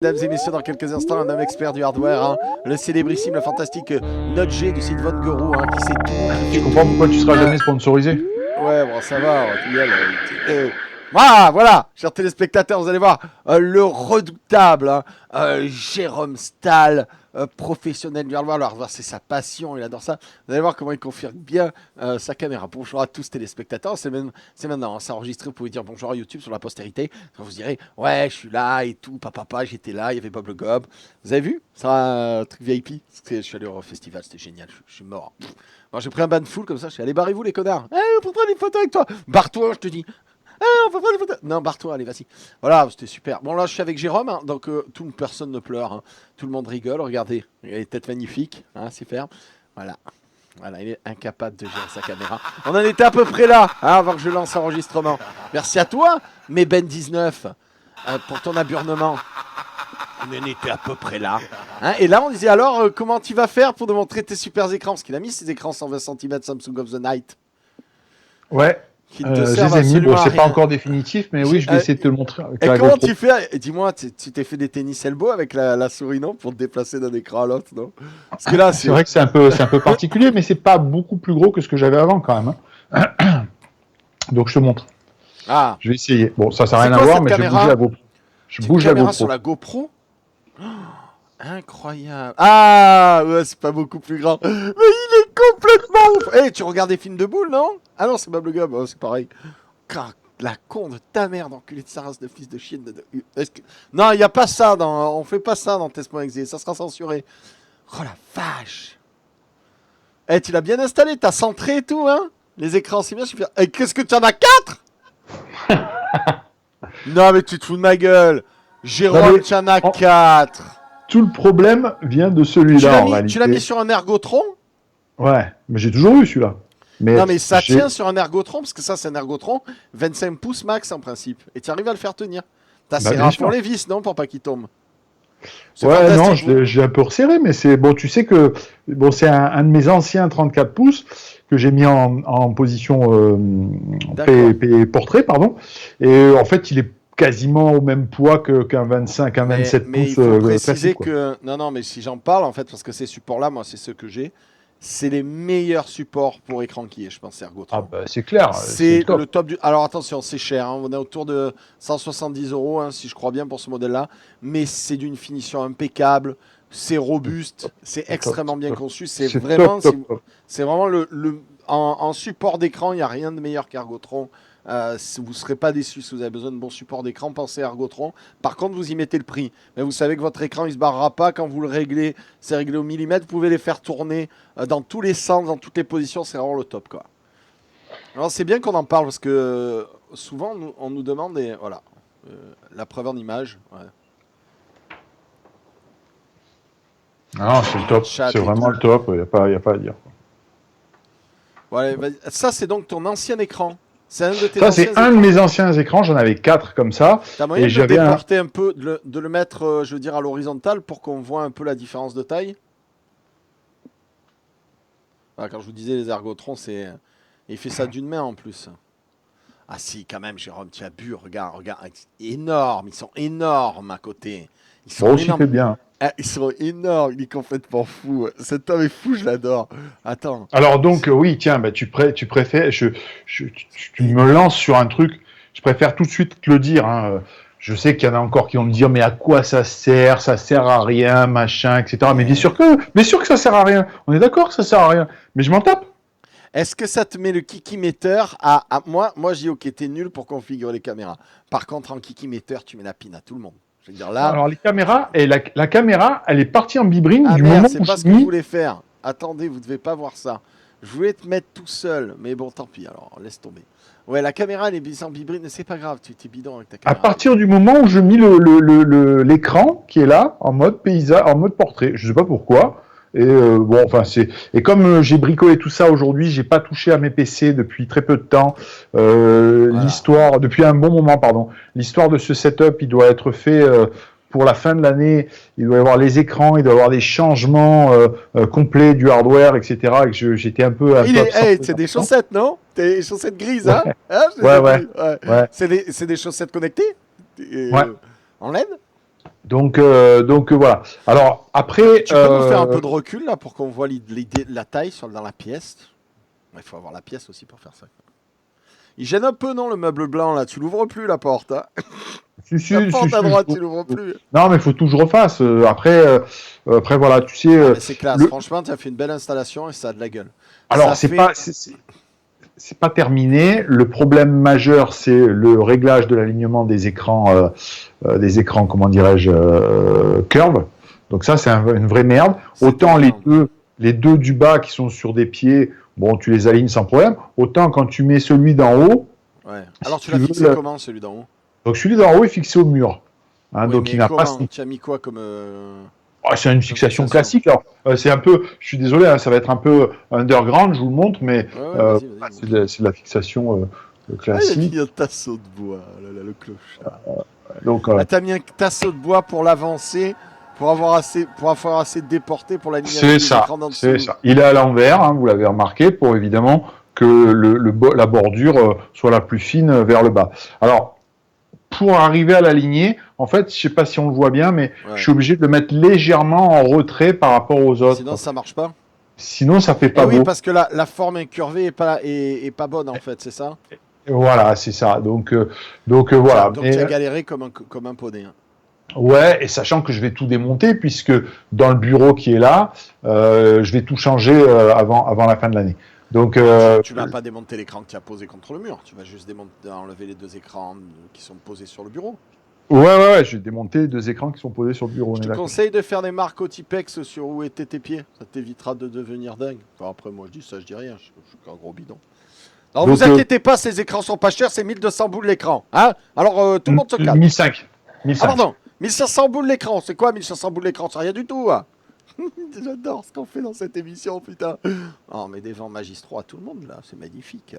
Mesdames et messieurs, dans quelques instants, un homme expert du hardware, hein, le célébrissime, le fantastique Notg du site Von Guru, hein, qui sait tout. Je comprends pourquoi tu seras jamais sponsorisé. Ouais, bon, ça va, voilà, chers téléspectateurs, vous allez voir, le redoutable Jérôme Stahl, professionnel du hardware. Le hardware, c'est sa passion, il adore ça. Vous allez voir comment il configure bien sa caméra. Bonjour à tous téléspectateurs, c'est maintenant, hein, c'est enregistré, vous pouvez dire bonjour à YouTube sur la postérité. Vous direz, ouais, je suis là et tout, papa, j'étais là, il y avait Bob le Gob. Vous avez vu? C'est un truc VIP. Je suis allé au festival, c'était génial, je suis mort. Moi, j'ai pris un ban full comme ça, je suis allé, barrez-vous les connards. On peut prendre des photos avec toi. Barre-toi, je te dis. On peut prendre des photos. Non, barre-toi, allez, vas-y. Voilà, c'était super. Bon, là, je suis avec Jérôme, hein, donc personne ne pleure. Hein. Tout le monde rigole, regardez. Il a les têtes magnifiques, hein, c'est ferme. Voilà. Voilà, il est incapable de gérer sa caméra. On en était à peu près là, hein, avant que je lance l'enregistrement. Merci à toi, mais Ben19, pour ton aburnement. On en était à peu près là. Hein, et là, on disait alors, comment tu vas faire pour démontrer tes super écrans? Parce qu'il a mis ses écrans 120 cm Samsung of the Night. Ouais. Qui ne te Je servent les ai mis. absolument Bon, à c'est pas rien. encore définitif, mais oui, je vais essayer de te le montrer. Avec Et la comment GoPro. tu fais? Dis-moi, tu t'es fait des tennis elbow avec la souris, non? Pour te déplacer d'un écran à l'autre, non? Parce que là, C'est vrai que c'est un peu particulier, mais c'est pas beaucoup plus gros que ce que j'avais avant quand même. Hein. Donc je te montre. Ah, Je vais essayer. Bon, ça n'a c'est rien à quoi voir, cette mais je vais caméra? bouger la GoPro. Je C'est une bouge la caméra sur GoPro. la GoPro? Oh, incroyable. Ah, ouais, c'est pas beaucoup plus grand. Mais il est complètement ouf. Eh, tu regardes des films de boules, non? Ah non, c'est Bob le Gob, oh, c'est pareil. La con de ta mère, d'enculé de sa race de fils de chienne. Non, il n'y a pas ça, on fait pas ça dans Test.exe, ça sera censuré. Oh la vache. Eh, tu l'as bien installé, t'as centré et tout, hein? Les écrans, c'est bien super. Et qu'est-ce que tu en as 4? Non, mais tu te fous de ma gueule. Jérôme, tu en as 4. Tout le problème vient de Tu celui-là l'as en mis, tu l'as mis réalité. sur un Ergotron? Ouais, mais j'ai toujours eu celui-là. Non, mais ça tient sur un Ergotron, parce que ça, c'est un Ergotron 25 pouces max en principe. Et tu arrives à le faire tenir. T'as serré à fond les vis, non, pour pas qu'il tombe? Ouais, non, je l'ai un peu resserré, mais c'est bon. Tu sais que bon, c'est un de mes anciens 34 pouces que j'ai mis en position portrait, pardon. Et en fait, il est quasiment au même poids qu'un 25, un 27 mais pouces il faut préciser classique, quoi. que... Non, mais si j'en parle, en fait, parce que ces supports-là, moi, c'est ceux que j'ai, c'est les meilleurs supports pour écran qui est, je pense, Ergotron. Ah bah c'est clair, C'est top. le top du... Alors attention, c'est cher, hein. On est autour de 170 €, hein, si je crois bien, pour ce modèle-là. Mais c'est d'une finition impeccable, c'est robuste, c'est extrêmement bien conçu. C'est vraiment, top. c'est vraiment en support d'écran, il n'y a rien de meilleur qu'Ergotron. Vous ne serez pas déçus si vous avez besoin de bon support d'écran, pensez à Ergotron. Par contre, vous y mettez le prix. Mais vous savez que votre écran, il ne se barrera pas quand vous le réglez. C'est réglé au millimètre. Vous pouvez les faire tourner dans tous les sens, dans toutes les positions. C'est vraiment le top, quoi. Alors c'est bien qu'on en parle parce que souvent on nous demande et voilà la preuve en image. Ouais. Non, c'est le top. C'est vraiment le top. Il n'y a pas à dire. Voilà, ça c'est donc ton ancien écran. C'est un de tes Ça, anciens c'est un de mes anciens écrans. J'en avais 4 comme ça. T'as moyen Et de le j'avais déporter un peu, de le mettre, je veux dire, à l'horizontale pour qu'on voit un peu la différence de taille. Voilà, quand je vous disais les ergotrons, c'est, il fait ça d'une main en plus. Ah si, quand même, Jérôme, tu as bu, regarde, énorme, ils sont énormes à côté. Ils sont Moi aussi, énormes. fait bien. Ah, ils sont énormes, il est complètement fou. Cet homme est fou, je l'adore. Attends. Alors donc, oui, tiens, bah, tu préfères, tu me lances sur un truc, je préfère tout de suite te le dire. Hein. Je sais qu'il y en a encore qui vont me dire, mais à quoi ça sert à rien, machin, etc. Mais bien sûr que ça sert à rien. On est d'accord que ça sert à rien. Mais je m'en tape. Est-ce que ça te met le kikimeter moi, je dis ok, t'es nul pour configurer les caméras. Par contre, en kikimeter, tu mets la pine à tout le monde. Je veux dire là. Alors les caméras, et la caméra, elle est partie en bibrine Ah du merde, moment c'est où pas je ce que je mis. voulais faire. Attendez, vous devez pas voir ça. Je voulais te mettre tout seul, mais bon, tant pis, alors laisse tomber. Ouais, la caméra, elle est en bibrine, mais c'est pas grave, tu t'es bidon avec ta À caméra. partir du moment où je mis l'écran qui est là en mode paysage, en mode portrait, je sais pas pourquoi. Et bon, enfin et comme j'ai bricolé tout ça aujourd'hui, j'ai pas touché à mes PC depuis très peu de temps. Voilà. Depuis un bon moment, pardon. L'histoire de ce setup, il doit être fait pour la fin de l'année. Il doit y avoir les écrans, il doit y avoir des changements complets du hardware, etc. Et que j'étais un peu absent. Hey, c'est des chaussettes, non? Des chaussettes grises, hein? Ouais, Hein, je les ai vues. Ouais. ouais. C'est des chaussettes connectées? Ouais. En LED? Donc voilà. Alors après, Tu peux nous faire un peu de recul là pour qu'on voit l'idée, la taille dans la pièce. Il faut avoir la pièce aussi pour faire ça. Il gêne un peu, non, le meuble blanc là. Tu l'ouvres plus la porte. Hein. La porte à droite, tu l'ouvres plus. non, mais il faut que je refasse. Après voilà, tu sais. Ah, mais c'est classe. Franchement, tu as fait une belle installation et ça a de la gueule. Alors c'est pas terminé. Le problème majeur, c'est le réglage de l'alignement des écrans, comment dirais-je, curve. Donc ça, c'est une vraie merde. Autant les deux du bas qui sont sur des pieds, bon, tu les alignes sans problème. Autant quand tu mets celui d'en haut. Ouais. Alors tu l'as fixé comment, celui d'en haut? Donc celui d'en haut est fixé au mur. Hein, oui, donc il n'a pas. Tu as mis quoi comme c'est une fixation classique. Alors, c'est un peu, je suis désolé, hein, ça va être un peu underground, je vous le montre, mais c'est de la fixation classique. Ah, il a mis un tasseau de bois, le clochard. Tu as mis un tasseau de bois pour l'avancer, pour avoir assez déporté pour l'aligner avec les écrans d'en dessous. C'est ça. Il est à l'envers, hein, vous l'avez remarqué, pour évidemment que la bordure soit la plus fine vers le bas. Alors, pour arriver à l'aligner, en fait, je sais pas si on le voit bien, mais je suis obligé de le mettre légèrement en retrait par rapport aux autres. Sinon, ça marche pas. Sinon, ça fait pas beau. Oui, parce que la forme incurvée est pas bonne, en fait, c'est ça? Voilà, c'est ça. Donc voilà. Donc tu as galéré comme un poney. Hein. Ouais, et sachant que je vais tout démonter, puisque dans le bureau qui est là, je vais tout changer avant la fin de l'année. Donc, tu vas pas démonter l'écran que tu as posé contre le mur, tu vas juste enlever les deux écrans qui sont posés sur le bureau. Ouais, je vais démonter les deux écrans qui sont posés sur le bureau. Je te conseille de faire des marques au Tipex sur où étaient tes pieds, ça t'évitera de devenir dingue. Enfin, après, moi je dis ça, je dis rien, je suis qu'un gros bidon. Alors donc, vous inquiétez pas, ces écrans sont pas chers, c'est 1200 boules l'écran. Hein, alors tout le monde se calme. 1500. Ah pardon, 1500 boules l'écran, c'est quoi 1500 boules l'écran? C'est rien du tout. Hein. J'adore ce qu'on fait dans cette émission, putain. Oh, mais des vents magistraux à tout le monde là, c'est magnifique.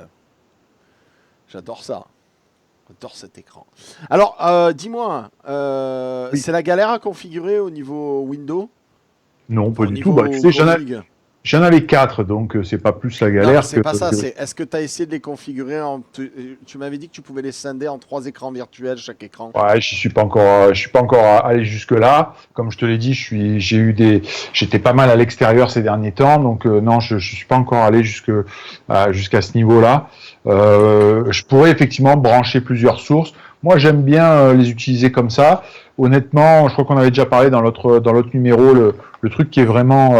J'adore ça. J'adore cet écran. Alors, dis-moi, c'est la galère à configurer au niveau Windows? Non, pas du tout. Bah, tu sais, j'en avais 4, donc c'est pas plus la galère. Non, c'est pas ça. Est-ce que tu as essayé de les configurer tu m'avais dit que tu pouvais les scinder en 3 écrans virtuels chaque écran. Ouais, je suis pas encore allé jusque là. Comme je te l'ai dit, j'étais pas mal à l'extérieur ces derniers temps, donc non, je suis pas encore allé jusqu'à ce niveau-là. Je pourrais effectivement brancher plusieurs sources. Moi, j'aime bien les utiliser comme ça. Honnêtement, je crois qu'on avait déjà parlé dans l'autre numéro. Le truc qui est vraiment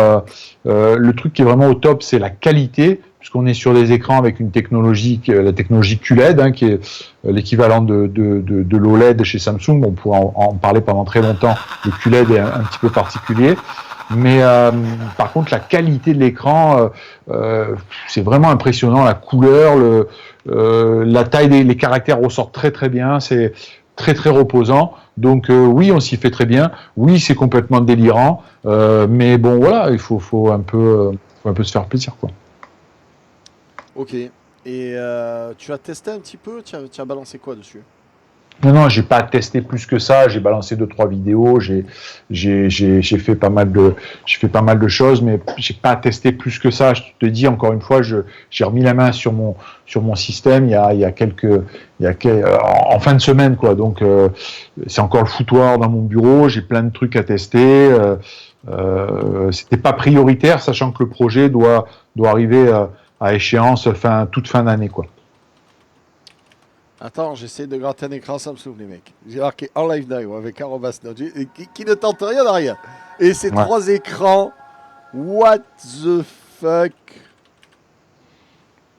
au top, c'est la qualité, puisqu'on est sur des écrans avec une technologie, la technologie QLED, hein, qui est l'équivalent de l'OLED chez Samsung. On pourrait en parler pendant très longtemps. Le QLED est un petit peu particulier. Mais par contre, la qualité de l'écran, c'est vraiment impressionnant. La couleur, la taille, les caractères ressortent très très bien. C'est très très reposant. Donc oui, on s'y fait très bien. Oui, c'est complètement délirant. Mais bon, voilà, il faut un peu se faire plaisir, quoi. Ok. Et tu as testé un petit peu? Tu as balancé quoi dessus? Non, j'ai pas testé plus que ça. J'ai balancé 2-3 vidéos. J'ai fait pas mal de choses, mais j'ai pas testé plus que ça. Je te dis encore une fois, j'ai remis la main sur mon système en fin de semaine, quoi. Donc c'est encore le foutoir dans mon bureau. J'ai plein de trucs à tester. C'était pas prioritaire, sachant que le projet doit arriver à échéance toute fin d'année, quoi. Attends, j'essaie de gratter un écran Samsung, les mecs. J'ai marqué en live now avec @node qui ne tente rien à rien. Et ces 3 écrans, what the fuck,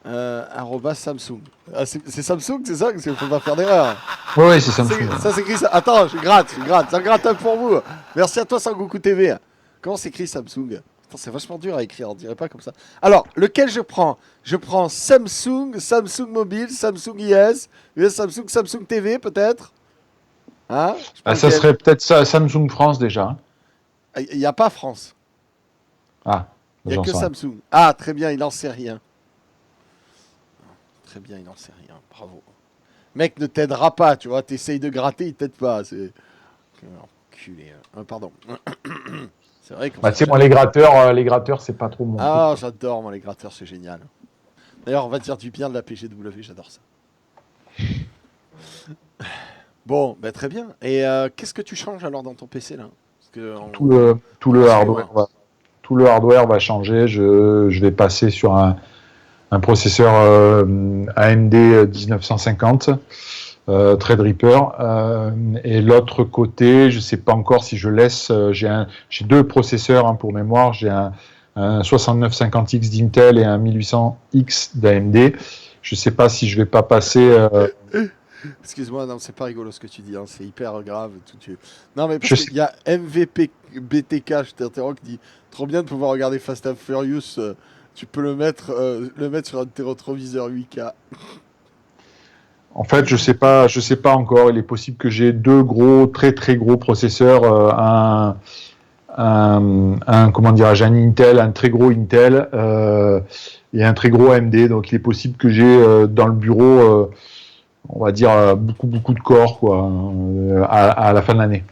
@Samsung. Ah, c'est Samsung, c'est ça? Il ne faut pas faire d'erreur. Oui, c'est Samsung. Ça s'écrit ça. Attends, je gratte. Ça gratte un pour vous. Merci à toi, Sangoku TV. Comment s'écrit Samsung? C'est vachement dur à écrire, on dirait pas comme ça. Alors, lequel je prends? Je prends Samsung, Samsung Mobile, Samsung IS, Samsung TV peut-être. Hein? Ça serait peut-être ça, Samsung France déjà. Il n'y a pas France. Ah. Il n'y a que Samsung. Ah, très bien, il n'en sait rien. Très bien, il n'en sait rien. Bravo. Mec ne t'aidera pas, tu vois. T'essayes de gratter, il t'aide pas. C'est enculé. Pardon. C'est vrai tu sais, moi, les gratteurs, c'est pas trop mon truc. Ah, j'adore, moi, les gratteurs, c'est génial. D'ailleurs, on va dire du bien de la PGW, j'adore ça. Bon, bah, très bien. Et qu'est-ce que tu changes alors dans ton PC là? Parce que Tout on le continue, ouais. tout le hardware va changer. Je vais passer sur un processeur AMD 1950 Threadripper. Et l'autre côté, je ne sais pas encore si je laisse. J'ai deux processeurs hein, pour mémoire. J'ai un 6950X d'Intel et un 1800X d'AMD. Je ne sais pas si je vais pas passer. Excuse-moi, non, c'est pas rigolo ce que tu dis, hein, c'est hyper grave. Non, mais parce Je qu'il sais, y a MVP BTK, je t'interromps, qui dit trop bien de pouvoir regarder Fast and Furious. Tu peux le mettre sur un de tes rétroviseurs 8K. en fait, je sais pas encore. Il est possible que j'ai deux gros, très très gros processeurs, comment dirais-je, un Intel, un très gros Intel et un très gros AMD. Donc, il est possible que j'ai dans le bureau, on va dire beaucoup de corps quoi, à la fin de l'année.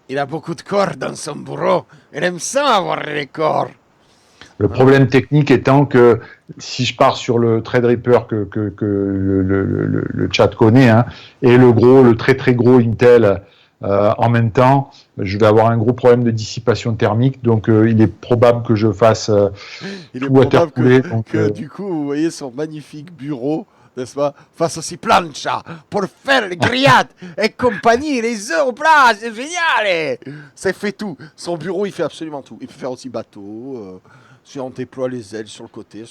Il a beaucoup de corps dans son bureau. Il aime ça avoir les corps. Le Voilà. problème technique étant que si je pars sur le Threadripper que le chat connaît, hein, et le très très gros Intel en même temps, je vais avoir un gros problème de dissipation thermique. Donc il est probable que je fasse Il est tout probable watercooler. Donc que du coup, vous voyez son magnifique bureau, n'est-ce pas, face aussi plancha pour faire les grillades et compagnie, les œufs au plat, c'est génial. Ça fait tout. Son bureau, il fait absolument tout. Il peut faire aussi bateau. Si on déploie les ailes sur le côté,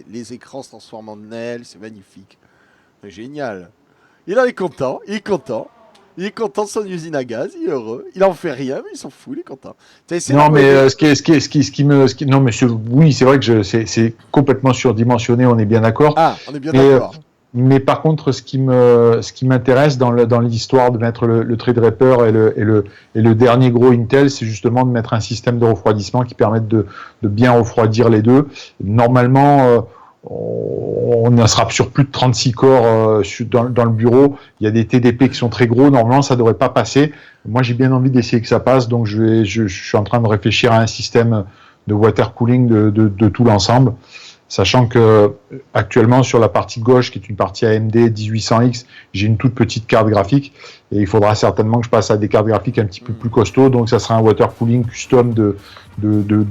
les écrans se transforment en ailes, c'est magnifique. C'est génial. Il en est content, il est content. Il est content de son usine à gaz, il est heureux. Il en fait rien, mais il s'en fout, il est content. C'est là non, où mais non, mais oui, c'est vrai que c'est complètement surdimensionné. On est bien d'accord. Ah, on est bien Mais d'accord. par contre, ce qui m'intéresse dans l'histoire de mettre le Threadripper et le dernier gros Intel, c'est justement de mettre un système de refroidissement qui permette de bien refroidir les deux. Normalement, on sera sur plus de 36 corps dans le bureau. Il y a des TDP qui sont très gros. Normalement, ça ne devrait pas passer. Moi, j'ai bien envie d'essayer que ça passe. Donc, je suis en train de réfléchir à un système de water cooling de tout l'ensemble. Sachant que actuellement sur la partie gauche, qui est une partie AMD 1800X, j'ai une toute petite carte graphique et il faudra certainement que je passe à des cartes graphiques un petit peu plus costauds. Donc ça sera un water cooling custom de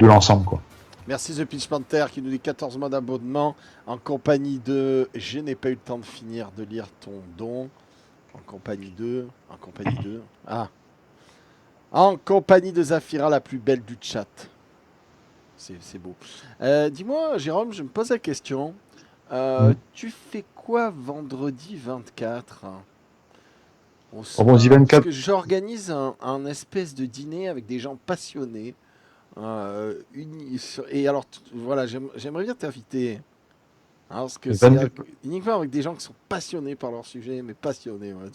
l'ensemble, quoi. Merci The Pitch Panther qui nous dit 14 mois d'abonnement en compagnie de. Je n'ai pas eu le temps de finir de lire ton don. En compagnie de. En compagnie de. Ah. En compagnie de Zafira, la plus belle du chat. C'est beau. Dis-moi, Jérôme, je me pose la question. Tu fais quoi vendredi 24 au Rebondis soir? Parce 24. que j'organise un espèce de dîner avec des gens passionnés. Et alors, voilà, j'aimerais bien t'inviter. Hein, parce que c'est 20 uniquement avec des gens qui sont passionnés par leur sujet, mais passionnés. Voilà.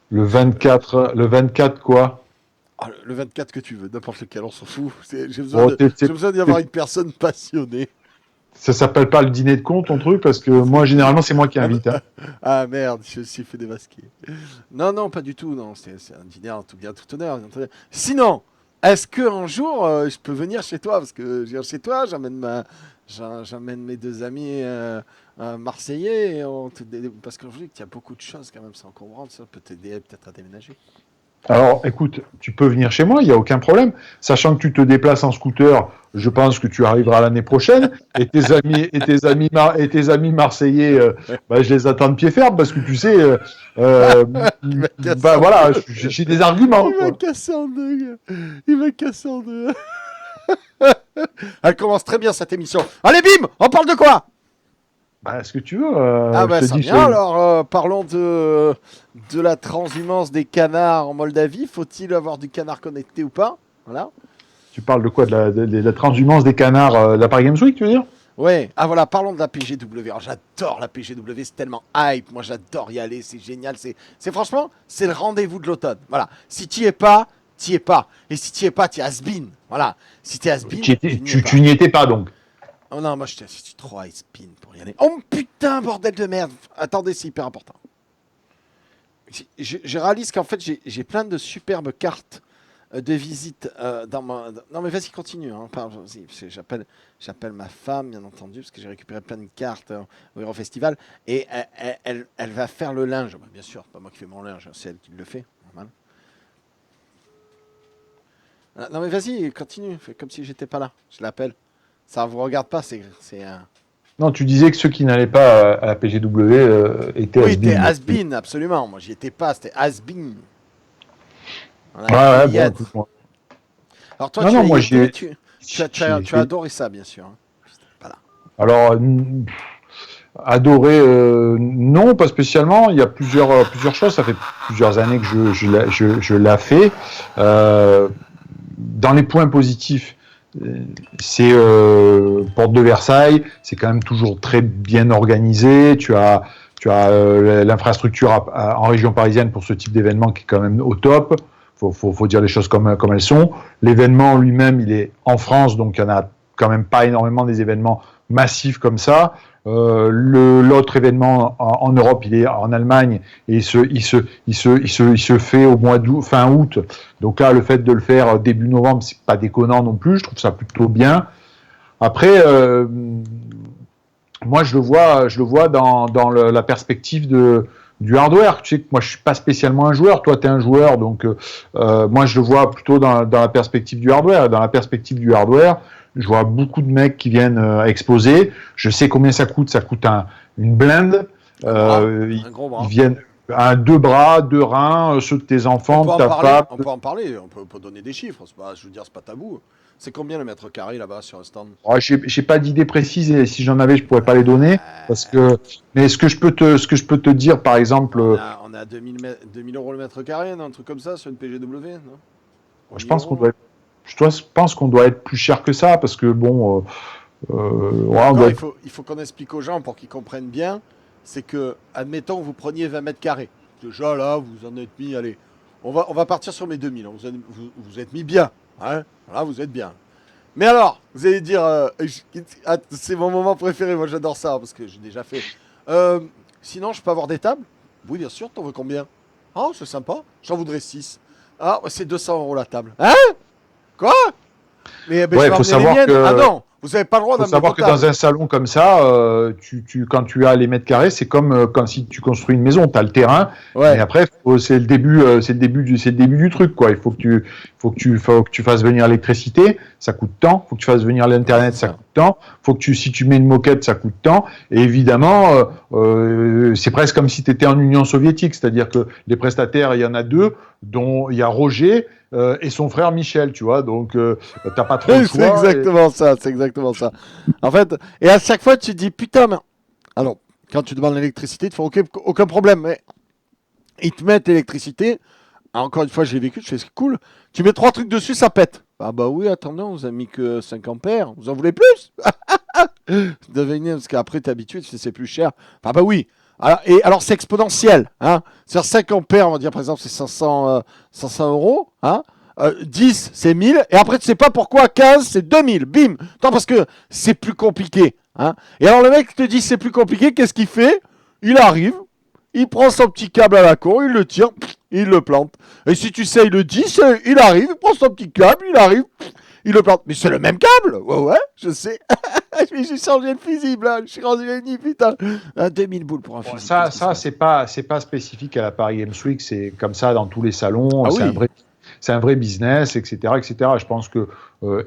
le 24 quoi. Ah, le 24 que tu veux, n'importe lequel, on s'en fout. Bon, J'ai besoin d'y avoir une personne passionnée. ça s'appelle pas le dîner de con, ton truc, parce que moi, généralement, c'est moi qui Ah, invite. Hein. ah, merde, je me suis fait démasquer. Non, non, pas du tout. Non, c'est un dîner en tout bien, tout honneur. Sinon, est-ce que un jour je peux venir chez toi? Parce que je viens chez toi, j'amène mes deux amis marseillais. Parce que je dis qu'il y a beaucoup de choses quand même, c'est encombrant. Ça peut t'aider peut-être à déménager. Alors, écoute, tu peux venir chez moi, il n'y a aucun problème. Sachant que tu te déplaces en scooter, je pense que tu arriveras l'année prochaine. Et tes amis marseillais, bah, je les attends de pied ferme parce que tu sais, euh, Il va casser bah en voilà, deux. j'ai des arguments, Il va quoi. casser en deux, gars. Il va casser en deux. Elle commence très bien cette émission. Allez, bim, on parle de quoi? Bah, ce que tu veux, Ah je bah te ça dis, vient alors, parlons de la transhumance des canards en Moldavie. Faut-il avoir du canard connecté ou pas? Voilà. tu parles de quoi? De la transhumance des canards, de la Paris Games Week, tu veux dire? Ouais, ah voilà, parlons de la PGW. Alors j'adore la PGW, c'est tellement hype. Moi j'adore y aller, c'est génial. C'est franchement, c'est le rendez-vous de l'automne. Voilà. Si t'y es pas, t'y es pas. Et si t'y es pas, t'y has-been. Voilà. Si t'es has-been, tu n'y es pas. Tu n'y étais pas donc. Oh non, moi je suis trop has-been pour y aller. Oh putain, bordel de merde. Attendez, c'est hyper important. Je réalise qu'en fait j'ai plein de superbes cartes de visite dans ma... Non mais vas-y, continue. Hein, vas-y, parce que j'appelle ma femme, bien entendu, parce que j'ai récupéré plein de cartes au Hero Festival. Et elle va faire le linge. Bah, bien sûr, c'est pas moi qui fais mon linge, c'est elle qui le fait. Normal. Non mais vas-y, continue. Fais comme si j'étais pas là. Je l'appelle. Ça vous regarde pas, c'est Non, tu disais que ceux qui n'allaient pas à la PGW étaient Oui, t'es has-been. has-been, absolument. Moi, j'y étais pas, c'était has-been. On a Ouais, été bon, yet. écoute, moi. Alors toi, Non, tu non, as y moi, été, tu as j'y ai- adoré ça, bien sûr. Hein. Voilà. Alors, adoré, non, pas spécialement. Il y a plusieurs choses. Ça fait plusieurs années que je l'ai fait. Dans les points positifs, c'est Porte de Versailles. C'est quand même toujours très bien organisé. Tu as l'infrastructure en région parisienne pour ce type d'événement qui est quand même au top. Faut dire les choses comme elles sont. L'événement lui-même, il est en France, donc il y en a quand même pas énormément des événements massifs comme ça. L'autre événement en Europe, il est en Allemagne et il se fait au mois d'août, fin août. Donc là, le fait de le faire début novembre, c'est pas déconnant non plus. Je trouve ça plutôt bien. Après, moi, je le vois dans la perspective du hardware. Tu sais que moi, je suis pas spécialement un joueur. Toi, tu es un joueur, donc moi, je le vois plutôt dans la perspective du hardware. Dans la perspective du hardware, je vois beaucoup de mecs qui viennent exposer. Je sais combien ça coûte. Ça coûte une blinde. Un gros bras. Ils viennent deux bras, deux reins, ceux de tes enfants, de ta femme. On peut en parler, on peut donner des chiffres. Je veux dire, c'est pas tabou. C'est combien le mètre carré là-bas sur un stand? Oh, j'ai pas d'idée précise et si j'en avais, je pourrais pas les donner mais ce que je peux te dire, par exemple, On a 2000 euros le mètre carré, non, un truc comme ça sur une PGW, non? je pense qu'on doit être plus cher que ça parce que bon, Ouais, il faut qu'on explique aux gens pour qu'ils comprennent bien. C'est que, admettons que vous preniez 20 mètres carrés. Déjà là, vous en êtes mis, allez, on va partir sur mes 2000. Hein. Vous êtes mis bien. Hein, là, vous êtes bien. Mais alors, vous allez dire, c'est mon moment préféré, moi j'adore ça, parce que j'ai déjà fait. Sinon, je peux avoir des tables? Oui, bien sûr, t'en veux combien? Oh, c'est sympa, j'en voudrais 6. Ah, c'est 200 euros la table. Hein? Quoi? Mais ben, ouais, je vais faut emmener les savoir miennes. que Ah non, vous n'avez pas le droit faut d'amener savoir vos que tables. dans un salon comme ça, quand tu as les mètres carrés, c'est comme si tu construis une maison. Tu as le terrain, mais Ouais. après, c'est le début du truc, quoi. Il faut que tu fasses venir l'électricité, ça coûte tant. Faut que tu fasses venir l'internet, ça coûte tant. Faut que si tu mets une moquette, ça coûte tant. Et évidemment, c'est presque comme si tu étais en Union soviétique, c'est-à-dire que les prestataires, il y en a deux, dont il y a Roger. Et son frère Michel, tu vois, donc t'as pas trop le C'est choix. exactement ça, c'est exactement ça. En fait, et à chaque fois, tu te dis, putain, mais... Alors, quand tu demandes l'électricité, ils te font aucun problème, mais ils te mettent l'électricité. Ah, encore une fois, j'ai vécu, je fais, c'est cool. Tu mets 3 trucs dessus, ça pète. Ah bah oui, attendez, on vous a mis que 5 ampères. Vous en voulez plus? Devinez, parce qu'après, t'es habitué, tu sais, c'est plus cher. Ah bah oui. Alors c'est exponentiel. Hein. C'est-à-dire 5 ampères, on va dire par exemple, c'est 500 euros. Hein. 10, c'est 1000. Et après, tu sais pas pourquoi 15, c'est 2000. Bim. Non, parce que c'est plus compliqué. Hein. Et alors le mec te dit c'est plus compliqué, qu'est-ce qu'il fait? Il arrive, il prend son petit câble à la con, il le tire, il le plante. Et si tu sais, il le dit, il arrive, il prend son petit câble, il arrive, il le plante. Mais c'est le même câble. Ouais, je sais. J'ai changé le fusible, là. Je suis rendu génie, putain. 2000 boules pour un fusible. Ça c'est pas spécifique à la Paris Games Week, c'est comme ça dans tous les salons. Ah c'est oui. un vrai business, etc., etc. Je pense que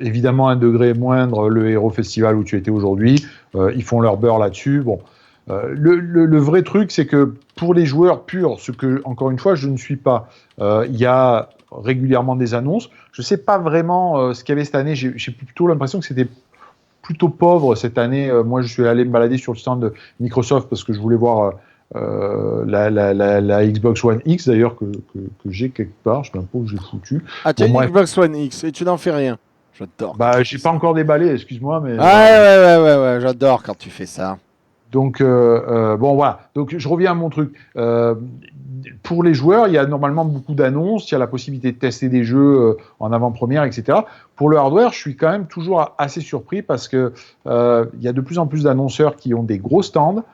évidemment un degré moindre le Hero Festival où tu étais aujourd'hui, ils font leur beurre là-dessus. Bon, le vrai truc, c'est que pour les joueurs purs, ce que encore une fois je ne suis pas, il y a régulièrement des annonces. Je sais pas vraiment ce qu'il y avait cette année. J'ai plutôt l'impression que c'était plutôt pauvre cette année. Moi, je suis allé me balader sur le stand de Microsoft parce que je voulais voir la Xbox One X, d'ailleurs, que j'ai quelque part. Je ne sais même pas où j'ai foutu. Ah, tu as Bon, une bref. Xbox One X et tu n'en fais rien. J'adore. Bah, j'ai pas encore déballé, excuse-moi, mais. Ouais, j'adore quand tu fais ça. Donc, bon, voilà. Donc, je reviens à mon truc. Pour les joueurs, il y a normalement beaucoup d'annonces. Il y a la possibilité de tester des jeux en avant-première, etc. Pour le hardware, je suis quand même toujours assez surpris parce que il y a de plus en plus d'annonceurs qui ont des gros stands,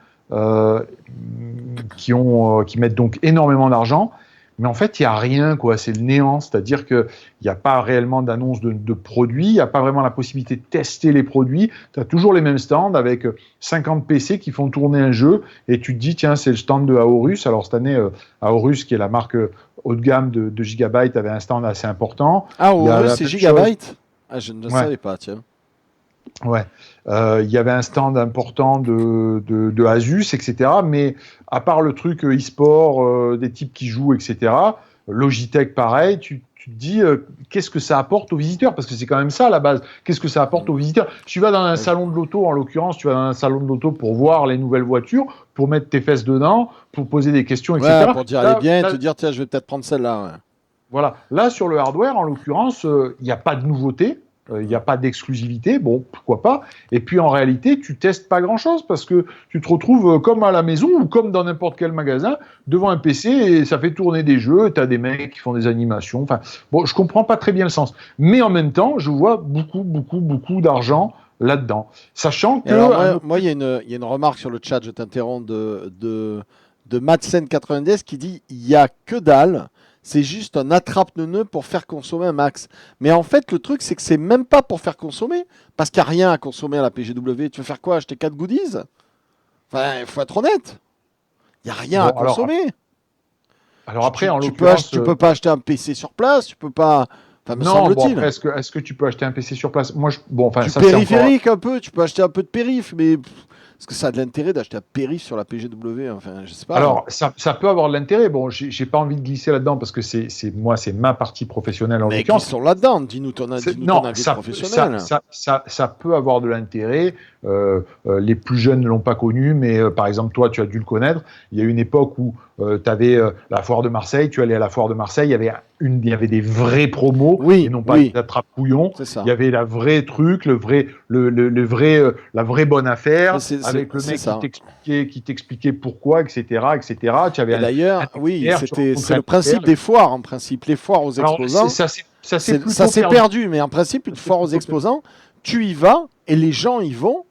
qui mettent donc énormément d'argent. mais en fait, il n'y a rien, quoi. C'est le néant. C'est-à-dire qu'il n'y a pas réellement d'annonce de produits, il n'y a pas vraiment la possibilité de tester les produits. Tu as toujours les mêmes stands avec 50 PC qui font tourner un jeu, et tu te dis, tiens, c'est le stand de Aorus. Alors, cette année, Aorus, qui est la marque haut de gamme de Gigabyte, avait un stand assez important. Ah, Il y a Aorus, la c'est même Gigabyte? Ah, je ne le Ouais. savais pas, tiens. Ouais, il y avait un stand important de Asus, etc. Mais à part le truc e-sport, des types qui jouent, etc., Logitech, pareil, tu te dis qu'est-ce que ça apporte aux visiteurs? Parce que c'est quand même ça à la base. Qu'est-ce que ça apporte aux visiteurs? Tu vas dans un salon de l'auto, en l'occurrence, tu vas dans un salon de l'auto pour voir les nouvelles voitures, pour mettre tes fesses dedans, pour poser des questions, Ouais, etc. pour dire elle est Là, bien et là, te dire, tiens, je vais peut-être prendre celle-là. Ouais. voilà. Là, sur le hardware, en l'occurrence, il n'y a pas de nouveauté, il n'y a pas d'exclusivité, bon, pourquoi pas. Et puis, en réalité, tu testes pas grand-chose parce que tu te retrouves comme à la maison ou comme dans n'importe quel magasin, devant un PC et ça fait tourner des jeux, tu as des mecs qui font des animations. Enfin, bon, je comprends pas très bien le sens. Mais en même temps, je vois beaucoup d'argent là-dedans. Sachant Et que... alors, moi, il y a une remarque sur le chat, je t'interromps, de Madsen90 qui dit il n'y a que dalle, c'est juste un attrape-neuneu pour faire consommer un max. Mais en fait, le truc, c'est que c'est même pas pour faire consommer, parce qu'il n'y a rien à consommer à la PGW. Tu veux faire quoi? Acheter 4 goodies? Enfin, il faut être honnête. Il n'y a rien Bon, à consommer. alors après, en l'occurrence... Tu peux pas acheter un PC sur place, tu peux pas. Enfin, me non, bon, semble-t-il. après, est-ce que tu peux acheter un PC sur place? Moi, bon, enfin, Du ça, c'est encore... périphérique un peu, tu peux acheter un peu de périph, mais est-ce que ça a de l'intérêt d'acheter un périph sur la PGW? Enfin, je sais pas. Alors, ça peut avoir de l'intérêt. Bon, j'ai pas envie de glisser là-dedans parce que c'est ma partie professionnelle en Mais qui l'occurrence. sont là-dedans? Dis-nous ton Non, avis de professionnel. ça peut avoir de l'intérêt. Les plus jeunes ne l'ont pas connu, mais par exemple, toi, tu as dû le connaître. Il y a une époque où tu avais la foire de Marseille, tu allais à la foire de Marseille, il y avait des vrais promos et Oui, non pas oui, des attrape-couillons. c'est ça. Il y avait la vraie truc, la vraie bonne affaire, avec le C'est mec ça. qui t'expliquait pourquoi, etc. Tu avais Et un d'ailleurs, oui, expert, tu c'est rencontrais un le principe expert. des foires, en principe. Les foires aux Alors, exposants, ça s'est ça plutôt s'est perdu. perdu, mais en principe, une foire aux exposants, tu y vas et les gens y vont,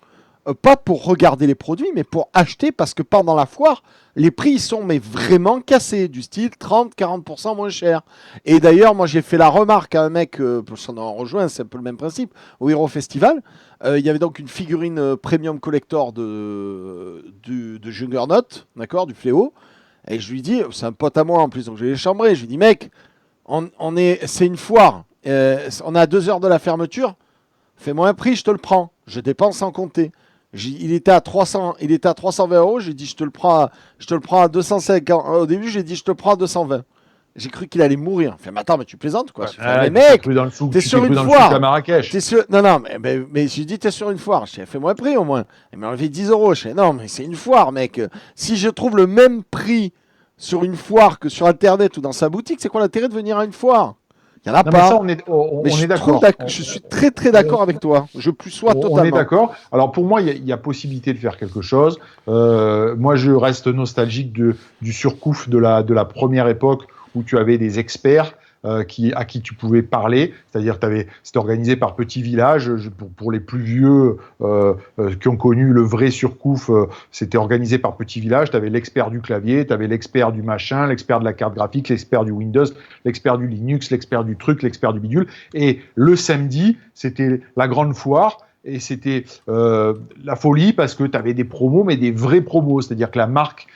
pas pour regarder les produits, mais pour acheter, parce que pendant la foire, les prix ils sont mais vraiment cassés, du style 30-40% moins cher. Et d'ailleurs, moi j'ai fait la remarque à un mec, on en rejoint, c'est un peu le même principe, au Hero Festival. Il y avait donc une figurine premium collector de Juggernaut, d'accord, du Fléau. Et je lui dis, c'est un pote à moi en plus, donc je l'ai chambré. Je lui dis, mec, c'est une foire. On est à 2 heures de la fermeture. Fais-moi un prix, je te le prends. Je dépense sans compter. Il était à 300, il était à 320 euros. J'ai dit, je te le prends à 250. Au début, j'ai dit, je te le prends à 220. J'ai cru qu'il allait mourir. Fait, mais attends, mais tu plaisantes quoi? Ouais, J'ai fait, mais mec, t'es tu t'es sur cru une dans le souk à foire. Marrakech. Non, non, mais j'ai dit, t'es sur une foire. J'ai fait, fais-moi un prix au moins. Il m'a enlevé 10 euros. J'ai fait, non, mais c'est une foire, mec. Si je trouve le même prix sur une foire que sur Internet ou dans sa boutique, c'est quoi l'intérêt de venir à une foire? Il n'y en a Non, mais pas. ça, Mais on est d'accord. je suis très très d'accord avec toi. Je plus sois On est totalement. d'accord. Alors pour moi, il y a possibilité de faire quelque chose. Moi, je reste nostalgique du surcouf de la première époque où tu avais des experts à qui tu pouvais parler. C'est-à-dire, c'était organisé par petits villages. Pour les plus vieux qui ont connu le vrai surcouf, c'était organisé par petits villages. Tu avais l'expert du clavier, tu avais l'expert du machin, l'expert de la carte graphique, l'expert du Windows, l'expert du Linux, l'expert du truc, l'expert du bidule. Et le samedi, c'était la grande foire. Et c'était la folie parce que tu avais des promos, mais des vrais promos. C'est-à-dire que la marque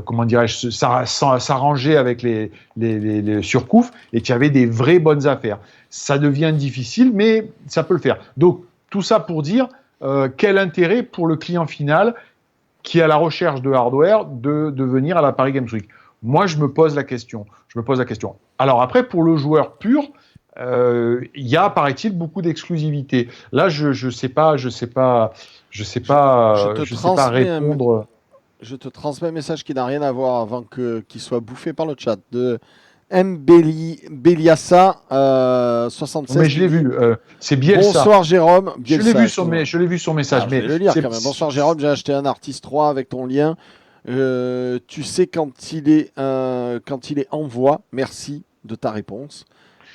comment dirais-je, s'arrangeait avec les surcoufs et tu avais des vraies bonnes affaires. Ça devient difficile, mais ça peut le faire. Donc, tout ça pour dire quel intérêt pour le client final qui est à la recherche de hardware de venir à la Paris Games Week. Moi, je me pose la question. Alors après, pour le joueur pur, il y a, paraît-il, beaucoup d'exclusivité. Là, je sais pas répondre. Je te transmets un message qui n'a rien à voir avant qu'il soit bouffé par le chat de M. Beliassa 76. Mais je l'ai vu, c'est Bielsa. Bonsoir Jérôme. Bielsa, je l'ai vu son message. Alors, je vais le lire quand même. Bonsoir Jérôme, j'ai acheté un Artist 3 avec ton lien. Tu sais quand il est en voie. Merci de ta réponse.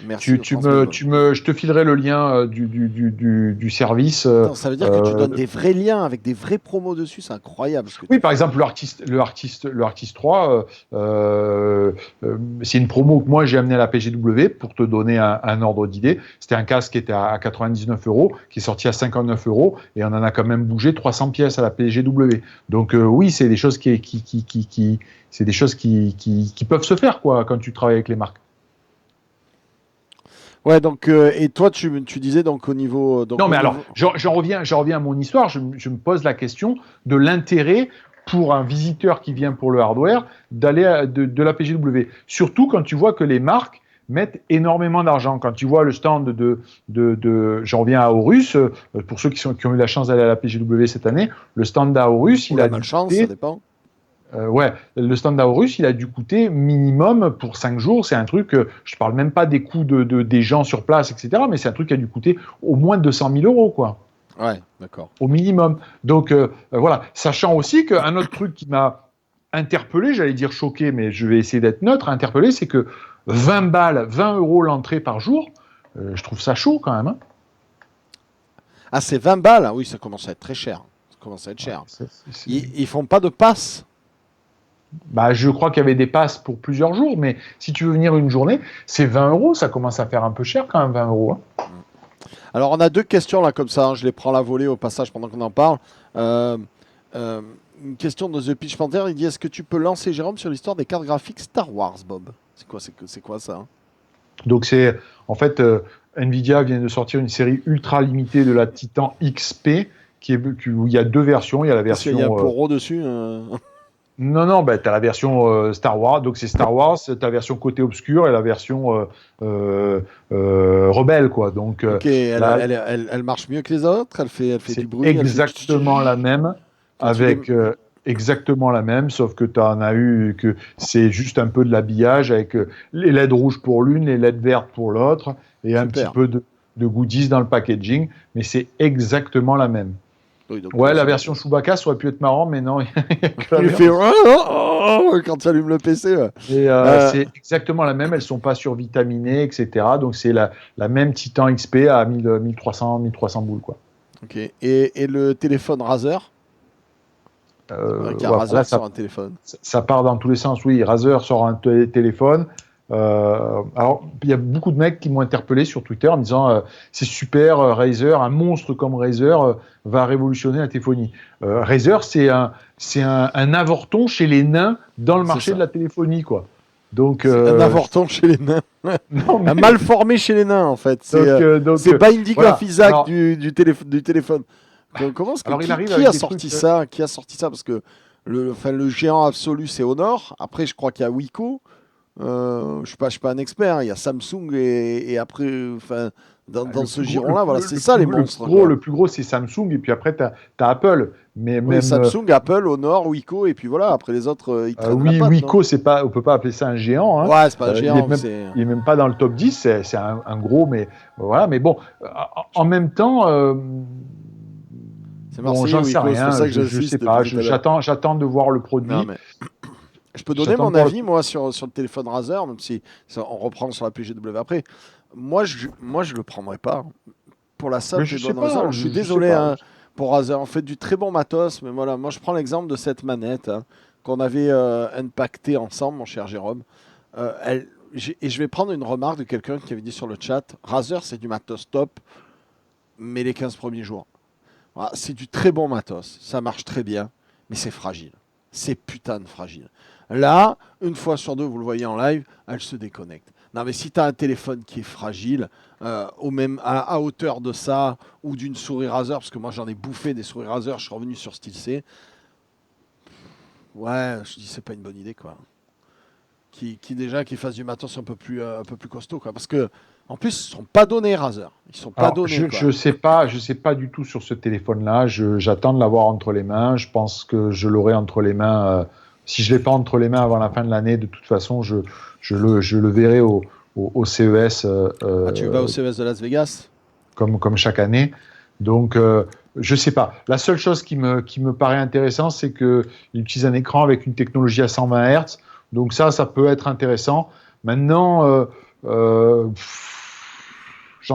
Merci de Je te filerai le lien du service. Attends, ça veut dire que tu donnes des vrais liens avec des vrais promos dessus, c'est incroyable. Oui, par exemple, le Artist 3, c'est une promo que moi j'ai amené à la PGW pour te donner un ordre d'idée. C'était un casque qui était à 99 €, qui est sorti à 59 €, et on en a quand même bougé 300 pièces à la PGW. Donc oui, c'est des choses c'est des choses qui peuvent se faire quoi quand tu travailles avec les marques. Ouais, donc, et toi, tu disais donc au niveau. Donc, Non, mais alors, j'en reviens à mon histoire. Je me pose la question de l'intérêt pour un visiteur qui vient pour le hardware d'aller de la PGW. Surtout quand tu vois que les marques mettent énormément d'argent. Quand tu vois le stand j'en reviens à Aorus, pour ceux qui ont eu la chance d'aller à la PGW cette année, le stand d'Aorus, il a malchance, ça dépend. Ouais, le stand d'Aorus, il a dû coûter minimum pour 5 jours. C'est un truc, je parle même pas des coûts des gens sur place, etc. Mais c'est un truc qui a dû coûter au moins 200 000 €, quoi. Ouais, d'accord. Au minimum. Donc voilà, sachant aussi qu'un autre truc qui m'a interpellé, j'allais dire choqué, mais je vais essayer d'être neutre, interpellé, c'est que 20 balles, 20 € l'entrée par jour, je trouve ça chaud quand même. Hein. Ah, c'est 20 balles? Ah oui, ça commence à être très cher. Ça commence à être cher. Ils font pas de passe? Bah, je crois qu'il y avait des passes pour plusieurs jours, mais si tu veux venir une journée, c'est 20 €, ça commence à faire un peu cher quand même, 20 €. Hein. Alors, on a deux questions là comme ça, hein, je les prends à la volée au passage pendant qu'on en parle. Une question de The Pitch Panther, il dit est-ce que tu peux lancer Jérôme sur l'histoire des cartes graphiques Star Wars, Bob? C'est quoi ça? Hein? Donc c'est en fait Nvidia vient de sortir une série ultra limitée de la Titan XP où il y a deux versions, il y a la version il y a un Poro dessus. Non, bah, tu as la version Star Wars, donc c'est Star Wars, tu as la version côté obscur et la version rebelle, quoi. Donc, ok, elle marche mieux que les autres, elle fait du bruit. Exactement la même, avec exactement la même, sauf que tu en as eu que c'est juste un peu de l'habillage avec les LED rouges pour l'une, les LED vertes pour l'autre, et un petit peu de goodies dans le packaging, mais c'est exactement la même. Oui, donc la version Chewbacca, ça aurait pu être marrant, mais non. Il fait quand tu allumes le PC. Ouais. Et c'est exactement la même, elles ne sont pas survitaminées, etc. Donc c'est la même Titan XP à 1300 boules. Quoi. Ok. Et le téléphone Razer Razer sort un téléphone. Ça part dans tous les sens, oui. Razer sort un téléphone. Alors, il y a beaucoup de mecs qui m'ont interpellé sur Twitter en me disant c'est super, Razer, un monstre comme Razer va révolutionner la téléphonie. Razer, c'est un avorton chez les nains dans le marché de la téléphonie, quoi. Donc, un avorton chez les nains. Non, mais... Un mal formé chez les nains, en fait. C'est Binding of Isaac du téléphone. Comment est-ce que qui a sorti ça? Qui a sorti ça? Parce que le géant absolu, c'est Honor. Après, je crois qu'il y a Wiko. Je suis pas un expert. Hein. Il y a Samsung et après, dans ce giron-là, voilà, c'est ça les monstres. Le plus gros, c'est Samsung et puis après, tu as Apple. Mais même Samsung, Apple, Honor, Wiko et puis voilà. Après les autres, ils traînent la patte, Wiko, c'est pas, on peut pas appeler ça un géant. Hein. Ouais, c'est pas un géant. Il est même pas dans le top 10. C'est un gros, mais voilà. Mais bon, en même temps. Bon, j'en sais rien, je sais pas, j'attends de voir le produit. Non, mais... Je peux donner mon avis, moi, sur le téléphone Razer, même si on reprend sur la PGW après. Moi, je le prendrais pas. Pour la simple et bonne raison. Je suis désolé pour Razer. On fait du très bon matos, mais voilà, moi, je prends l'exemple de cette manette qu'on avait unpackée ensemble, mon cher Jérôme. Et je vais prendre une remarque de quelqu'un qui avait dit sur le chat, Razer, c'est du matos top, mais les 15 premiers jours. Voilà, c'est du très bon matos, ça marche très bien, mais c'est fragile. C'est putain de fragile. Là, une fois sur deux, vous le voyez en live, elle se déconnecte. Non, mais si tu as un téléphone qui est fragile, à hauteur de ça, ou d'une souris Razer, parce que moi j'en ai bouffé des souris Razer, je suis revenu sur Style C. Ouais, je dis c'est pas une bonne idée, quoi. Qui fasse du matos un peu plus costaud, quoi. Parce que en plus, ils sont pas donnés Razer. Ils sont pas donnés. Je sais pas du tout sur ce téléphone-là. J'attends de l'avoir entre les mains. Je pense que je l'aurai entre les mains. Si je l'ai pas entre les mains avant la fin de l'année, de toute façon, je le verrai au CES. Tu vas au CES de Las Vegas comme chaque année. Donc, je sais pas. La seule chose qui me paraît intéressante, c'est qu'il utilise un écran avec une technologie à 120 Hz. Donc ça peut être intéressant. Maintenant, J'en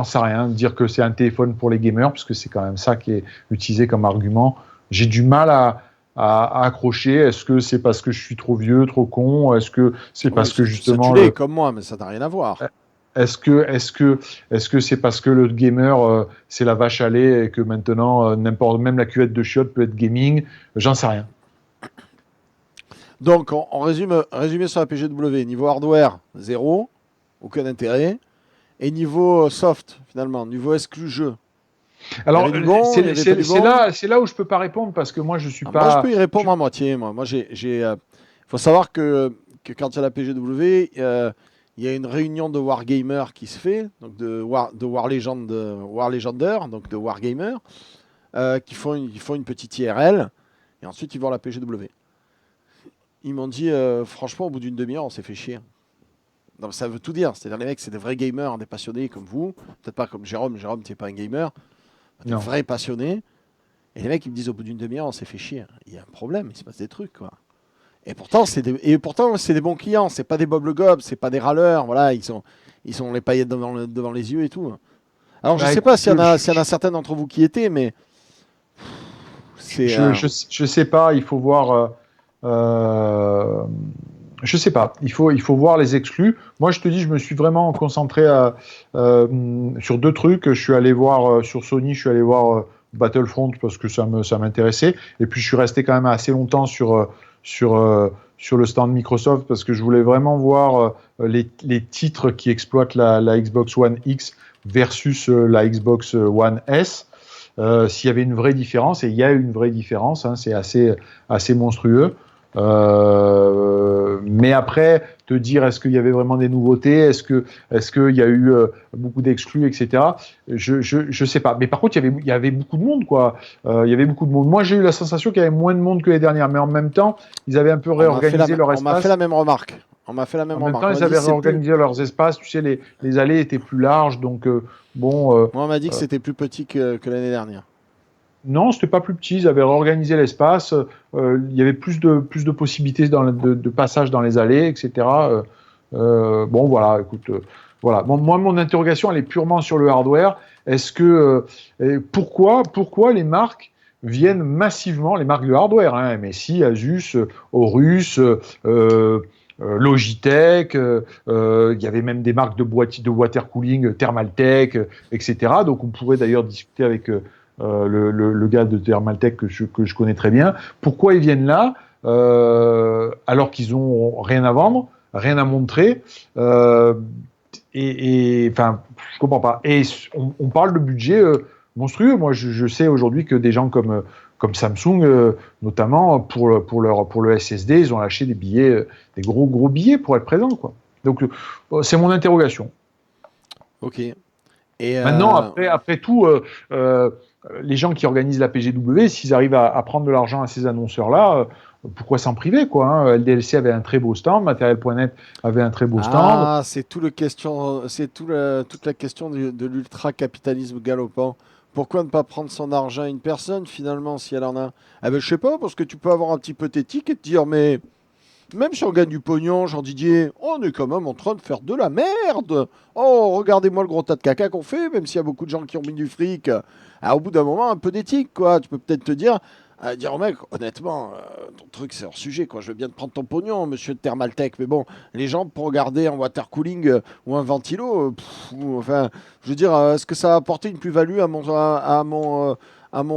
sais rien. Dire que c'est un téléphone pour les gamers, puisque c'est quand même ça qui est utilisé comme argument. J'ai du mal à accrocher. Est-ce que c'est parce que je suis trop vieux, trop con? Est-ce que c'est parce que justement tu l'es comme moi, mais ça n'a rien à voir. Est-ce que c'est parce que le gamer c'est la vache à lait et que maintenant n'importe même la cuvette de chiottes peut être gaming? J'en sais rien. Donc, on résumé sur la PGW, niveau hardware, zéro, aucun intérêt. Et niveau soft, finalement, niveau exclu jeu. Alors, Bon, c'est là où je peux pas répondre parce que moi je suis pas. Moi, je peux y répondre à moitié. Moi, faut savoir que quand il y a la PGW, il y a une réunion de Wargamer qui se fait, donc de War Legender, donc de Wargamer, qui font une petite IRL, et ensuite ils vont à la PGW. Ils m'ont dit, franchement, au bout d'une demi-heure, on s'est fait chier. Donc, ça veut tout dire. C'est-à-dire, les mecs, c'est des vrais gamers, des passionnés comme vous. Peut-être pas comme Jérôme. Jérôme, tu n'es pas un gamer. Des vrais passionnés. Et les mecs, ils me disent, au bout d'une demi-heure, on s'est fait chier. Il y a un problème, il se passe des trucs, quoi. Et pourtant, c'est des bons clients. C'est pas des Bob le Gob, c'est pas des râleurs. Voilà, ils sont les paillettes devant les yeux et tout. Alors, je sais pas s'il y en a certains d'entre vous qui étaient, mais je sais pas. Il faut voir. Je sais pas. Il faut voir les exclus. Moi, je te dis, je me suis vraiment concentré sur deux trucs. Je suis allé voir sur Sony. Je suis allé voir Battlefront parce que ça m'intéressait. Et puis, je suis resté quand même assez longtemps sur le stand Microsoft parce que je voulais vraiment voir les titres qui exploitent la Xbox One X versus la Xbox One S. S'il y avait une vraie différence, et il y a une vraie différence, hein, c'est assez monstrueux. Mais après, te dire est-ce qu'il y avait vraiment des nouveautés, est-ce qu'il y a eu beaucoup d'exclus, etc. Je sais pas. Mais par contre, il y avait beaucoup de monde, quoi. Il y avait beaucoup de monde. Moi, j'ai eu la sensation qu'il y avait moins de monde que les dernières, mais en même temps, ils avaient un peu réorganisé leur espace. On m'a fait la même remarque. En même temps, ils avaient réorganisé leurs espaces. Tu sais, les allées étaient plus larges, donc bon. Moi, on m'a dit que c'était plus petit que l'année dernière. Non, c'était pas plus petit. Ils avaient réorganisé l'espace. Il y avait plus de possibilités de passage dans les allées, etc. Bon, voilà. Écoute, voilà. Bon, moi, mon interrogation, elle est purement sur le hardware. Est-ce que pourquoi les marques viennent massivement, les marques de hardware, hein, MSI, Asus, Horus, Logitech, il y avait même des marques de water cooling, Thermaltake, etc. Donc, on pourrait d'ailleurs discuter avec le gars de Thermaltake que je connais très bien. Pourquoi ils viennent là alors qu'ils ont rien à vendre, rien à montrer enfin, je comprends pas. Et on parle de budget monstrueux. Moi, je sais aujourd'hui que des gens comme Samsung, notamment pour le SSD, ils ont lâché des billets, des gros billets pour être présents, quoi. Donc, c'est mon interrogation. Ok. Et maintenant, après tout, les gens qui organisent la PGW, s'ils arrivent à prendre de l'argent à ces annonceurs-là, pourquoi s'en priver, quoi, hein. LDLC avait un très beau stand, Matériel.net avait un très beau stand. Ah, c'est toute la question de l'ultra-capitalisme galopant. Pourquoi ne pas prendre son argent à une personne, finalement, si elle en a? Eh ben, je sais pas, parce que tu peux avoir un petit peu d'éthique et te dire, mais même si on gagne du pognon, Jean-Didier, on est quand même en train de faire de la merde. Oh, regardez-moi le gros tas de caca qu'on fait, même s'il y a beaucoup de gens qui ont mis du fric. Au bout d'un moment, un peu d'éthique, quoi. Tu peux peut-être te dire au mec, honnêtement, ton truc c'est hors sujet, quoi. Je veux bien te prendre ton pognon, monsieur de Thermaltake, mais bon, les gens pour regarder un water cooling ou un ventilo, enfin, je veux dire, est-ce que ça va apporter une plus-value à mon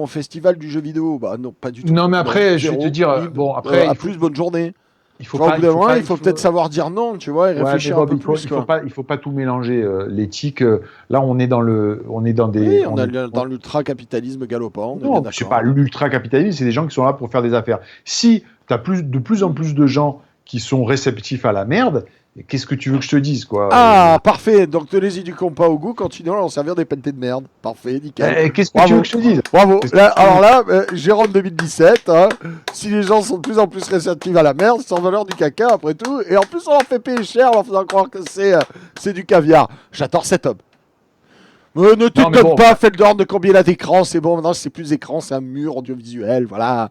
festival du jeu vidéo? Bah non, pas du tout. Non, mais après, je Zéro, vais te dire, bon, après, plus bonne journée. Il faut pas, il faut peut-être savoir dire non, tu vois, et réfléchir un peu plus. Il faut pas tout mélanger. L'éthique, là, on est dans des. Oui, on est dans l'ultra-capitalisme galopant. Non, c'est pas l'ultra-capitalisme, c'est des gens qui sont là pour faire des affaires. Si tu as de plus en plus de gens qui sont réceptifs à la merde, qu'est-ce que tu veux que je te dise, quoi? Ah, parfait. Donc, ne les éduquons pas au goût, continuons à en servir des pelletés de merde. Parfait, nickel. Qu'est-ce que tu veux que je te dise? Bravo. Jérôme 2017, hein, si les gens sont de plus en plus réceptifs à la merde, c'est en valeur du caca, après tout. Et en plus, on leur fait payer cher en leur faisant croire que c'est du caviar. J'adore cet homme. Ne t'étonne pas, fais le dehors de combien il a d'écran, c'est bon. Maintenant, c'est plus écran, c'est un mur audiovisuel, voilà.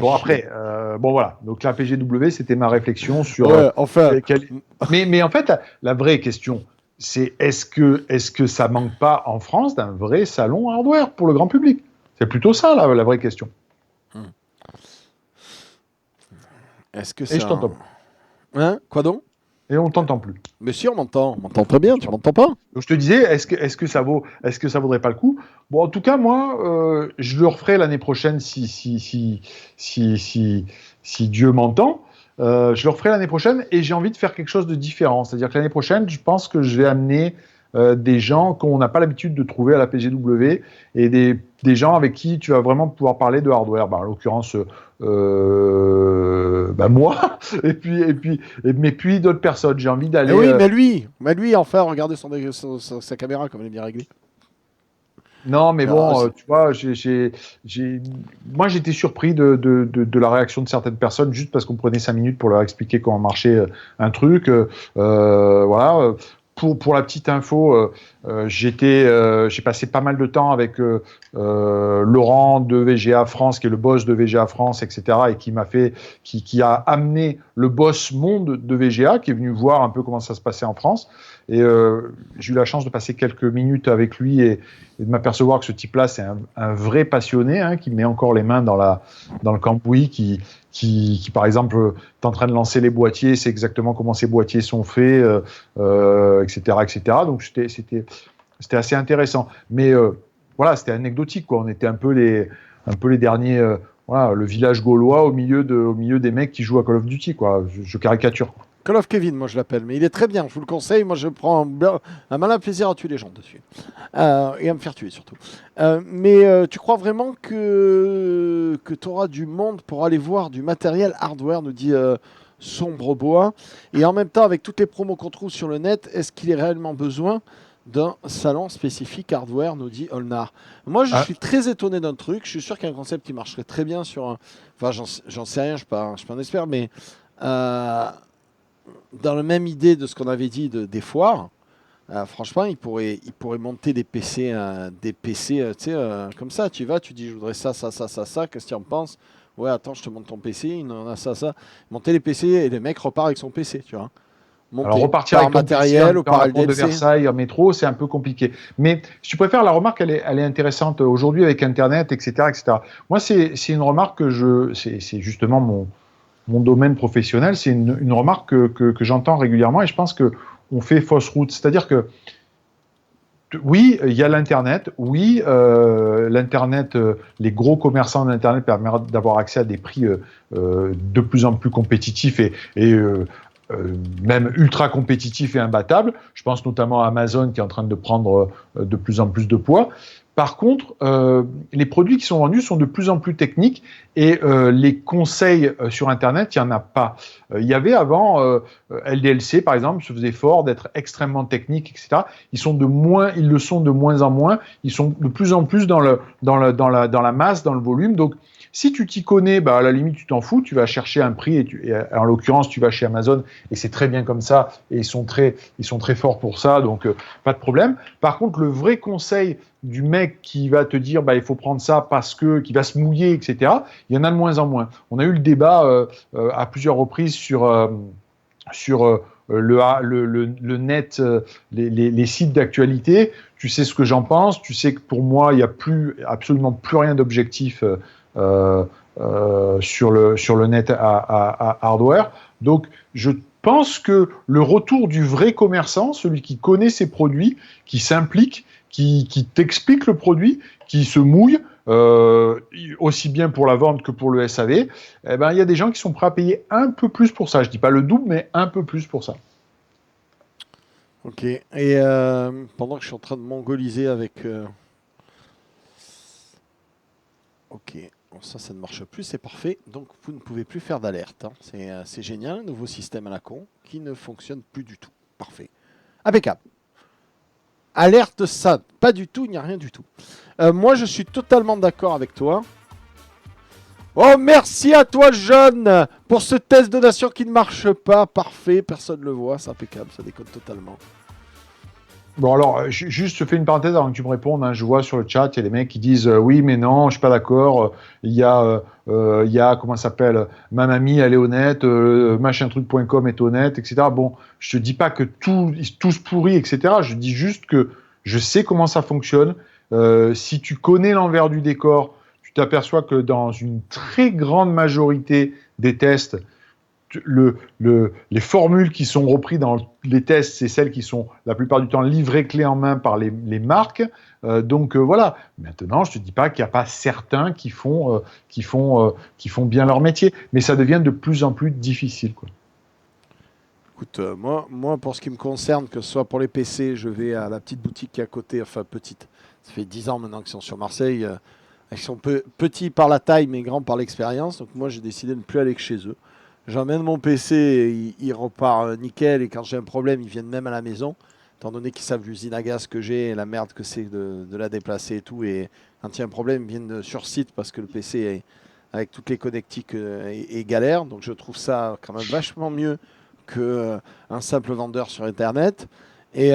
Bon, après, voilà. Donc, la PGW, c'était ma réflexion sur. Ouais, enfin. Mais en fait, la vraie question, est-ce que ça manque pas en France d'un vrai salon hardware pour le grand public? C'est plutôt ça, la vraie question. Est-ce que Et je ça... t'entends. Hein? Quoi donc? Et on t'entend plus. Mais si, on m'entend très bien, tu m'entends pas? Donc je te disais, est-ce que ça vaudrait pas le coup? Bon, en tout cas, moi, je le referai l'année prochaine si Dieu m'entend. Je le referai l'année prochaine et j'ai envie de faire quelque chose de différent. C'est-à-dire que l'année prochaine, je pense que je vais amener des gens qu'on n'a pas l'habitude de trouver à la PGW et des gens avec qui tu vas vraiment pouvoir parler de hardware. En l'occurrence, moi mais puis d'autres personnes. J'ai envie d'aller. Oui, mais lui, enfin, regardez sa caméra comme elle est bien réglée. Non, mais Alors, bon, tu vois, moi j'étais surpris de la réaction de certaines personnes juste parce qu'on prenait 5 minutes pour leur expliquer comment marchait un truc. Voilà. Pour la petite info, j'ai passé pas mal de temps avec Laurent de VGA France, qui est le boss de VGA France, etc., et qui a amené le boss monde de VGA, qui est venu voir un peu comment ça se passait en France. Et j'ai eu la chance de passer quelques minutes avec lui et de m'apercevoir que ce type-là, c'est un vrai passionné, hein, qui met encore les mains dans le cambouis, qui par exemple, est en train de lancer les boîtiers, c'est exactement comment ces boîtiers sont faits, etc., etc. Donc c'était assez intéressant. Mais voilà, c'était anecdotique, quoi. On était un peu les derniers, voilà, le village gaulois au milieu des mecs qui jouent à Call of Duty, quoi. Je caricature, quoi. Call of Kevin, moi je l'appelle, mais il est très bien, je vous le conseille. Moi je prends un malin plaisir à tuer les gens dessus. Et à me faire tuer surtout. Mais tu crois vraiment que tu auras du monde pour aller voir du matériel hardware, nous dit Sombre Bois. Et en même temps, avec toutes les promos qu'on trouve sur le net, est-ce qu'il est réellement besoin d'un salon spécifique hardware, nous dit Olnar. Moi je suis très étonné d'un truc. Je suis sûr qu'il y a un concept qui marcherait très bien sur un. Enfin, j'en sais rien, je ne suis pas un expert, mais. Dans la même idée de ce qu'on avait dit des foires, franchement, il pourrait monter des PC, tu sais, comme ça. Tu vas, tu dis, je voudrais ça, qu'est-ce que tu en penses? Ouais, attends, je te monte ton PC, il en a ça. Monter les PC et le mec repart avec son PC, tu vois. Monter Alors repartir par avec ton matériel PC ou par la porte de LDLC. Versailles en métro, c'est un peu compliqué. Mais si tu préfères, la remarque, elle est intéressante aujourd'hui avec Internet, etc., etc. Moi, c'est une remarque c'est justement mon domaine professionnel, c'est une remarque que j'entends régulièrement et je pense que on fait fausse route. C'est-à-dire que oui, il y a l'Internet. Oui, l'Internet, les gros commerçants d'Internet permettent d'avoir accès à des prix de plus en plus compétitifs et même ultra compétitifs et imbattables. Je pense notamment à Amazon qui est en train de prendre de plus en plus de poids. Par contre, les produits qui sont vendus sont de plus en plus techniques et les conseils sur Internet, il n'y en a pas. Il y avait avant, LDLC par exemple, se faisait fort d'être extrêmement technique, etc. Ils le sont de moins en moins. Ils sont de plus en plus dans la masse, dans le volume. Donc, si tu t'y connais, à la limite, tu t'en fous, tu vas chercher un prix et en l'occurrence, tu vas chez Amazon et c'est très bien comme ça et ils sont très forts pour ça, donc pas de problème. Par contre, le vrai conseil du mec qui va te dire il faut prendre ça parce que qui va se mouiller, etc. Il y en a de moins en moins. On a eu le débat à plusieurs reprises sur le net, les sites d'actualité. Tu sais ce que j'en pense. Tu sais que pour moi, il n'y a absolument plus rien d'objectif sur le net à hardware. Donc, je pense que le retour du vrai commerçant, celui qui connaît ses produits, qui s'implique, qui t'explique le produit, qui se mouille, aussi bien pour la vente que pour le SAV, il y a des gens qui sont prêts à payer un peu plus pour ça. Je ne dis pas le double, mais un peu plus pour ça. Ok. Et pendant que je suis en train de mongoliser avec... Ok. Bon, ça ne marche plus, c'est parfait. Donc, vous ne pouvez plus faire d'alerte. Hein. C'est génial, un nouveau système à la con qui ne fonctionne plus du tout. Parfait. Impeccable. Alerte ça, pas du tout, il n'y a rien du tout. Moi, je suis totalement d'accord avec toi. Oh, merci à toi, jeune, pour ce test de nation qui ne marche pas. Parfait, personne ne le voit, c'est impeccable, ça déconne totalement. Bon, alors, juste, je fais une parenthèse avant que tu me répondes. Hein. Je vois sur le chat, il y a des mecs qui disent oui, mais non, je suis pas d'accord. Il y a, comment ça s'appelle, ma mamie, elle est honnête, machintruc.com est honnête, etc. Bon, je te dis pas que ils sont tous pourris, etc. Je dis juste que je sais comment ça fonctionne. Si tu connais l'envers du décor, tu t'aperçois que dans une très grande majorité des tests, les formules qui sont reprises dans les tests, c'est celles qui sont la plupart du temps livrées clé en main par les marques. Donc voilà. Maintenant, je te dis pas qu'il n'y a pas certains qui font bien leur métier, mais ça devient de plus en plus difficile, quoi. Écoute, moi, pour ce qui me concerne, que ce soit pour les PC, je vais à la petite boutique qui est à côté, enfin petite. Ça fait 10 ans maintenant qu'ils sont sur Marseille. Ils sont petits par la taille, mais grands par l'expérience. Donc moi, j'ai décidé de ne plus aller que chez eux. J'emmène mon PC, il repart nickel. Et quand j'ai un problème, ils viennent même à la maison. Étant donné qu'ils savent l'usine à gaz que j'ai et la merde que c'est de la déplacer et tout. Et quand il y a un problème, ils viennent sur site parce que le PC, avec toutes les connectiques, est galère. Donc je trouve ça quand même vachement mieux qu'un simple vendeur sur Internet. Et,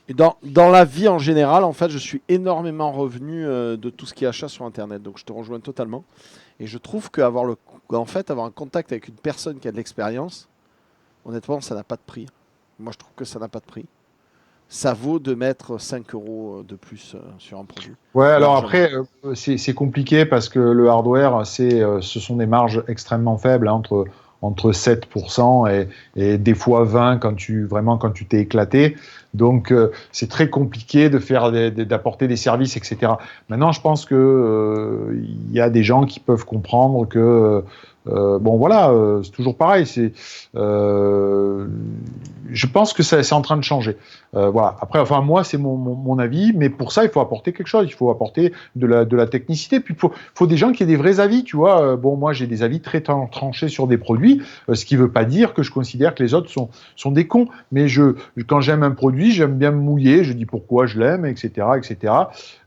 et dans la vie en général, en fait, je suis énormément revenu de tout ce qui est achat sur Internet. Donc je te rejoins totalement. Et je trouve en fait, avoir un contact avec une personne qui a de l'expérience, honnêtement, ça n'a pas de prix. Moi, je trouve que ça n'a pas de prix. Ça vaut de mettre 5 euros de plus sur un produit. Ouais, alors Largement. après, c'est compliqué parce que le hardware, ce sont des marges extrêmement faibles, hein, entre 7% et des fois 20 quand tu t'es éclaté. Donc, c'est très compliqué de d'apporter des services, etc. Maintenant, je pense que, il y a des gens qui peuvent comprendre que, bon, voilà, c'est toujours pareil. Je pense que c'est en train de changer. Voilà. Après, enfin, moi, c'est mon avis, mais pour ça, il faut apporter quelque chose. Il faut apporter de la technicité. Puis, faut des gens qui aient des vrais avis, tu vois. Bon, moi, j'ai des avis très tranchés sur des produits, ce qui veut pas dire que je considère que les autres sont des cons. Mais quand j'aime un produit, j'aime bien me mouiller. Je dis pourquoi je l'aime, etc., etc.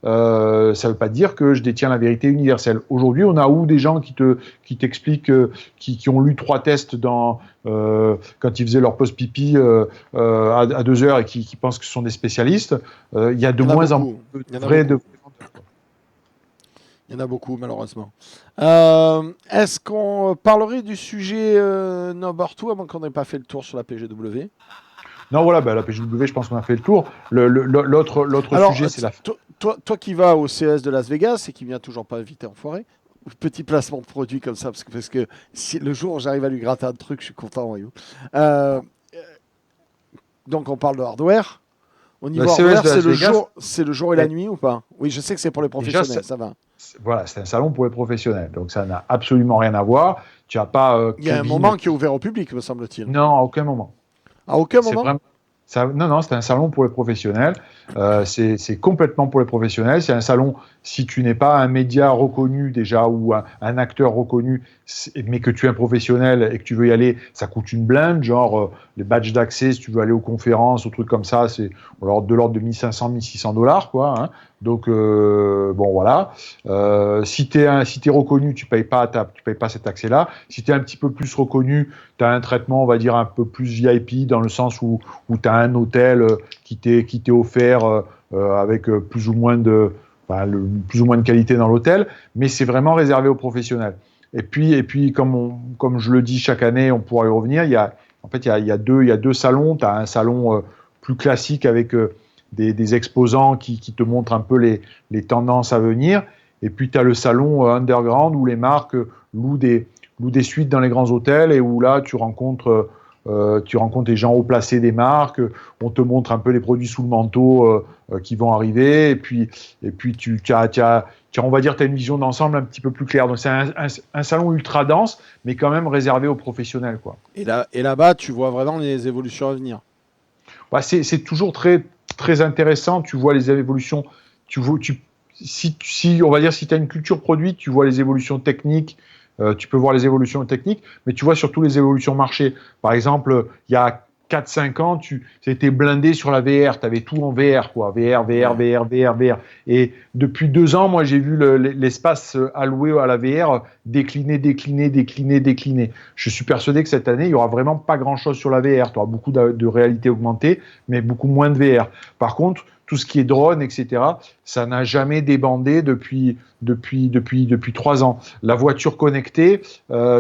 Ça veut pas dire que je détiens la vérité universelle. Aujourd'hui, on a où des gens qui t'expliquent, qui ont lu 3 tests quand ils faisaient leur pause pipi à 2 heures et qui pensent que ce sont des spécialistes. Il y a de Il y en a moins en beaucoup. plus Il y en de a vrais. beaucoup. Il y en a beaucoup, malheureusement. Est-ce qu'on parlerait du sujet Number 2 avant qu'on n'ait pas fait le tour sur la PGW? Non, voilà, la PGW, je pense qu'on a fait le tour. L'autre Alors, sujet, c'est la. toi qui vas au CES de Las Vegas et qui vient toujours pas invité enfoiré, petit placement de produit comme ça, parce que si le jour où j'arrive à lui gratter un truc, je suis content, voyou. Euh, donc on parle de hardware. Au La niveau CES hardware, de Las Vegas, c'est le jour et la nuit ou pas? Oui, je sais que c'est pour les déjà, professionnels, ça va. voilà, c'est un salon pour les professionnels. Donc, ça n'a absolument rien à voir. Tu n'as pas Il y a un cabine. moment qui est ouvert au public, me semble-t-il. Non, à aucun moment. À aucun C'est moment? vraiment. Non, non, c'est un salon pour les professionnels. C'est complètement pour les professionnels. C'est un salon, si tu n'es pas un média reconnu déjà ou un acteur reconnu, mais que tu es un professionnel et que tu veux y aller, ça coûte une blinde. Genre, les badges d'accès, si tu veux aller aux conférences, aux trucs comme ça, c'est de l'ordre de 1500, 1600 dollars, quoi. Hein. Donc, bon, voilà. Si tu es reconnu, tu payes pas cet accès-là. Si tu es un petit peu plus reconnu, tu as un traitement, on va dire, un peu plus VIP, dans le sens où tu as un hôtel qui t'est offert avec plus ou moins de qualité dans l'hôtel, mais c'est vraiment réservé aux professionnels. Et puis comme je le dis chaque année, on pourra y revenir, il y a deux salons. Tu as un salon plus classique avec des exposants qui te montrent un peu les tendances à venir. Et puis tu as le salon underground où les marques louent des suites dans les grands hôtels et où là tu rencontres des gens haut placés des marques, on te montre un peu les produits sous le manteau qui vont arriver, et puis on va dire, tu as une vision d'ensemble un petit peu plus claire. Donc c'est un salon ultra dense, mais quand même réservé aux professionnels, quoi. Et là-bas, tu vois vraiment les évolutions à venir. Ouais, c'est toujours très, très intéressant, tu vois les évolutions, on va dire, si tu as une culture produit, tu vois les évolutions techniques, tu peux voir les évolutions techniques, mais tu vois surtout les évolutions marché. Par exemple, il y a 4-5 ans, c'était blindé sur la VR, tu avais tout en VR, quoi. VR, VR, VR, VR, VR. Et depuis 2 ans, moi, j'ai vu l'espace alloué à la VR décliner, décliner, décliner, décliner. Je suis persuadé que cette année, il y aura vraiment pas grand-chose sur la VR. Tu auras beaucoup de réalité augmentée, mais beaucoup moins de VR. Par contre, tout ce qui est drone, etc., ça n'a jamais débandé depuis 3 ans. La voiture connectée,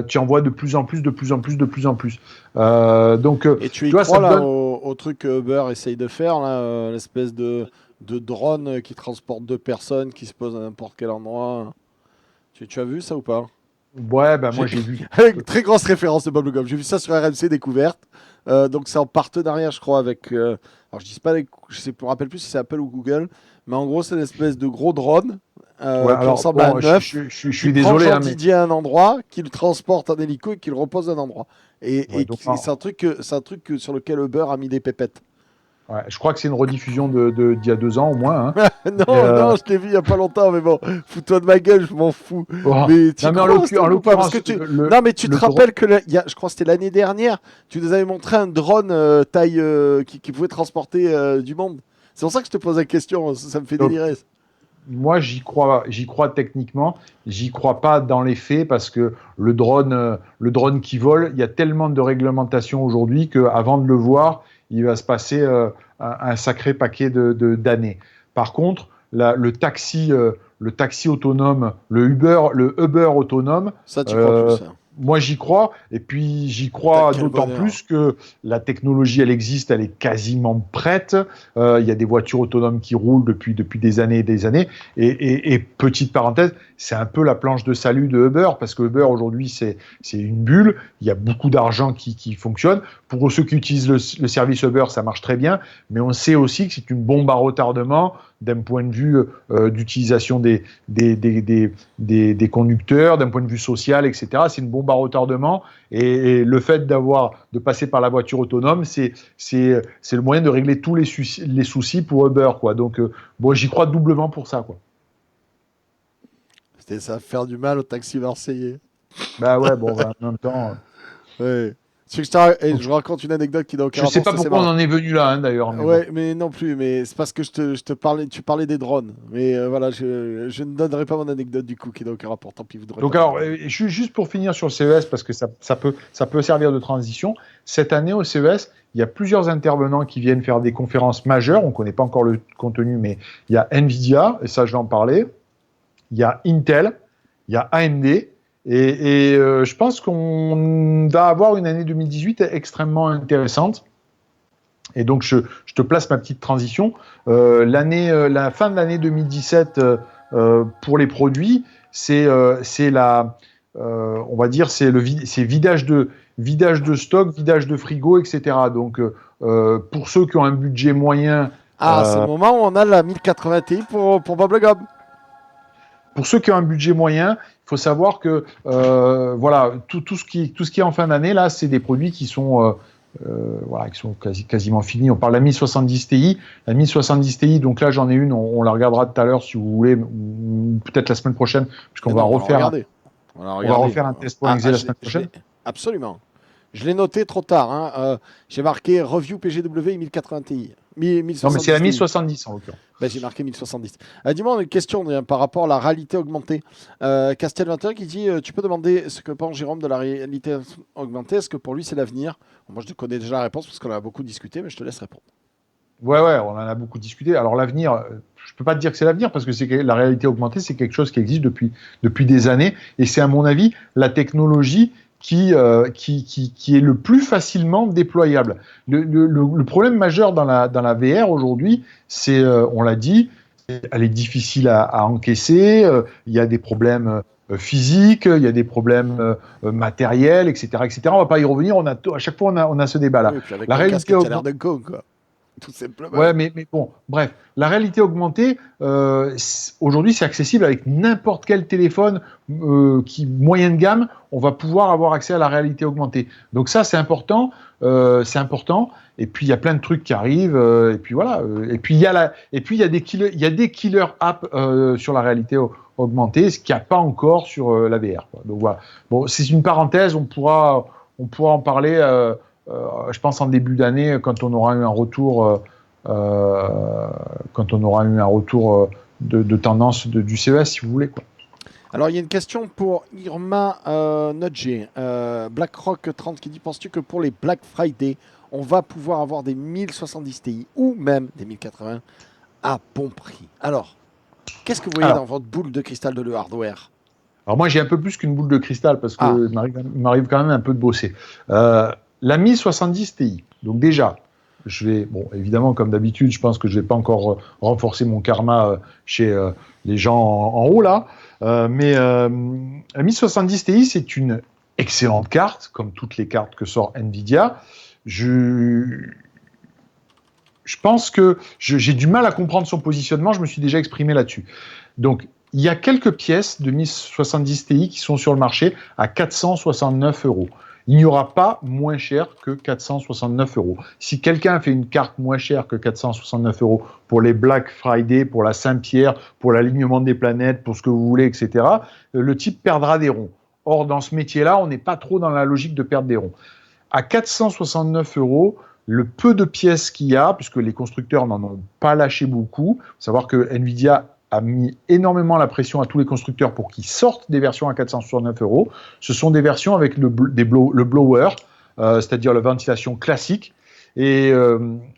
tu en vois de plus en plus, de plus en plus, de plus en plus. Et tu y vois, crois ça me là donne. au truc que Uber essaye de faire, là, l'espèce de drone qui transporte 2 personnes, qui se pose à n'importe quel endroit. Tu as vu ça ou pas? Ouais, ben moi J'ai j'ai vu. avec très grosse référence de Bob Le Goff. J'ai vu ça sur RMC Découverte. Donc c'est en partenariat, je crois, avec. Alors je dis pas, je me rappelle plus si c'est Apple ou Google, mais en gros c'est une espèce de gros drone Ouais, qui alors ressemble à un bon, œuf, je qui suis prend désolé, Jean hein, mais Didier à un endroit, qui le transporte en hélico et qui le repose à un endroit. ouais, Et donc, c'est un truc, sur lequel Uber a mis des pépettes. ouais, je crois que c'est une rediffusion d'il y a 2 ans au moins. Hein. Et, Non, non, je l'ai vu il y a pas longtemps, mais bon, fous-toi de ma gueule, je m'en fous. oh, Mais tu non, mais crois à ce en truc ou pas? Parce que l'occurrence, tu. Non, mais tu te le drone. rappelles que je crois que c'était l'année dernière, tu nous avais montré un drone taille qui pouvait transporter du monde. C'est pour ça que je te pose la question, ça me fait Donc, délirer. moi, j'y crois techniquement, j'y crois pas dans les faits parce que le drone qui vole, il y a tellement de réglementations aujourd'hui qu'avant de le voir, il va se passer un sacré paquet d'années. Par contre, le taxi autonome, le Uber autonome, Ça, tu crois euh, plus, hein. moi j'y crois, et puis j'y Putain, crois quel d'autant bonheur. plus que la technologie, elle existe, elle est quasiment prête. Il y a des voitures autonomes qui roulent depuis des années et des années. Et petite parenthèse, c'est un peu la planche de salut de Uber, parce que Uber aujourd'hui, c'est une bulle. Il y a beaucoup d'argent qui fonctionne. Pour ceux qui utilisent le service Uber, ça marche très bien. Mais on sait aussi que c'est une bombe à retardement d'un point de vue d'utilisation des conducteurs, d'un point de vue social, etc. C'est une bombe à retardement. Et le fait de passer par la voiture autonome, c'est le moyen de régler tous les soucis pour Uber, quoi. Donc, bon, j'y crois doublement pour ça, quoi. Ça va faire du mal au taxi marseillais. Bah ouais, bon, bah, en même temps. Ouais. Et Donc, je raconte une anecdote qui n'a aucun je sais rapport, pas c'est pourquoi on marrant. en est venu là, hein, d'ailleurs, mais bon. Ouais, mais non plus, mais c'est parce que je te parlais, tu parlais des drones. Mais voilà, je ne donnerai pas mon anecdote du coup, qui n'a aucun rapport. Tant pis, vous ne devrez pas Donc, la alors, demander. juste pour finir sur le CES, parce que ça peut servir de transition. Cette année, au CES, il y a plusieurs intervenants qui viennent faire des conférences majeures. On ne connaît pas encore le contenu, mais il y a Nvidia, et ça, je vais en parler. Il y a Intel, il y a AMD. Je pense qu'on va avoir une année 2018 extrêmement intéressante. Et donc, je te place ma petite transition. La fin de l'année 2017 pour les produits, c'est on va dire, c'est vidage de stock, vidage de frigo, etc. Donc, pour ceux qui ont un budget moyen, Ah, c'est le moment où on a la 1080 Ti pour Bob Le Gob. pour ceux qui ont un budget moyen, il faut savoir que voilà, tout ce qui est en fin d'année, là, c'est des produits qui sont voilà, qui sont quasiment finis. On parle de la 1070 Ti. La 1070 Ti, donc là, j'en ai une, on la regardera tout à l'heure si vous voulez, ou peut-être la semaine prochaine, puisqu'on Mais va non, on va la refaire, regarder. On va la on va regarder. refaire un test.exe la semaine prochaine. Absolument. Je l'ai noté trop tard, hein. J'ai marqué Review PGW 1080 Ti. Non, mais c'est la 1070 Ti. 1070 en l'occurrence. Ben, j'ai marqué 1070. Dis-moi, on a une question par rapport à la réalité augmentée. Castel 21 qui dit tu peux demander ce que pense Jérôme de la réalité augmentée. Est-ce que pour lui c'est l'avenir? Moi je connais déjà la réponse parce qu'on a beaucoup discuté, mais je te laisse répondre. Ouais, ouais, on en a beaucoup discuté. Alors l'avenir, je peux pas te dire que c'est l'avenir parce que la réalité augmentée, c'est quelque chose qui existe depuis des années, et c'est à mon avis la technologie qui est le plus facilement déployable. Le problème majeur dans la VR aujourd'hui, c'est, on l'a dit, elle est difficile à encaisser. Il y a des problèmes physiques, il y a des problèmes matériels, etc., etc. On va pas y revenir. À chaque fois, on a ce débat-là. Oui, et puis avec La ton réalité casque, tu as l'air augmentée. d'un con, quoi. Tout simplement. Ouais, mais bon, bref, la réalité augmentée, aujourd'hui, c'est accessible avec n'importe quel téléphone moyen de gamme. On va pouvoir avoir accès à la réalité augmentée. Donc ça, c'est important, c'est important. Et puis il y a plein de trucs qui arrivent. Et puis voilà. Et puis il y a il y a des killer apps sur la réalité augmentée, ce qu'il n'y a pas encore sur la VR, quoi. Donc voilà. Bon, c'est une parenthèse. On pourra en parler. je pense en début d'année, quand on aura eu un retour, de tendance du CES, si vous voulez, quoi. Alors, il y a une question pour Irma Nodje. BlackRock 30 qui dit, penses-tu que pour les Black Friday, on va pouvoir avoir des 1070 Ti ou même des 1080 à bon prix? Alors, qu'est-ce que vous voyez dans votre boule de cristal de le hardware? Alors moi, j'ai un peu plus qu'une boule de cristal parce que il m'arrive quand même un peu de bosser. La 1070 Ti, donc déjà, évidemment, comme d'habitude, je pense que je vais pas encore renforcer mon karma chez les gens en haut là, mais la 1070 Ti, c'est une excellente carte, comme toutes les cartes que sort Nvidia. Je pense que j'ai du mal à comprendre son positionnement, je me suis déjà exprimé là-dessus. Donc, il y a quelques pièces de 1070 Ti qui sont sur le marché à 469 €. Il n'y aura pas moins cher que 469 €. Si quelqu'un fait une carte moins chère que 469 € pour les Black Friday, pour la Saint-Pierre, pour l'alignement des planètes, pour ce que vous voulez, etc., le type perdra des ronds. Or, dans ce métier-là, on n'est pas trop dans la logique de perdre des ronds. À 469 €, le peu de pièces qu'il y a, puisque les constructeurs n'en ont pas lâché beaucoup, il faut savoir que Nvidia a mis énormément la pression à tous les constructeurs pour qu'ils sortent des versions à 469 €. Ce sont des versions avec le blower, c'est-à-dire la ventilation classique. Et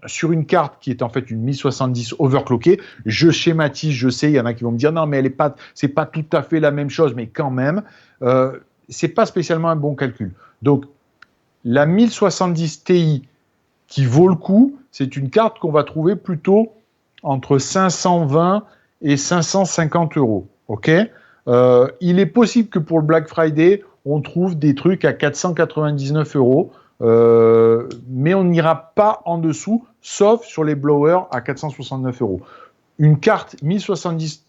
sur une carte qui est en fait une 1070 overclockée, je schématise, je sais, il y en a qui vont me dire non, mais c'est pas tout à fait la même chose, mais quand même, c'est pas spécialement un bon calcul. Donc, la 1070 Ti qui vaut le coup, c'est une carte qu'on va trouver plutôt entre 520 et 550 €. Ok, il est possible que pour le Black Friday, on trouve des trucs à 499 €, mais on n'ira pas en dessous, sauf sur les blowers à 469 €. Une carte 1070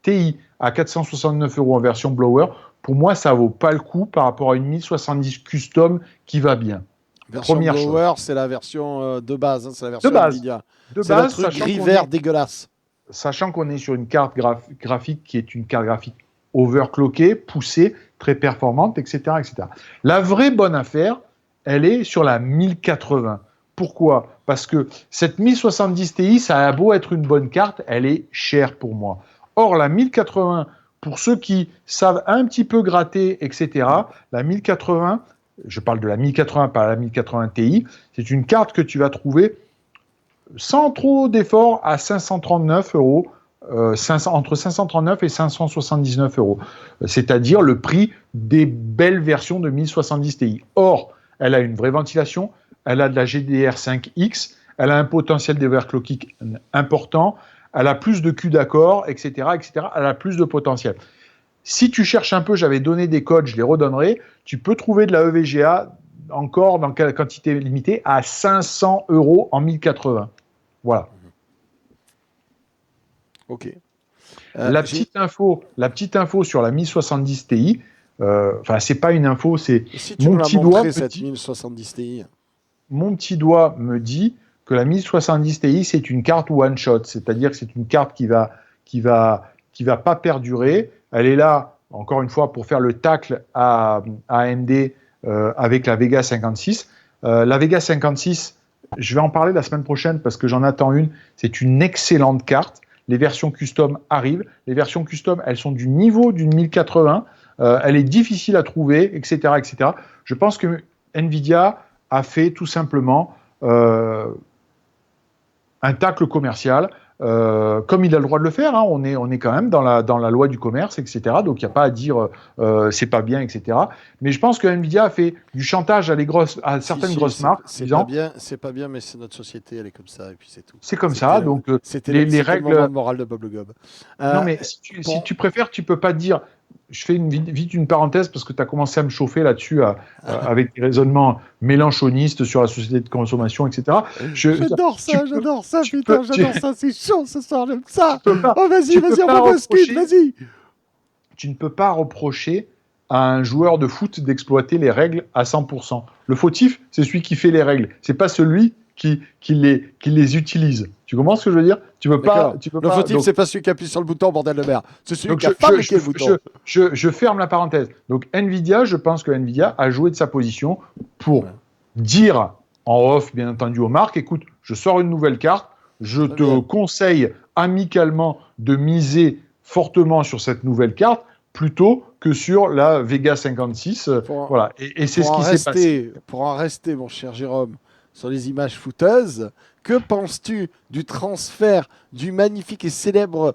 Ti à 469 € en version blower, pour moi, ça vaut pas le coup par rapport à une 1070 custom qui va bien. Version Première blower, chose. c'est la version de base, hein, c'est la version De base. Nvidia. De C'est le base, truc gris-vert dégueulasse. Sachant qu'on est sur une carte graphique qui est une carte graphique overclockée, poussée, très performante, etc., etc. La vraie bonne affaire, elle est sur la 1080. Pourquoi? Parce que cette 1070 Ti, ça a beau être une bonne carte, elle est chère pour moi. Or, la 1080, pour ceux qui savent un petit peu gratter, etc., la 1080, je parle de la 1080, pas la 1080 Ti, c'est une carte que tu vas trouver sans trop d'efforts à 539 €, entre 539 et 579 €. C'est-à-dire le prix des belles versions de 1070 Ti. Or, elle a une vraie ventilation, elle a de la GDR5X, elle a un potentiel d'overclocking important, elle a plus de Q d'accord, etc., etc. Elle a plus de potentiel. Si tu cherches un peu, j'avais donné des codes, je les redonnerai, tu peux trouver de la EVGA encore dans quantité limitée à 500 € en 1080. Voilà. Ok. La petite info sur la 1070 Ti, c'est pas une info, c'est si tu mon me la petit doigt montrer, me cette dit, 1070 Ti. mon petit doigt me dit que la 1070 Ti c'est une carte one shot, c'est-à-dire que c'est une carte qui va pas perdurer. Elle est là encore une fois pour faire le tacle à AMD avec la Vega 56. La Vega 56, je vais en parler la semaine prochaine parce que j'en attends une. C'est une excellente carte. Les versions custom arrivent. Les versions custom, elles sont du niveau d'une 1080. Elle est difficile à trouver, etc., etc. Je pense que Nvidia a fait tout simplement un tacle commercial, comme il a le droit de le faire. Hein. On est quand même dans la loi du commerce, etc. Donc il n'y a pas à dire c'est pas bien, etc. Mais je pense que Nvidia a fait du chantage à certaines grosses marques. C'est pas bien, mais c'est notre société, elle est comme ça, et puis c'est tout. C'est comme ça. Donc les règles. Le moment de morale de Bob Le Gob. Non, mais si tu préfères, tu peux pas dire. Je fais vite une parenthèse parce que tu as commencé à me chauffer là-dessus avec des raisonnements mélanchonistes sur la société de consommation, etc. J'adore ça, j'adore ça, c'est chaud ce soir, j'aime ça. Oh, vas-y, envoie-moi le skid, vas-y. Tu ne peux pas reprocher à un joueur de foot d'exploiter les règles à 100%. Le fautif, c'est celui qui fait les règles. C'est pas celui qui les utilise. Tu comprends ce que je veux dire? Le fautif, c'est pas celui qui appuie sur le bouton, bordel de merde. C'est celui qui a fabriqué le bouton. Je ferme la parenthèse. Donc Nvidia, je pense que Nvidia a joué de sa position pour dire en off, bien entendu, aux marques, écoute, je sors une nouvelle carte, je te conseille amicalement de miser fortement sur cette nouvelle carte plutôt que sur la Vega 56. Voilà. Et c'est ce qui s'est passé. Pour en rester, mon cher Jérôme, sur les images fouteuses, que penses-tu du transfert du magnifique et célèbre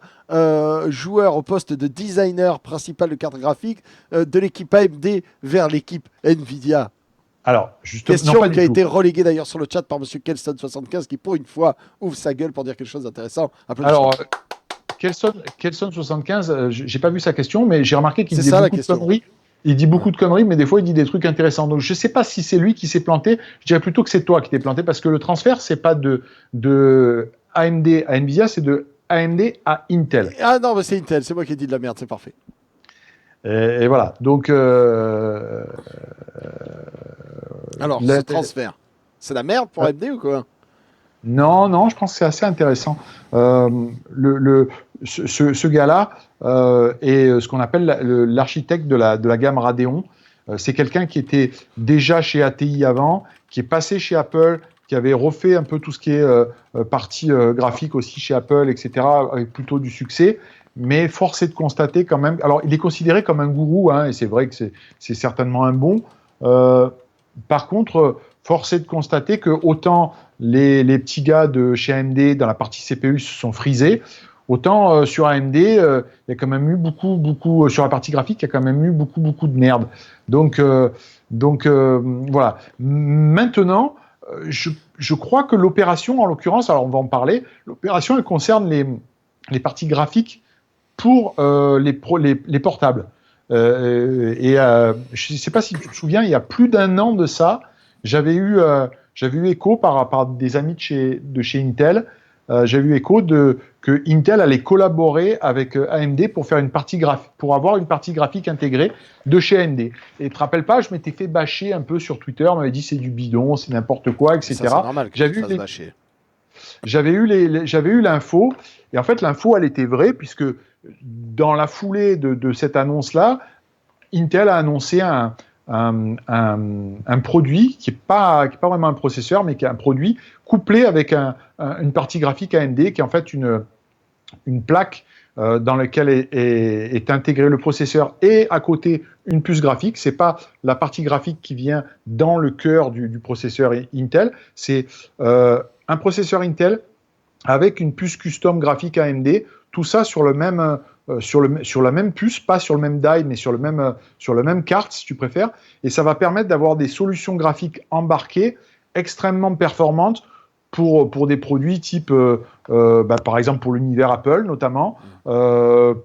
joueur au poste de designer principal de cartes graphiques de l'équipe AMD vers l'équipe Nvidia? Alors, justement, Question qui a été reléguée d'ailleurs sur le chat par Monsieur Kelson75 qui, pour une fois, ouvre sa gueule pour dire quelque chose d'intéressant. Alors, Kelson 75, j'ai pas vu sa question, mais j'ai remarqué qu'il disait beaucoup de conneries. Il dit beaucoup de conneries, mais des fois, il dit des trucs intéressants. Donc, je sais pas si c'est lui qui s'est planté. Je dirais plutôt que c'est toi qui t'es planté, parce que le transfert, c'est pas de AMD à Nvidia, c'est de AMD à Intel. Ah non, mais c'est Intel, c'est moi qui ai dit de la merde, c'est parfait. Et voilà. Donc, alors, ce transfert, c'est la merde pour AMD ou quoi? Non, je pense que c'est assez intéressant. Ce gars-là est ce qu'on appelle l'architecte de la gamme Radeon. C'est quelqu'un qui était déjà chez ATI avant, qui est passé chez Apple, qui avait refait un peu tout ce qui est partie graphique aussi chez Apple, etc., avec plutôt du succès. Mais force est de constater quand même. Alors, il est considéré comme un gourou, hein, et c'est vrai que c'est certainement un bon. Par contre, force est de constater que autant les petits gars de chez AMD dans la partie CPU se sont frisés, autant sur AMD, il y a quand même eu beaucoup sur la partie graphique, il y a quand même eu beaucoup de merde. Donc voilà. Maintenant, je crois que l'opération, en l'occurrence, alors on va en parler, l'opération elle concerne les parties graphiques pour les portables. Je ne sais pas si tu te souviens, il y a plus d'un an de ça, j'avais eu écho par des amis de chez Intel. J'avais eu écho que Intel allait collaborer avec AMD pour faire pour avoir une partie graphique intégrée de chez AMD. Et tu te rappelles pas, je m'étais fait bâcher un peu sur Twitter, on m'avait dit c'est du bidon, c'est n'importe quoi, etc. Ça, c'est normal que tu te fasses bâcher. J'avais eu l'info, et en fait l'info elle était vraie puisque dans la foulée de cette annonce-là, Intel a annoncé un produit qui n'est pas vraiment un processeur, mais qui est un produit couplé avec une partie graphique AMD, qui est en fait une plaque dans laquelle est intégré le processeur et à côté une puce graphique. C'est pas la partie graphique qui vient dans le cœur du processeur Intel, c'est un processeur Intel avec une puce custom graphique AMD, tout ça sur la même puce, pas sur le même die, mais sur le même carte, si tu préfères. Et ça va permettre d'avoir des solutions graphiques embarquées extrêmement performantes pour des produits type, par exemple pour l'univers Apple notamment,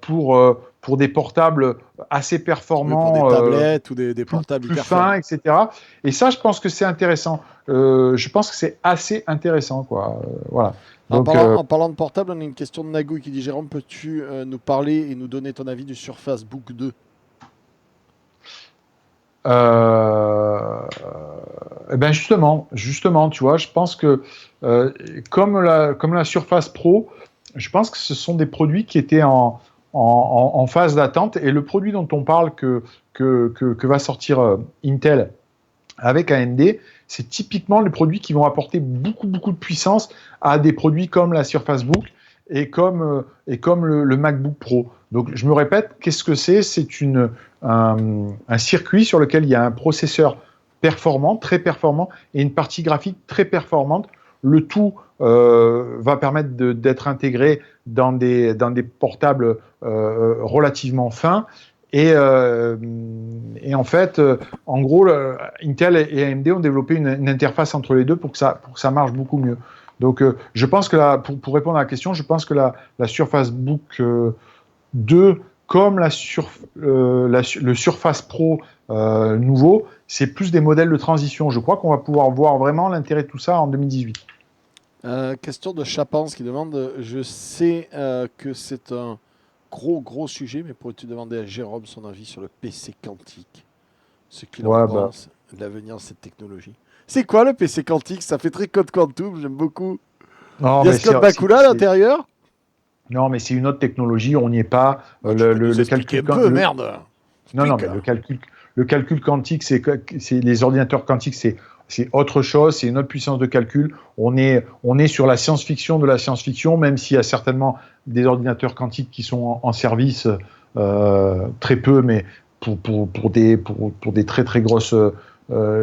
pour des portables assez performants, pour des tablettes ou des portables plus fins, etc. Et ça, je pense que c'est intéressant. Je pense que c'est assez intéressant, quoi. Voilà. Donc, en parlant de portable, on a une question de Nagou qui dit: Jérôme, peux-tu nous parler et nous donner ton avis du Surface Book 2? Eh ben justement, tu vois, je pense que comme la Surface Pro, je pense que ce sont des produits qui étaient en phase d'attente, et le produit dont on parle que va sortir Intel avec AMD, c'est typiquement les produits qui vont apporter beaucoup de puissance à des produits comme la Surface Book et comme le MacBook Pro. Donc je me répète, qu'est-ce que c'est? C'est un circuit sur lequel il y a un processeur performant, très performant, et une partie graphique très performante. Le tout va permettre d'être intégré dans des portables relativement fins. Et en fait, en gros, Intel et AMD ont développé une interface entre les deux pour que ça marche beaucoup mieux. Donc, je pense que pour répondre à la question, je pense que la Surface Book 2, comme le Surface Pro nouveau, c'est plus des modèles de transition. Je crois qu'on va pouvoir voir vraiment l'intérêt de tout ça en 2018. Question de Chapance qui demande: je sais que c'est un gros sujet, mais pourrais-tu demander à Jérôme son avis sur le PC quantique? Ce qu'il en pense de l'avenir de cette technologie. C'est quoi le PC quantique? Ça fait très code quantum, j'aime beaucoup. Non, il y a ce code Bakula à l'intérieur? Non, mais c'est une autre technologie, on n'y est pas. Le calcul merde. Non, mais le calcul quantique, c'est les ordinateurs quantiques, c'est c'est autre chose, c'est une autre puissance de calcul. On est sur la science-fiction de la science-fiction, même s'il y a certainement des ordinateurs quantiques qui sont en service, très peu, mais pour des très très grosses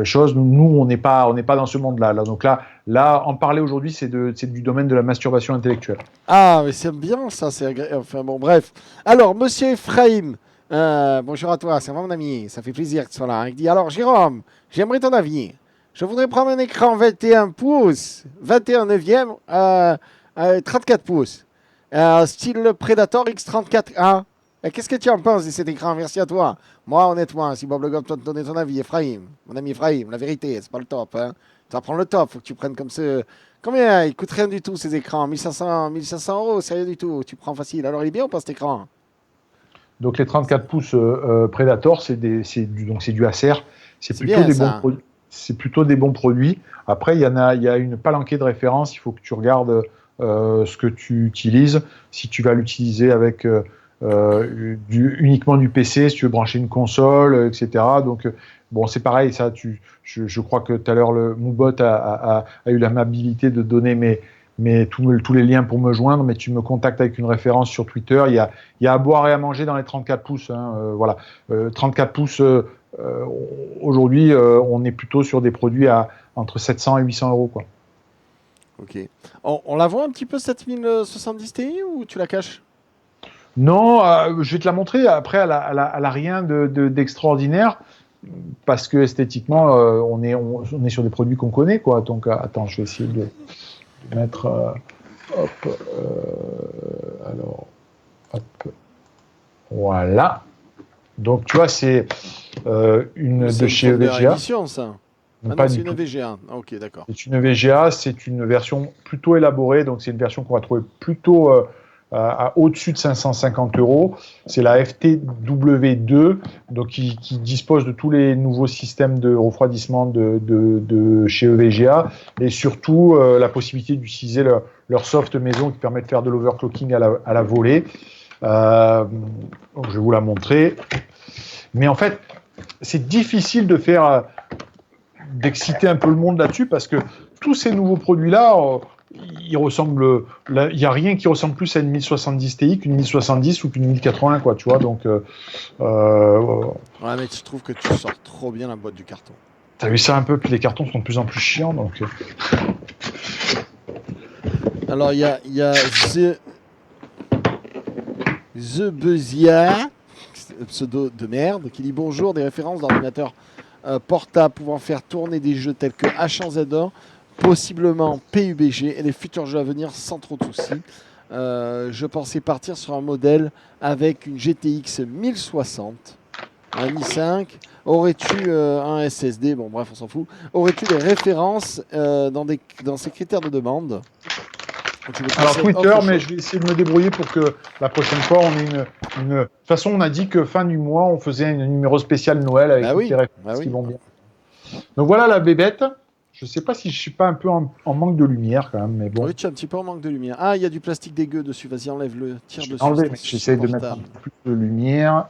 choses. Nous, on n'est pas dans ce monde-là. Donc là, en parler aujourd'hui, c'est du domaine de la masturbation intellectuelle. Ah, mais c'est bien ça, c'est agréable. Enfin bon, bref. Alors, monsieur Ephraim, bonjour à toi, c'est mon ami, ça fait plaisir que tu sois là. Il dit, alors Jérôme, j'aimerais ton avis. Je voudrais prendre un écran 21 pouces, 21 neuvième, 34 pouces, style Predator X34A. Qu'est-ce que tu en penses de cet écran? Merci à toi. Moi, honnêtement, si Bob Le Gob doit te donner ton avis, Ephraim, mon ami Ephraim, la vérité, c'est pas le top. Hein. Tu vas prendre le top, faut que tu prennes comme ça. Combien? Il coûte rien du tout ces écrans, 1500 €, c'est rien du tout. Tu prends facile. Alors il est bien ou pas cet écran? Donc les 34 pouces Predator, c'est du Acer. C'est bien ça. C'est plutôt des bons produits. Après, il y a une palanquée de références. Il faut que tu regardes ce que tu utilises. Si tu vas l'utiliser avec uniquement du PC, si tu veux brancher une console, etc. Donc, bon, c'est pareil. Ça, je crois que tout à l'heure, le Moobot a eu l'amabilité de donner tous les liens pour me joindre, mais tu me contactes avec une référence sur Twitter. Il y a à boire et à manger dans les 34 pouces. Hein, voilà. 34 pouces, aujourd'hui, on est plutôt sur des produits à entre 700 et 800 €, quoi. Ok. On la voit un petit peu cette 1070 Ti ou tu la caches? Non, je vais te la montrer. Après, elle a rien d'extraordinaire parce que esthétiquement, on est sur des produits qu'on connaît, quoi. Donc, attends, je vais essayer de mettre. Hop. Alors, hop. Voilà. Donc, tu vois, c'est une de chez VGA. Édition, ça. Ah Pas non, c'est du une tout. VGA. Ok, d'accord. C'est une VGA, c'est une version plutôt élaborée, donc c'est une version qu'on va trouver plutôt au-dessus de 550 €. C'est la FTW2, donc qui dispose de tous les nouveaux systèmes de refroidissement de chez EVGA et surtout la possibilité d'utiliser leur soft maison qui permet de faire de l'overclocking à la volée. Donc je vais vous la montrer. Mais en fait, c'est difficile d'exciter un peu le monde là-dessus parce que tous ces nouveaux produits-là, il n'y a rien qui ressemble plus à une 1070 Ti qu'une 1070 ou qu'une 1080, quoi, tu vois. Donc, Ouais, mais je trouve que tu sors trop bien la boîte du carton. t'as vu ça un peu, puis les cartons sont de plus en plus chiants, donc. Alors, il y a The Buzia, pseudo de merde, qui dit bonjour, des références d'ordinateurs portables pouvant faire tourner des jeux tels que H1Z1, possiblement PUBG et les futurs jeux à venir sans trop de soucis. Je pensais partir sur un modèle avec une GTX 1060, un i5. Aurais-tu un SSD? Bon, bref, on s'en fout. Aurais-tu des références dans ces critères de demande? Alors Twitter, mais je vais essayer de me débrouiller pour que la prochaine fois on ait une. De toute façon, on a dit que fin du mois, on faisait un numéro spécial Noël avec toutes les références qui vont bien. Donc voilà la bébête. Je sais pas si je suis pas un peu en manque de lumière quand même, mais bon. Oui, tu es un petit peu en manque de lumière. Ah, il y a du plastique dégueu dessus. Vas-y, enlève-le. Tire dessus. J'essaie de mettre un peu plus de lumière.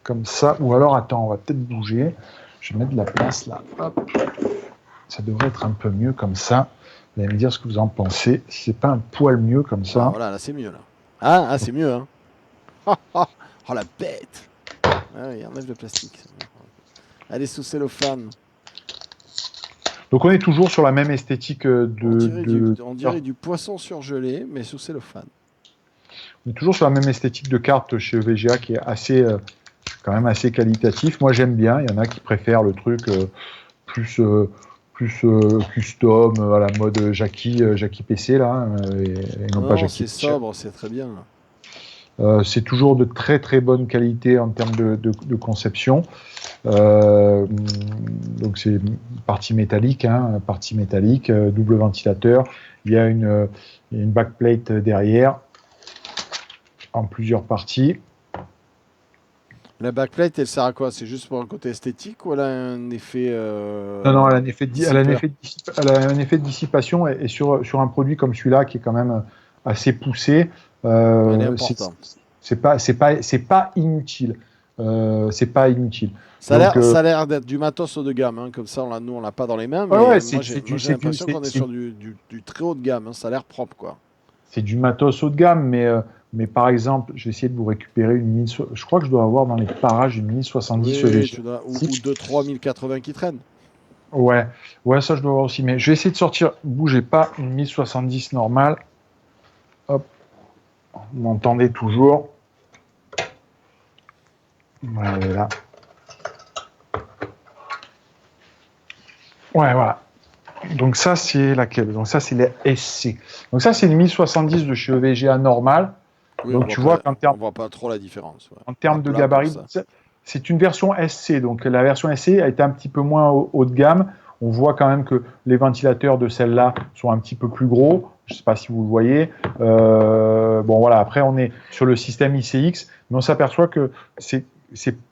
Comme ça. Ou alors, attends, on va peut-être bouger. Je vais mettre de la place là. Hop. Ça devrait être un peu mieux comme ça. Vous allez me dire ce que vous en pensez. Si c'est pas un poil mieux comme ça. Ah, voilà, là c'est mieux là. Ah, c'est mieux, hein. Oh la bête. Ah oui, enlève le plastique. Allez, sous cellophane. Donc on est toujours sur la même esthétique on dirait du poisson surgelé, mais sous cellophane. On est toujours sur la même esthétique de carte chez VGA qui est quand même assez qualitatif. Moi j'aime bien. Il y en a qui préfèrent le truc plus custom à la mode Jackie PC là, et non pas Jackie. C'est sobre, c'est très bien. C'est toujours de très très bonne qualité en termes de conception. Donc c'est partie métallique, double ventilateur. Il y a une backplate derrière en plusieurs parties. La backplate, elle sert à quoi? C'est juste pour un côté esthétique ou elle a un effet Non, elle a un effet de dissipation et sur un produit comme celui-là qui est quand même assez poussé. Elle est importante. C'est pas inutile. c'est pas inutile. Ça Donc, a l'air d'être du matos haut de gamme, hein. Comme ça, nous, on l'a pas dans les mains, mais ouais, moi, j'ai l'impression qu'on est sur du très haut de gamme, hein. Ça a l'air propre, quoi. c'est du matos haut de gamme, mais par exemple, je vais essayer de vous récupérer je crois que je dois avoir dans les parages une 1070 Oui, EVG. ou 2-3 1080 qui traînent. Ouais, ouais, ça je dois avoir aussi. Mais je vais essayer de sortir, bougez pas, une 1070 normale. Hop, vous m'entendez toujours. Voilà. Ouais, voilà. Donc ça, c'est laquelle? Donc ça, c'est les SC. Donc ça, c'est une 1070 de chez EVGA normale. Oui, Donc tu vois qu'en on termes voit pas trop la différence. Ouais. en termes Hop de là, pour gabarit, ça. c'est une version SC. Donc la version SC a été un petit peu moins haut de gamme. On voit quand même que les ventilateurs de celle-là sont un petit peu plus gros. Je ne sais pas si vous le voyez. Bon voilà, après on est sur le système ICX, mais on s'aperçoit que c'est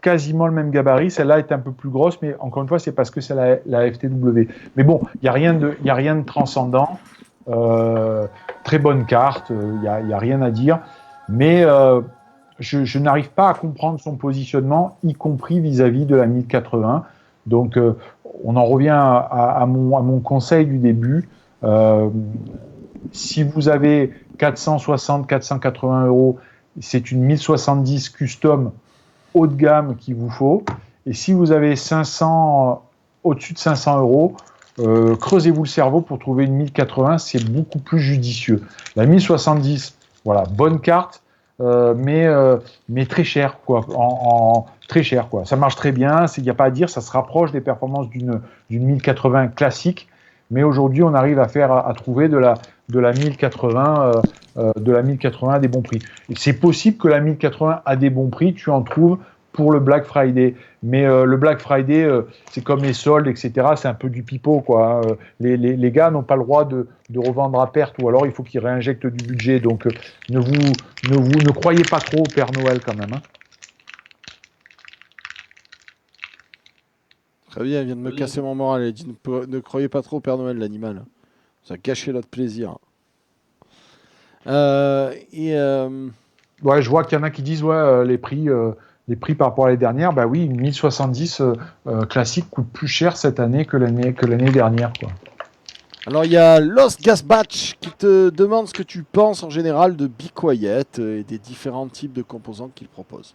quasiment le même gabarit. Celle-là est un peu plus grosse, mais encore une fois, c'est parce que c'est la FTW. Mais bon, il n'y a rien de transcendant. Très bonne carte, il n'y a rien à dire. Mais je n'arrive pas à comprendre son positionnement, y compris vis-à-vis de la 1080. Donc, on en revient à mon conseil du début. Euh, Si vous avez 460, 480 euros, c'est une 1070 custom haut de gamme qu'il vous faut. Et si vous avez 500, au-dessus de 500 euros, creusez-vous le cerveau pour trouver une 1080, c'est beaucoup plus judicieux. La 1070, voilà, bonne carte, mais très cher, quoi. Très cher, quoi. Ça marche très bien, il n'y a pas à dire, ça se rapproche des performances d'une 1080 classique, mais aujourd'hui, on arrive à trouver de la 1080, de la 1080 à des bons prix. C'est possible que la 1080 à des bons prix, tu en trouves pour le Black Friday. Mais le Black Friday, c'est comme les soldes, etc. C'est un peu du pipeau, quoi. Les gars n'ont pas le droit de revendre à perte, ou alors il faut qu'ils réinjectent du budget. Donc ne croyez pas trop au Père Noël quand même. Hein. Très bien, il vient de me casser mon moral. Il dit ne croyez pas trop au Père Noël, l'animal. Ça a gâché notre plaisir. Et Ouais, je vois qu'il y en a qui disent les prix par rapport à l'année dernière, bah oui, une 1070 classique coûte plus cher cette année que l'année dernière, quoi. alors, il y a Lost Gas Batch qui te demande ce que tu penses en général de Be Quiet et des différents types de composants qu'il propose.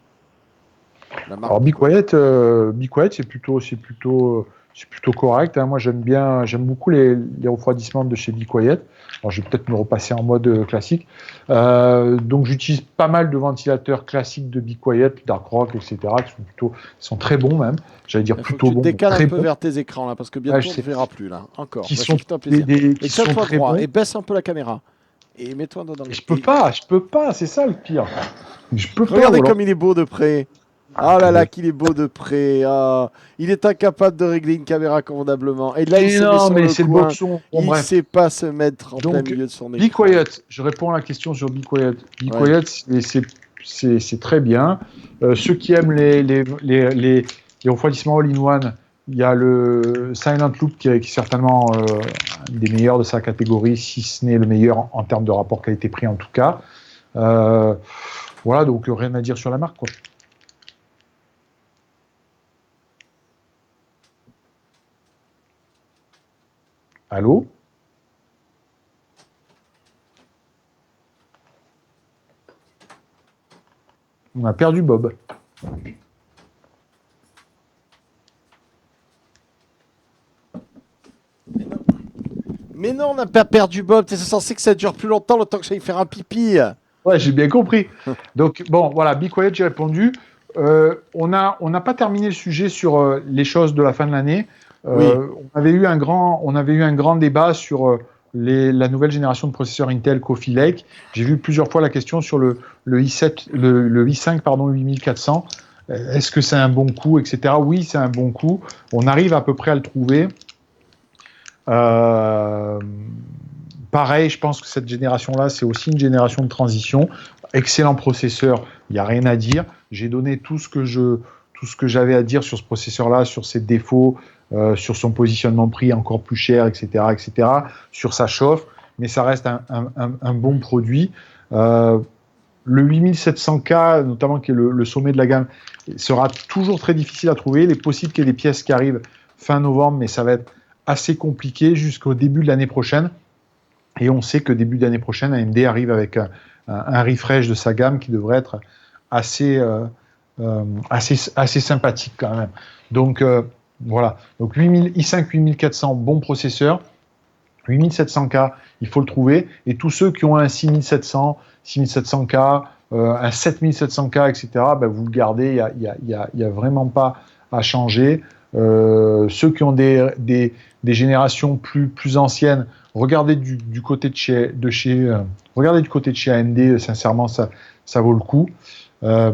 La marque Alors Be Quiet. Be Quiet, c'est plutôt correct. Hein. Moi, j'aime beaucoup les refroidissements de chez Be Quiet. Alors, je vais peut-être me repasser en mode classique. Donc, j'utilise pas mal de ventilateurs classiques de Be Quiet, Dark Rock, etc., qui sont très bons même. J'allais dire Il faut que plutôt tu te bons, décales un très peu bons. vers tes écrans là, parce que Ouais, bientôt je on ne sais. verra plus là. Encore. Qui Bah, sont, fais-toi un plaisir. Et qui sont tiens-toi très droit bons. et baisse un peu la caméra. Et mets-toi dans Et le. je peux pas, c'est ça le pire. Je peux pas, Regardez Roland. comme il est beau de près. Ah là là, qu'il est beau de près. Ah, il est incapable de régler une caméra convenablement. Et là, il Mais se met non, sur mais le c'est le coin. boxon. Bon, Il bref. sait pas se mettre en plein Donc, milieu de son Be écran. Quiet, je réponds à la question sur Be Quiet. Be Ouais. Quiet, c'est très bien. Ceux qui aiment les refroidissements all-in-one, il y a le Silent Loop qui est certainement un des meilleurs de sa catégorie, si ce n'est le meilleur en termes de rapport qualité-prix en tout cas. Voilà, donc rien à dire sur la marque, quoi. Allô? On a perdu Bob. Mais non, on n'a pas perdu Bob. C'est censé que ça dure plus longtemps le temps que j'aille faire un pipi. Ouais, j'ai bien compris. Donc, bon, voilà, Be Quiet, j'ai répondu. On n'a pas terminé le sujet sur les choses de la fin de l'année. Oui. On avait eu un grand débat sur la nouvelle génération de processeurs Intel Coffee Lake. J'ai vu plusieurs fois la question sur le i7, le i5, pardon, 8400. Est-ce que c'est un bon coup, etc. Oui, c'est un bon coup. On arrive à peu près à le trouver. Pareil, je pense que cette génération-là, c'est aussi une génération de transition. Excellent processeur, il n'y a rien à dire. J'ai donné tout ce que j'avais à dire sur ce processeur-là, sur ses défauts, sur son positionnement prix encore plus cher, etc., sur sa chauffe, mais ça reste un bon produit. le 8700K, notamment qui est le sommet de la gamme, sera toujours très difficile à trouver. Il est possible qu'il y ait des pièces qui arrivent fin novembre, mais ça va être assez compliqué jusqu'au début de l'année prochaine. Et on sait que début d'année prochaine, AMD arrive avec un refresh de sa gamme qui devrait être assez sympathique quand même. Donc voilà. Donc i5 8400, bon processeur. 8700K, il faut le trouver. Et tous ceux qui ont un 6700, 6700K, un 7700K, etc., ben vous le gardez, il y a vraiment pas à changer. Ceux qui ont des générations plus anciennes, regardez du côté de chez regardez du côté de chez AMD, sincèrement, ça vaut le coup. Voilà,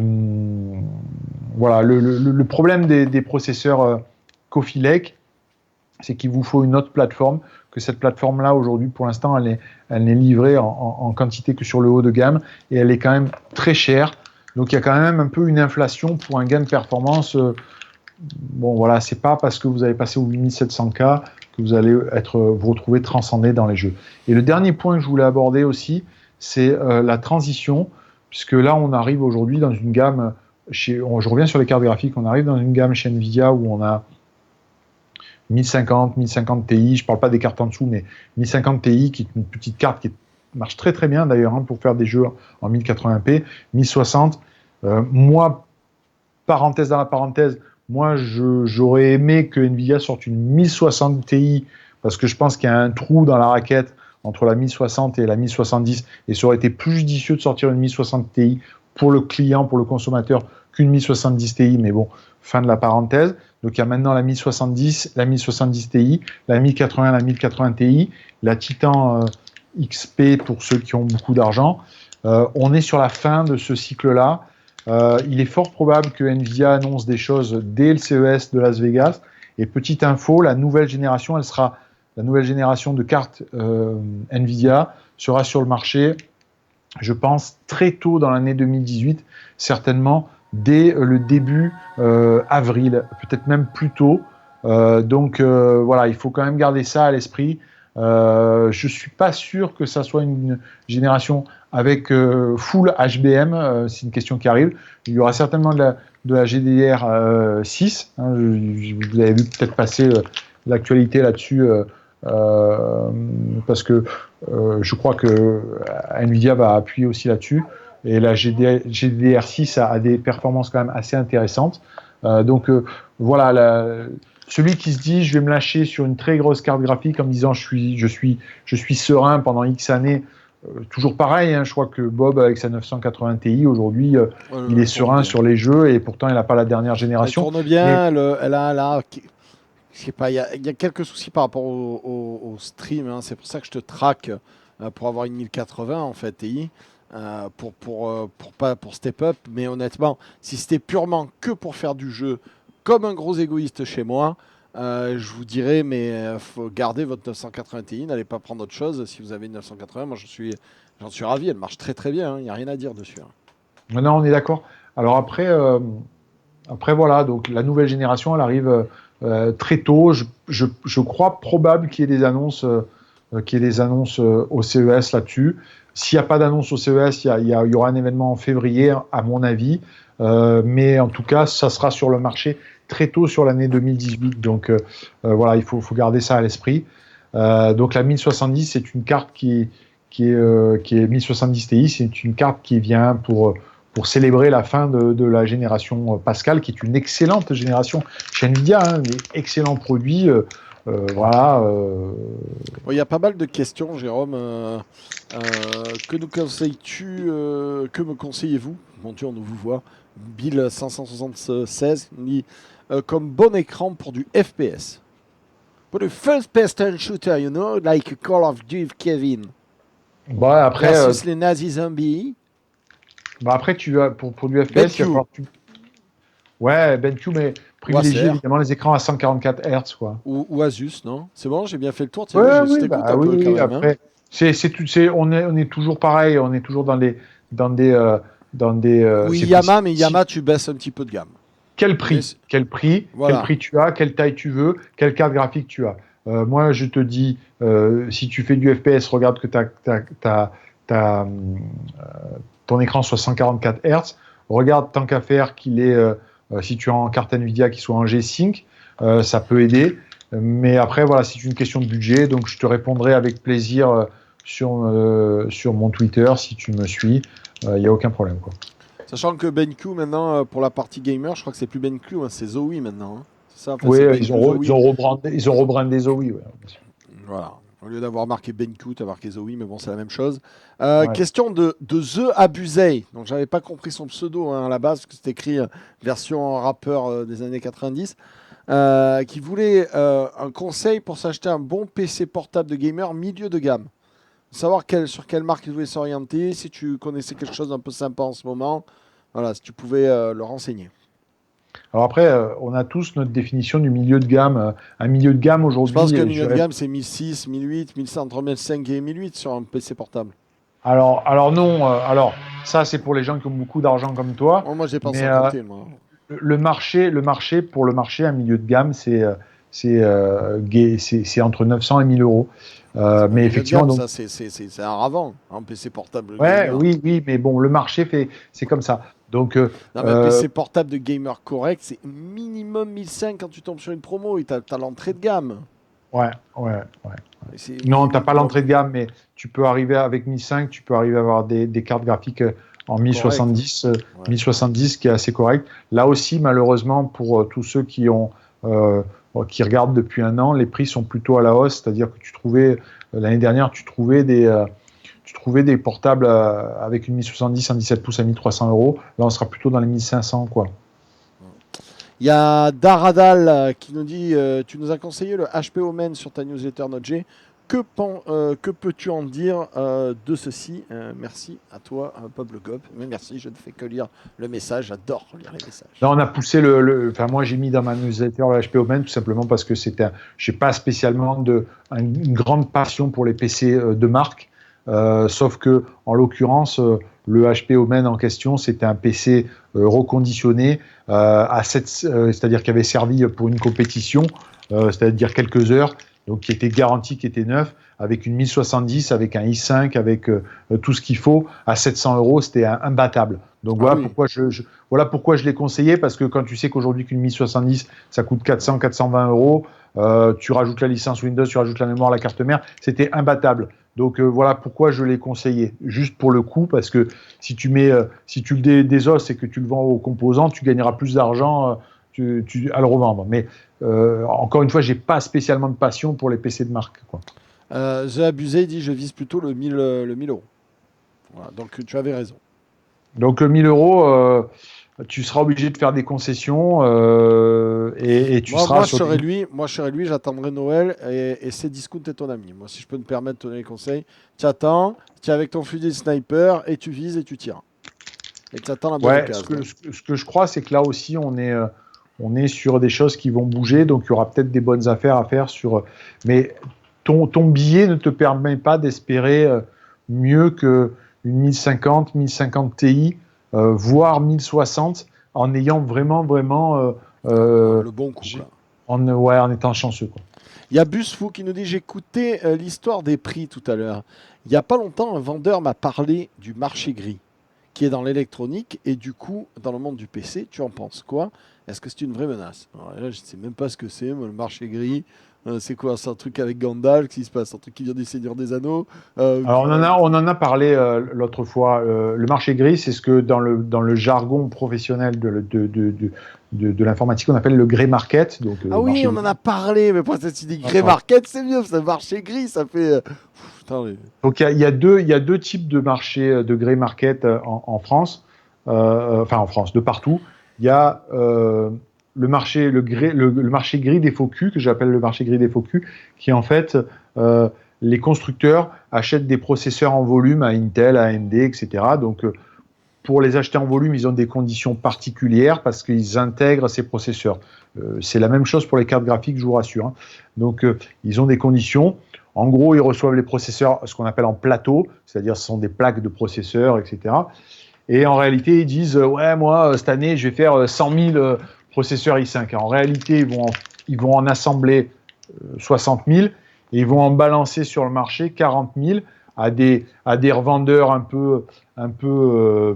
le problème des processeurs Coffee Lake, c'est qu'il vous faut une autre plateforme, que cette plateforme-là, aujourd'hui, pour l'instant, elle n'est livrée en quantité que sur le haut de gamme, et elle est quand même très chère. Donc, il y a quand même un peu une inflation pour un gain de performance. Bon, voilà, c'est pas parce que vous avez passé au 8700K que vous allez vous retrouver transcendé dans les jeux. Et le dernier point que je voulais aborder aussi, c'est la transition, puisque là, on arrive aujourd'hui dans une gamme, je reviens sur les cartes graphiques, on arrive dans une gamme chez Nvidia où on a 1050 Ti, je ne parle pas des cartes en dessous, mais 1050 Ti, qui est une petite carte qui marche très très bien d'ailleurs pour faire des jeux en 1080p, 1060. Moi, parenthèse dans la parenthèse, moi j'aurais aimé que Nvidia sorte une 1060 Ti, parce que je pense qu'il y a un trou dans la raquette entre la 1060 et la 1070, et ça aurait été plus judicieux de sortir une 1060 Ti pour le client, pour le consommateur, qu'une 1070 Ti, mais bon, fin de la parenthèse. Donc il y a maintenant la 1070, la 1070 Ti, la 1080, la 1080 Ti, la Titan XP pour ceux qui ont beaucoup d'argent. On est sur la fin de ce cycle-là. Il est fort probable que Nvidia annonce des choses dès le CES de Las Vegas. Et petite info, la nouvelle génération de cartes Nvidia sera sur le marché, je pense, très tôt dans l'année 2018, certainement dès le début avril, peut-être même plus tôt. Donc voilà, il faut quand même garder ça à l'esprit. Je ne suis pas sûr que ça soit une génération avec full HBM, c'est une question qui arrive. Il y aura certainement de la GDDR6. Hein, vous avez vu peut-être passer l'actualité là-dessus, parce que je crois que Nvidia va appuyer aussi là-dessus. Et la GDDR6 a des performances quand même assez intéressantes. Donc voilà, celui qui se dit je vais me lâcher sur une très grosse carte graphique en me disant je suis serein pendant X années, toujours pareil, hein, je crois que Bob avec sa 980 Ti aujourd'hui, il est serein bien sur les jeux, et pourtant il n'a pas la dernière génération. Elle tourne bien, elle a je sais pas, il y a quelques soucis par rapport au stream, hein, c'est pour ça que je te traque pour avoir une 1080 en fait Ti. Pour step up, mais honnêtement, si c'était purement que pour faire du jeu, comme un gros égoïste chez moi, je vous dirais, mais faut garder votre 980 Ti, n'allez pas prendre autre chose. Si vous avez une 980, moi j'en suis ravi, elle marche très très bien, il n'y a rien à dire dessus. Hein. Non, on est d'accord. Alors après voilà, donc la nouvelle génération, elle arrive très tôt. Je crois probable qu'il y ait des annonces, au CES là-dessus. S'il n'y a pas d'annonce au CES, il y aura un événement en février, à mon avis. Mais en tout cas, ça sera sur le marché très tôt sur l'année 2018. Donc voilà, il faut garder ça à l'esprit. Donc la 1070, c'est une carte qui est 1070 Ti. C'est une carte qui vient pour célébrer la fin de la génération Pascal, qui est une excellente génération chez Nvidia, hein, des excellents produits. Voilà. Il y a pas mal de questions, Jérôme. Que nous conseilles-tu Que me conseillez-vous? Mon Dieu, on nous vous voit. Bill 576 dit comme bon écran pour du FPS. Pour the first person shooter, you know, like Call of Duty Kevin. Bah après. Versus les nazis zombies. Bah après, tu as pour du FPS, il va falloir ouais, BenQ, mais privilégier évidemment les écrans à 144 Hz, quoi. Ou Asus, non? C'est bon, j'ai bien fait le tour. Ouais, oui, après, on est toujours pareil, on est toujours dans des oui, Yamaha, mais Yamaha, tu baisses un petit peu de gamme. Quel prix? Voilà. Quel prix tu as? Quelle taille tu veux? Quelle carte graphique tu as? Moi, je te dis, si tu fais du FPS, regarde que ton écran soit 144 Hz. Regarde, tant qu'à faire, qu'il est, si tu as en carte Nvidia, qu'il soit en G-Sync, ça peut aider. Mais après, voilà, c'est une question de budget, donc je te répondrai avec plaisir sur mon Twitter si tu me suis. Il n'y a aucun problème, quoi. Sachant que BenQ maintenant, pour la partie gamer, je crois que c'est plus BenQ, hein, c'est Zowie maintenant. Hein. C'est ça, Oui, c'est ils BenQ Zowie. ont rebrandé Zowie. Ouais. Voilà. Au lieu d'avoir marqué BenQ, tu as marqué Zowie, mais bon, c'est la même chose. Ouais. Question de The Abusey. Donc, j'avais pas compris son pseudo à la base, parce que c'était écrit version rappeur des années 90. Qui voulait un conseil pour s'acheter un bon PC portable de gamer milieu de gamme. Savoir sur quelle marque il voulait s'orienter, si tu connaissais quelque chose d'un peu sympa en ce moment. Voilà, si tu pouvais le renseigner. Alors après, on a tous notre définition du milieu de gamme. Un milieu de gamme aujourd'hui. Je pense que le milieu de gamme, c'est 1006, 1008, 1100, entre 1005 et 1008 sur un PC portable. Alors non. Alors ça, c'est pour les gens qui ont beaucoup d'argent comme toi. Oh, moi, j'ai pensé Mais à côté, moi. le marché, un milieu de gamme, c'est entre 900 et 1000 euros. Mais effectivement, gamme, donc, ça, c'est un ravant, un PC portable ouais, gamer. oui, mais bon, le marché c'est comme ça. Donc, Non, mais un PC portable de gamer correct, c'est minimum 1005 quand tu tombes sur une promo et tu as l'entrée de gamme. ouais. Non, tu n'as pas l'entrée de gamme, mais tu peux arriver avec 1005, tu peux arriver à avoir des cartes graphiques en 1070, ouais. 1070 qui est assez correct. Là aussi, malheureusement, pour tous ceux qui regardent depuis un an, les prix sont plutôt à la hausse, c'est-à-dire que l'année dernière, tu trouvais des portables avec une 1070 en 17 pouces à 1300 euros. Là, on sera plutôt dans les 1500, quoi. Il y a Daradal qui nous dit tu nous as conseillé le HP Omen sur ta newsletter Node.g. Que peux-tu en dire de ceci Merci à toi, Pablo Gob. Mais merci, je ne fais que lire le message. J'adore lire les messages. Là, on a poussé enfin, moi, j'ai mis dans ma newsletter le HP Omen tout simplement parce que je n'ai pas spécialement une grande passion pour les PC de marque. Sauf que, en l'occurrence, le HP Omen en question, c'était un PC reconditionné c'est-à-dire qui avait servi pour une compétition, c'est-à-dire quelques heures, donc qui était garanti, qui était neuf, avec une 1070, avec un i5, avec tout ce qu'il faut, à 700 euros, c'était imbattable. Donc voilà, pourquoi je l'ai conseillé, parce que quand tu sais qu'aujourd'hui qu'une 1070, ça coûte 400, 420 euros, tu rajoutes la licence Windows, tu rajoutes la mémoire, la carte mère, c'était imbattable. Donc voilà pourquoi je l'ai conseillé, juste pour le coup, parce que si tu le désosses et que tu le vends aux composants, tu gagneras plus d'argent à le revendre. Mais encore une fois, j'ai pas spécialement de passion pour les PC de marque, quoi. The Abusé dit je vise plutôt le 1000 euros. Voilà, donc tu avais raison. Donc 1000 euros, tu seras obligé de faire des concessions et tu seras. Moi, je serais lui, j'attendrai Noël et c'est Discount est ton ami. Moi, si je peux me permettre de donner les conseils, tu attends, tu es avec ton fusil de sniper et tu vises et tu tires. Et tu attends la bonne occasion. Ce que je crois, c'est que là aussi, on est sur des choses qui vont bouger, donc il y aura peut-être des bonnes affaires à faire sur. Mais ton billet ne te permet pas d'espérer mieux qu'une 1050, 1050 Ti, voire 1060, en ayant vraiment le bon coup. En étant chanceux, quoi. Il y a Busfou qui nous dit j'écoutais l'histoire des prix tout à l'heure. Il n'y a pas longtemps, un vendeur m'a parlé du marché gris, qui est dans l'électronique et du coup, dans le monde du PC, tu en penses quoi? Est-ce que c'est une vraie menace? Alors là, je ne sais même pas ce que c'est, moi, le marché gris. C'est quoi? C'est un truc avec Gandalf qui se passe? Un truc qui vient des Seigneurs des Anneaux? Alors on en a parlé l'autre fois. Le marché gris, c'est ce que dans le jargon professionnel de l'informatique, on appelle le grey market. Donc, oui, on en a parlé, mais pour cette idée grey market, c'est mieux, c'est marché gris, ça fait... Donc il y a deux types de marchés de grey market en France, en France, de partout. Il y a le marché gris des faux culs, que j'appelle le marché gris des faux culs, qui est en fait les constructeurs achètent des processeurs en volume à Intel, à AMD, etc. Donc pour les acheter en volume, ils ont des conditions particulières parce qu'ils intègrent ces processeurs. C'est la même chose pour les cartes graphiques, je vous rassure, hein. Donc ils ont des conditions. En gros, ils reçoivent les processeurs, ce qu'on appelle en plateau, c'est-à-dire ce sont des plaques de processeurs, etc. Et en réalité, ils disent ouais, moi cette année, je vais faire 100 000 processeurs i5. En réalité, ils vont en assembler 60 000 et ils vont en balancer sur le marché 40 000 à des revendeurs un peu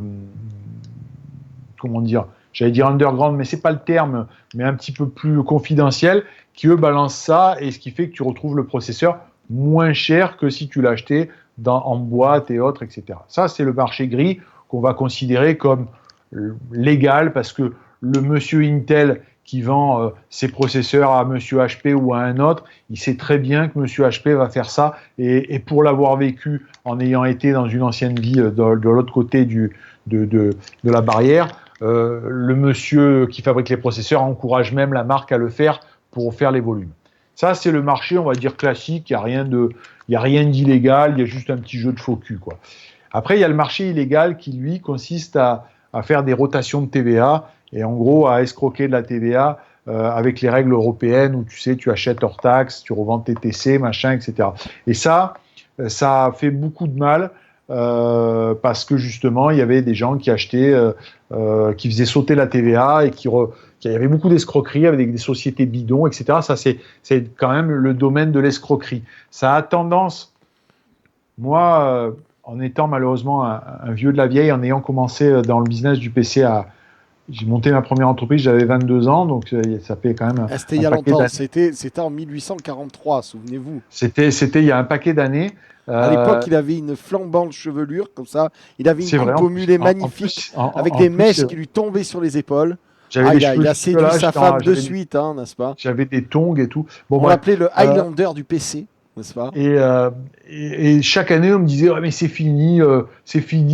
comment dire, j'allais dire underground, mais c'est pas le terme, mais un petit peu plus confidentiel, qui eux balancent ça, et ce qui fait que tu retrouves le processeur moins cher que si tu l'achetais en boîte et autres, etc. Ça, c'est le marché gris qu'on va considérer comme légal, parce que le monsieur Intel qui vend ses processeurs à monsieur HP ou à un autre, il sait très bien que monsieur HP va faire ça, et pour l'avoir vécu en ayant été dans une ancienne vie de l'autre côté de la barrière, le monsieur qui fabrique les processeurs encourage même la marque à le faire pour faire les volumes. Ça, c'est le marché, on va dire, classique. Il n'y a rien d'illégal, il y a juste un petit jeu de faux cul, quoi. Après, il y a le marché illégal qui, lui, consiste à faire des rotations de TVA et en gros à escroquer de la TVA avec les règles européennes où tu sais, tu achètes hors taxe, tu revends tes TC, machin, etc. Et ça a fait beaucoup de mal. Parce que justement, il y avait des gens qui achetaient, qui faisaient sauter la TVA et qu'il y avait beaucoup d'escroqueries avec des sociétés bidons, etc. Ça, c'est quand même le domaine de l'escroquerie. Ça a tendance, moi, en étant malheureusement un vieux de la vieille, en ayant commencé dans le business du PC, j'ai monté ma première entreprise, j'avais 22 ans, donc ça fait quand même C'était il y a longtemps, c'était en 1843, souvenez-vous. C'était il y a un paquet d'années. À l'époque, il avait une flambante chevelure, comme ça. Il avait une C'est vrai, coupe au mulet magnifique, avec des mèches qui lui tombaient sur les épaules. J'avais des cheveux il a séduit là, sa femme de suite, hein, n'est-ce pas? J'avais des tongs et tout. Bon, On l'appelait le Highlander du PC, n'est-ce pas? Et chaque année, on me disait, ouais, mais c'est fini,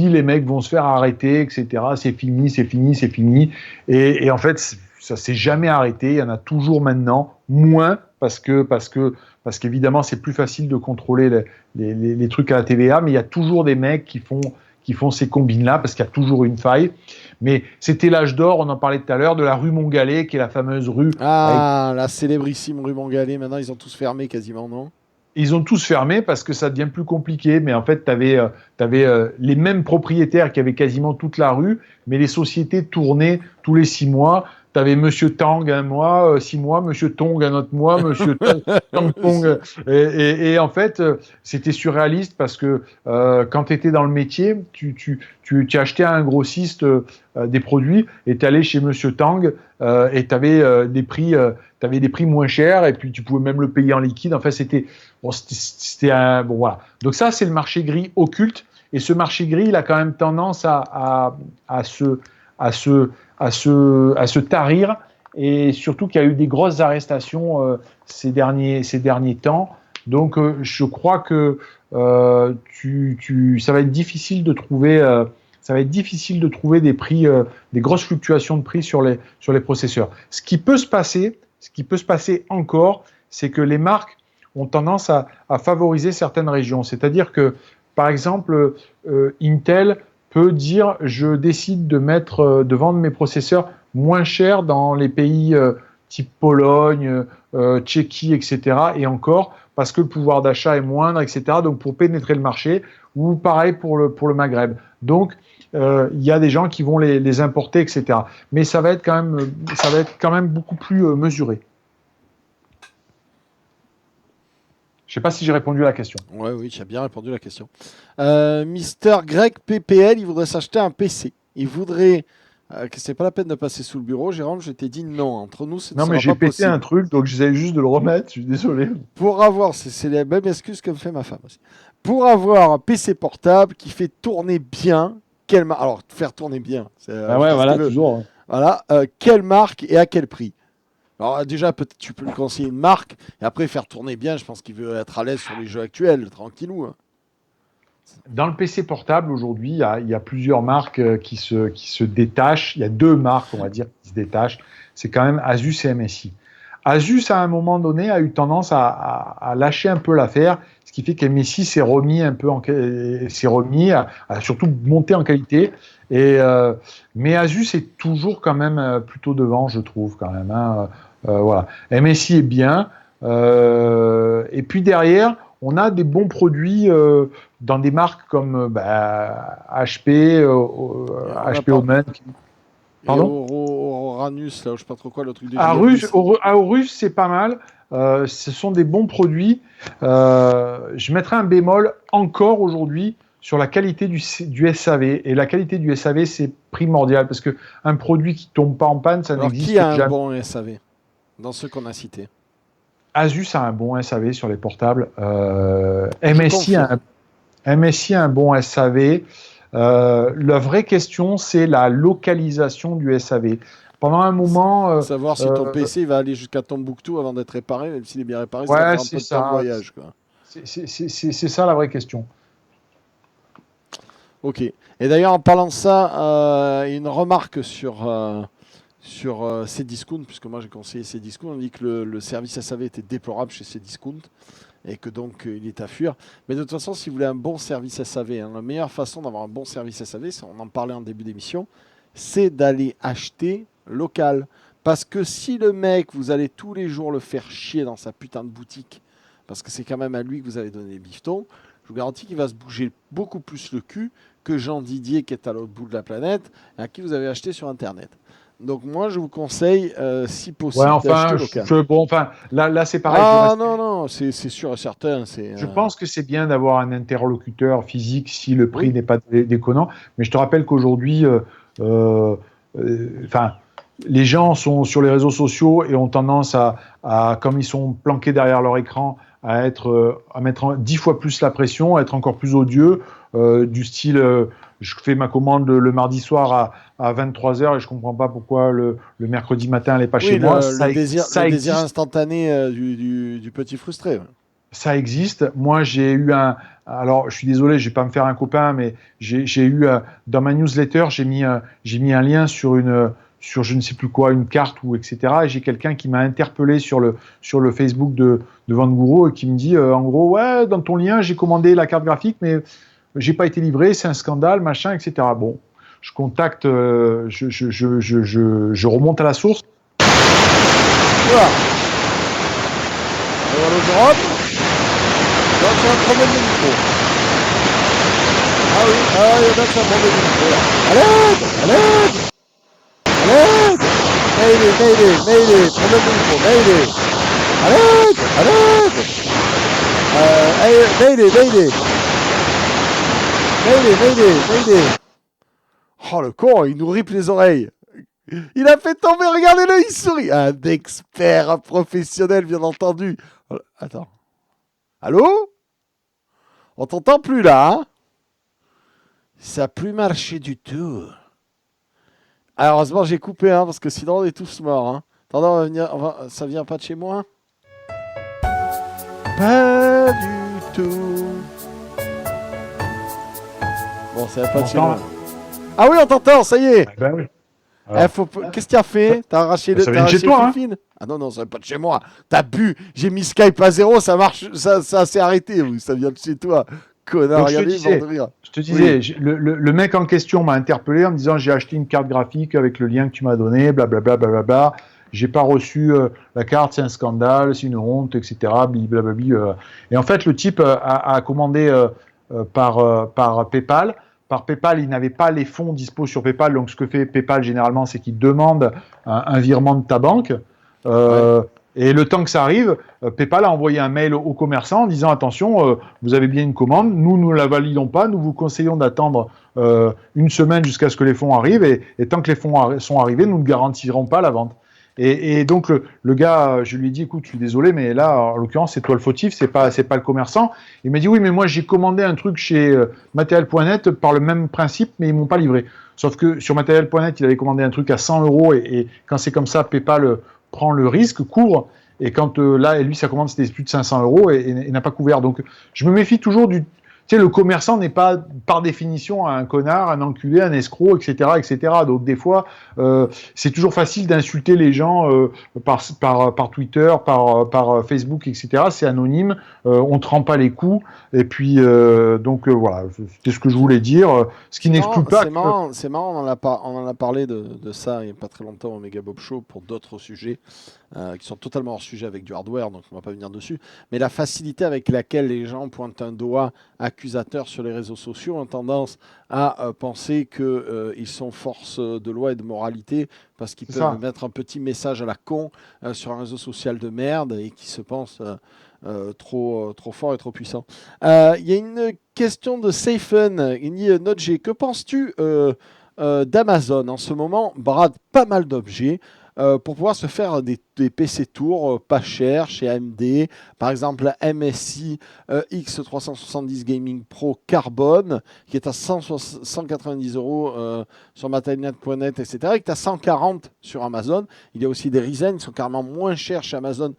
les mecs vont se faire arrêter, etc. C'est fini, c'est fini, c'est fini. Et en fait, ça s'est jamais arrêté. Il y en a toujours maintenant, moins, parce qu'évidemment, c'est plus facile de contrôler les trucs à la TVA, mais il y a toujours des mecs qui font ces combines-là, parce qu'il y a toujours une faille. Mais c'était l'âge d'or, on en parlait tout à l'heure, de la rue Montgallet, qui est la fameuse rue. La célébrissime rue Montgallet. Maintenant, ils ont tous fermé quasiment, non? Ils ont tous fermé parce que ça devient plus compliqué. Mais en fait, tu avais les mêmes propriétaires qui avaient quasiment toute la rue, mais les sociétés tournaient tous les 6 mois. Tu avais Monsieur Tang un mois, 6 mois, Monsieur Tong un autre mois, Monsieur Tong. Et en fait, c'était surréaliste parce que quand tu étais dans le métier, tu achetais à un grossiste des produits et tu allais chez Monsieur Tang et tu avais des prix moins chers et puis tu pouvais même le payer en liquide. Enfin, c'était un bon voilà. Donc ça, c'est le marché gris occulte. Et ce marché gris, il a quand même tendance à se tarir, et surtout qu'il y a eu des grosses arrestations ces derniers temps. Donc je crois que ça va être difficile de trouver des prix, des grosses fluctuations de prix sur les processeurs. Ce qui peut se passer encore, c'est que les marques ont tendance à favoriser certaines régions. C'est-à-dire que, par exemple, Intel peut dire je décide de vendre mes processeurs moins cher dans les pays type Pologne, Tchéquie, etc. Et encore, parce que le pouvoir d'achat est moindre, etc. Donc pour pénétrer le marché, ou pareil pour le Maghreb. Donc il y a des gens qui vont les importer, etc. Mais ça va être quand même beaucoup plus mesuré. Je ne sais pas si j'ai répondu à la question. Oui, tu as bien répondu à la question. Mister Greg PPL, il voudrait s'acheter un PC. Il voudrait que c'est pas la peine de passer sous le bureau. Jérôme, je t'ai dit non. Entre nous, c'est non, mais j'ai pété un truc, donc j'essayais juste de le remettre. Je suis désolé. Pour avoir, c'est la même excuse que me fait ma femme aussi. Pour avoir un PC portable qui fait tourner bien, alors faire tourner bien. Voilà, toujours. Ouais. Voilà, quelle marque et à quel prix? Alors déjà, peut-être tu peux lui conseiller une marque, et après faire tourner bien, je pense qu'il veut être à l'aise sur les jeux actuels, tranquillou. Hein. Dans le PC portable, aujourd'hui, il y a plusieurs marques qui se détachent. Il y a 2 marques, on va dire, qui se détachent. C'est quand même Asus et MSI. Asus, à un moment donné, a eu tendance à lâcher un peu l'affaire, ce qui fait qu'MSI s'est remis à surtout monter en qualité. Mais Asus est toujours quand même plutôt devant, je trouve, quand même. Hein. Voilà. MSI est bien. Et puis derrière, on a des bons produits dans des marques comme HP, HP Omen. Pardon. Oranus, là, je sais pas trop quoi, le truc de Aorus, c'est pas mal. ce sont des bons produits. Je mettrai un bémol encore aujourd'hui sur la qualité du SAV. Et la qualité du SAV, c'est primordial parce qu'un produit qui tombe pas en panne, ça Alors, n'existe qui a un jamais. bon SAV dans ceux qu'on a cités? Asus a un bon SAV sur les portables. Je confirme. MSI a un bon SAV. La vraie question, c'est la localisation du SAV. Pendant un moment, Savoir si ton PC va aller jusqu'à Tombouctou avant d'être réparé, même s'il est bien réparé, ça va ouais, faire un c'est peu de temps de ça. voyage, quoi. C'est ça la vraie question. Ok. Et d'ailleurs, en parlant de ça, une remarque sur Cdiscount, puisque moi j'ai conseillé Cdiscount, on dit que le service SAV était déplorable chez Cdiscount et que donc il est à fuir. Mais de toute façon, si vous voulez un bon service SAV, hein, la meilleure façon d'avoir un bon service SAV, on en parlait en début d'émission, c'est d'aller acheter local. Parce que si le mec, vous allez tous les jours le faire chier dans sa putain de boutique, parce que c'est quand même à lui que vous allez donner les bifetons, je vous garantis qu'il va se bouger beaucoup plus le cul que Jean Didier qui est à l'autre bout de la planète et à qui vous avez acheté sur Internet. Donc moi, je vous conseille, si Ouais, possible, d'acheter enfin, local. bon, enfin, là, c'est pareil. Ah non, non, c'est sûr et certain. Je pense que c'est bien d'avoir un interlocuteur physique si le prix Oui, n'est pas déconnant. Mais je te rappelle qu'aujourd'hui, enfin, les gens sont sur les réseaux sociaux et ont tendance comme ils sont planqués derrière leur écran, à mettre 10 fois plus la pression, à être encore plus odieux, du style, je fais ma commande le mardi soir à 23h et je comprends pas pourquoi le mercredi matin elle n'est pas chez oui, moi. le Ça désir existe. instantané du petit frustré. Ouais. Ça existe. Moi, j'ai eu alors, je suis désolé, je vais pas me faire un copain, mais j'ai eu dans ma newsletter, j'ai mis un lien sur je ne sais plus quoi, une carte ou etc. Et j'ai quelqu'un qui m'a interpellé sur le Facebook de Van Gouro et qui me dit, en gros, ouais, dans ton lien, j'ai commandé la carte graphique, mais j'ai pas été livré, c'est un scandale, machin, etc. Bon, je contacte, je remonte à la source. Voilà. Et voilà, Jérôme. Donc, c'est un problème de micro. Ah oui, il y en a qui ont un problème de micro. Là. À l'aide, à l'aide, à l'aide. Mayday, problème de micro, Mayday. À l'aide, à l'aide. Mayday. Oh, le con, il nous ripe les oreilles. Il a fait tomber, regardez-le, il sourit. Un expert, un professionnel, bien entendu. Attends. Allô? On t'entend plus là, hein? Ça n'a plus marché du tout. Alors, heureusement, j'ai coupé, hein, parce que sinon, on est tous morts. Hein. Attends, ça vient pas de chez moi? Pas du tout. Bon, ça vient pas de chez moi. Ah oui, on t'entend, ça y est. Ben oui. Qu'est-ce que tu as fait? T'as arraché Ça vient de chez toi, hein. fil. Ah non, ça vient pas de chez moi. T'as bu. J'ai mis Skype à zéro, ça marche, ça s'est arrêté. Oui, ça vient de chez toi. Connard, Donc regardez, mort de rire. je te disais, Oui. le mec en question m'a interpellé en me disant j'ai acheté une carte graphique avec le lien que tu m'as donné, blablabla, blablabla. J'ai pas reçu la carte, c'est un scandale, c'est une honte, etc. Blablabla. Et en fait, le type a commandé par PayPal. Par PayPal, il n'avait pas les fonds dispo sur PayPal. Donc, ce que fait PayPal généralement, c'est qu'il demande un virement de ta banque. Ouais. Et le temps que ça arrive, PayPal a envoyé un mail au commerçant en disant attention, vous avez bien une commande, nous ne la validons pas, nous vous conseillons d'attendre une semaine jusqu'à ce que les fonds arrivent, et tant que les fonds sont arrivés, nous ne garantirons pas la vente. Et donc le gars, je lui ai dit écoute, je suis désolé, mais là, en l'occurrence, c'est toi le fautif, c'est pas le commerçant. Il m'a dit oui, mais moi j'ai commandé un truc chez Matériel.net par le même principe, mais ils m'ont pas livré. Sauf que sur Matériel.net, il avait commandé un truc à 100 euros, et quand c'est comme ça, PayPal prend le risque, couvre, et quand là, lui, sa commande, c'était plus de 500 euros et n'a pas couvert. Donc, je me méfie toujours du. Tu sais, le commerçant n'est pas, par définition, un connard, un enculé, un escroc, etc., etc. Donc, des fois, c'est toujours facile d'insulter les gens par Twitter, par Facebook, etc. C'est anonyme, on ne te rend pas les coups. Et puis, voilà, c'était ce que je voulais dire. Ce qui n'exclut pas que. C'est marrant, on en a parlé de ça il n'y a pas très longtemps au Mega Bob Show pour d'autres sujets. qui sont totalement hors sujet avec du hardware, donc on ne va pas venir dessus, mais la facilité avec laquelle les gens pointent un doigt accusateur sur les réseaux sociaux ont tendance à penser qu'ils sont force de loi et de moralité parce qu'ils peuvent mettre un petit message à la con sur un réseau social de merde et qui se pensent trop fort et trop puissant. Il y a une question de Seifen, il dit Notg, que penses-tu d'Amazon en ce moment brade pas mal d'objets pour pouvoir se faire des PC tours pas chers chez AMD, par exemple la MSI X370 Gaming Pro Carbone qui est à 190 € sur matériel.net, etc. et que tu as 140 sur Amazon. Il y a aussi des Ryzen qui sont carrément moins chers chez Amazon.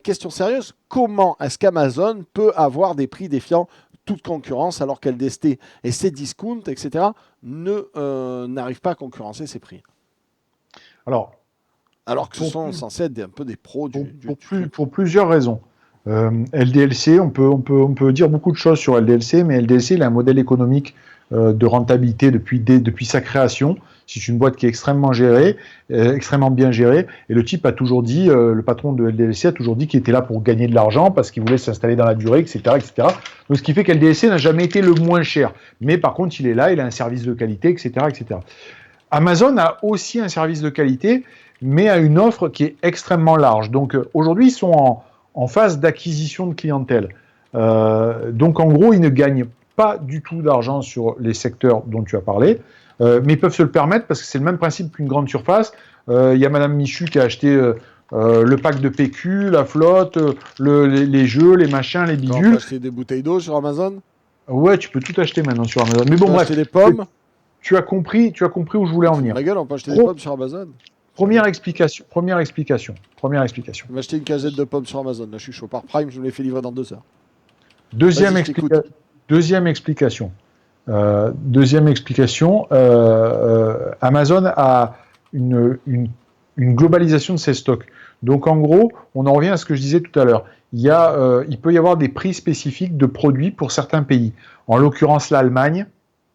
Question sérieuse, comment est-ce qu'Amazon peut avoir des prix défiant toute concurrence alors qu'LDST et ses discounts, etc., n'arrivent pas à concurrencer ces prix? Alors que ce sont censés être un peu des pros pour plusieurs raisons. LDLC, on peut dire beaucoup de choses sur LDLC, mais LDLC, il a un modèle économique de rentabilité depuis sa création. C'est une boîte qui est extrêmement bien gérée. Et le type a toujours dit, le patron de LDLC a toujours dit qu'il était là pour gagner de l'argent parce qu'il voulait s'installer dans la durée, etc., etc. Donc, ce qui fait qu'LDLC n'a jamais été le moins cher. Mais par contre, il est là, il a un service de qualité, etc., etc. Amazon a aussi un service de qualité, mais a une offre qui est extrêmement large. Donc, aujourd'hui, ils sont en phase d'acquisition de clientèle. Donc, en gros, ils ne gagnent pas du tout d'argent sur les secteurs dont tu as parlé, mais ils peuvent se le permettre parce que c'est le même principe qu'une grande surface. Il y a Madame Michu qui a acheté le pack de PQ, la flotte, les jeux, les machins, les bidules. Tu peux acheter des bouteilles d'eau sur Amazon? Ouais, tu peux tout acheter maintenant sur Amazon. Mais bon, bref. Acheter des pommes? Tu as compris où je voulais en venir. La gueule, on peut acheter des pommes sur Amazon. Première explication. Tu m'as acheté une casette de pommes sur Amazon. Là, je suis chaud. Par Prime, je me l'ai fait livrer dans 2 heures. Deuxième explication. Amazon a une globalisation de ses stocks. Donc, en gros, on en revient à ce que je disais tout à l'heure. Il peut y avoir des prix spécifiques de produits pour certains pays. En l'occurrence, l'Allemagne,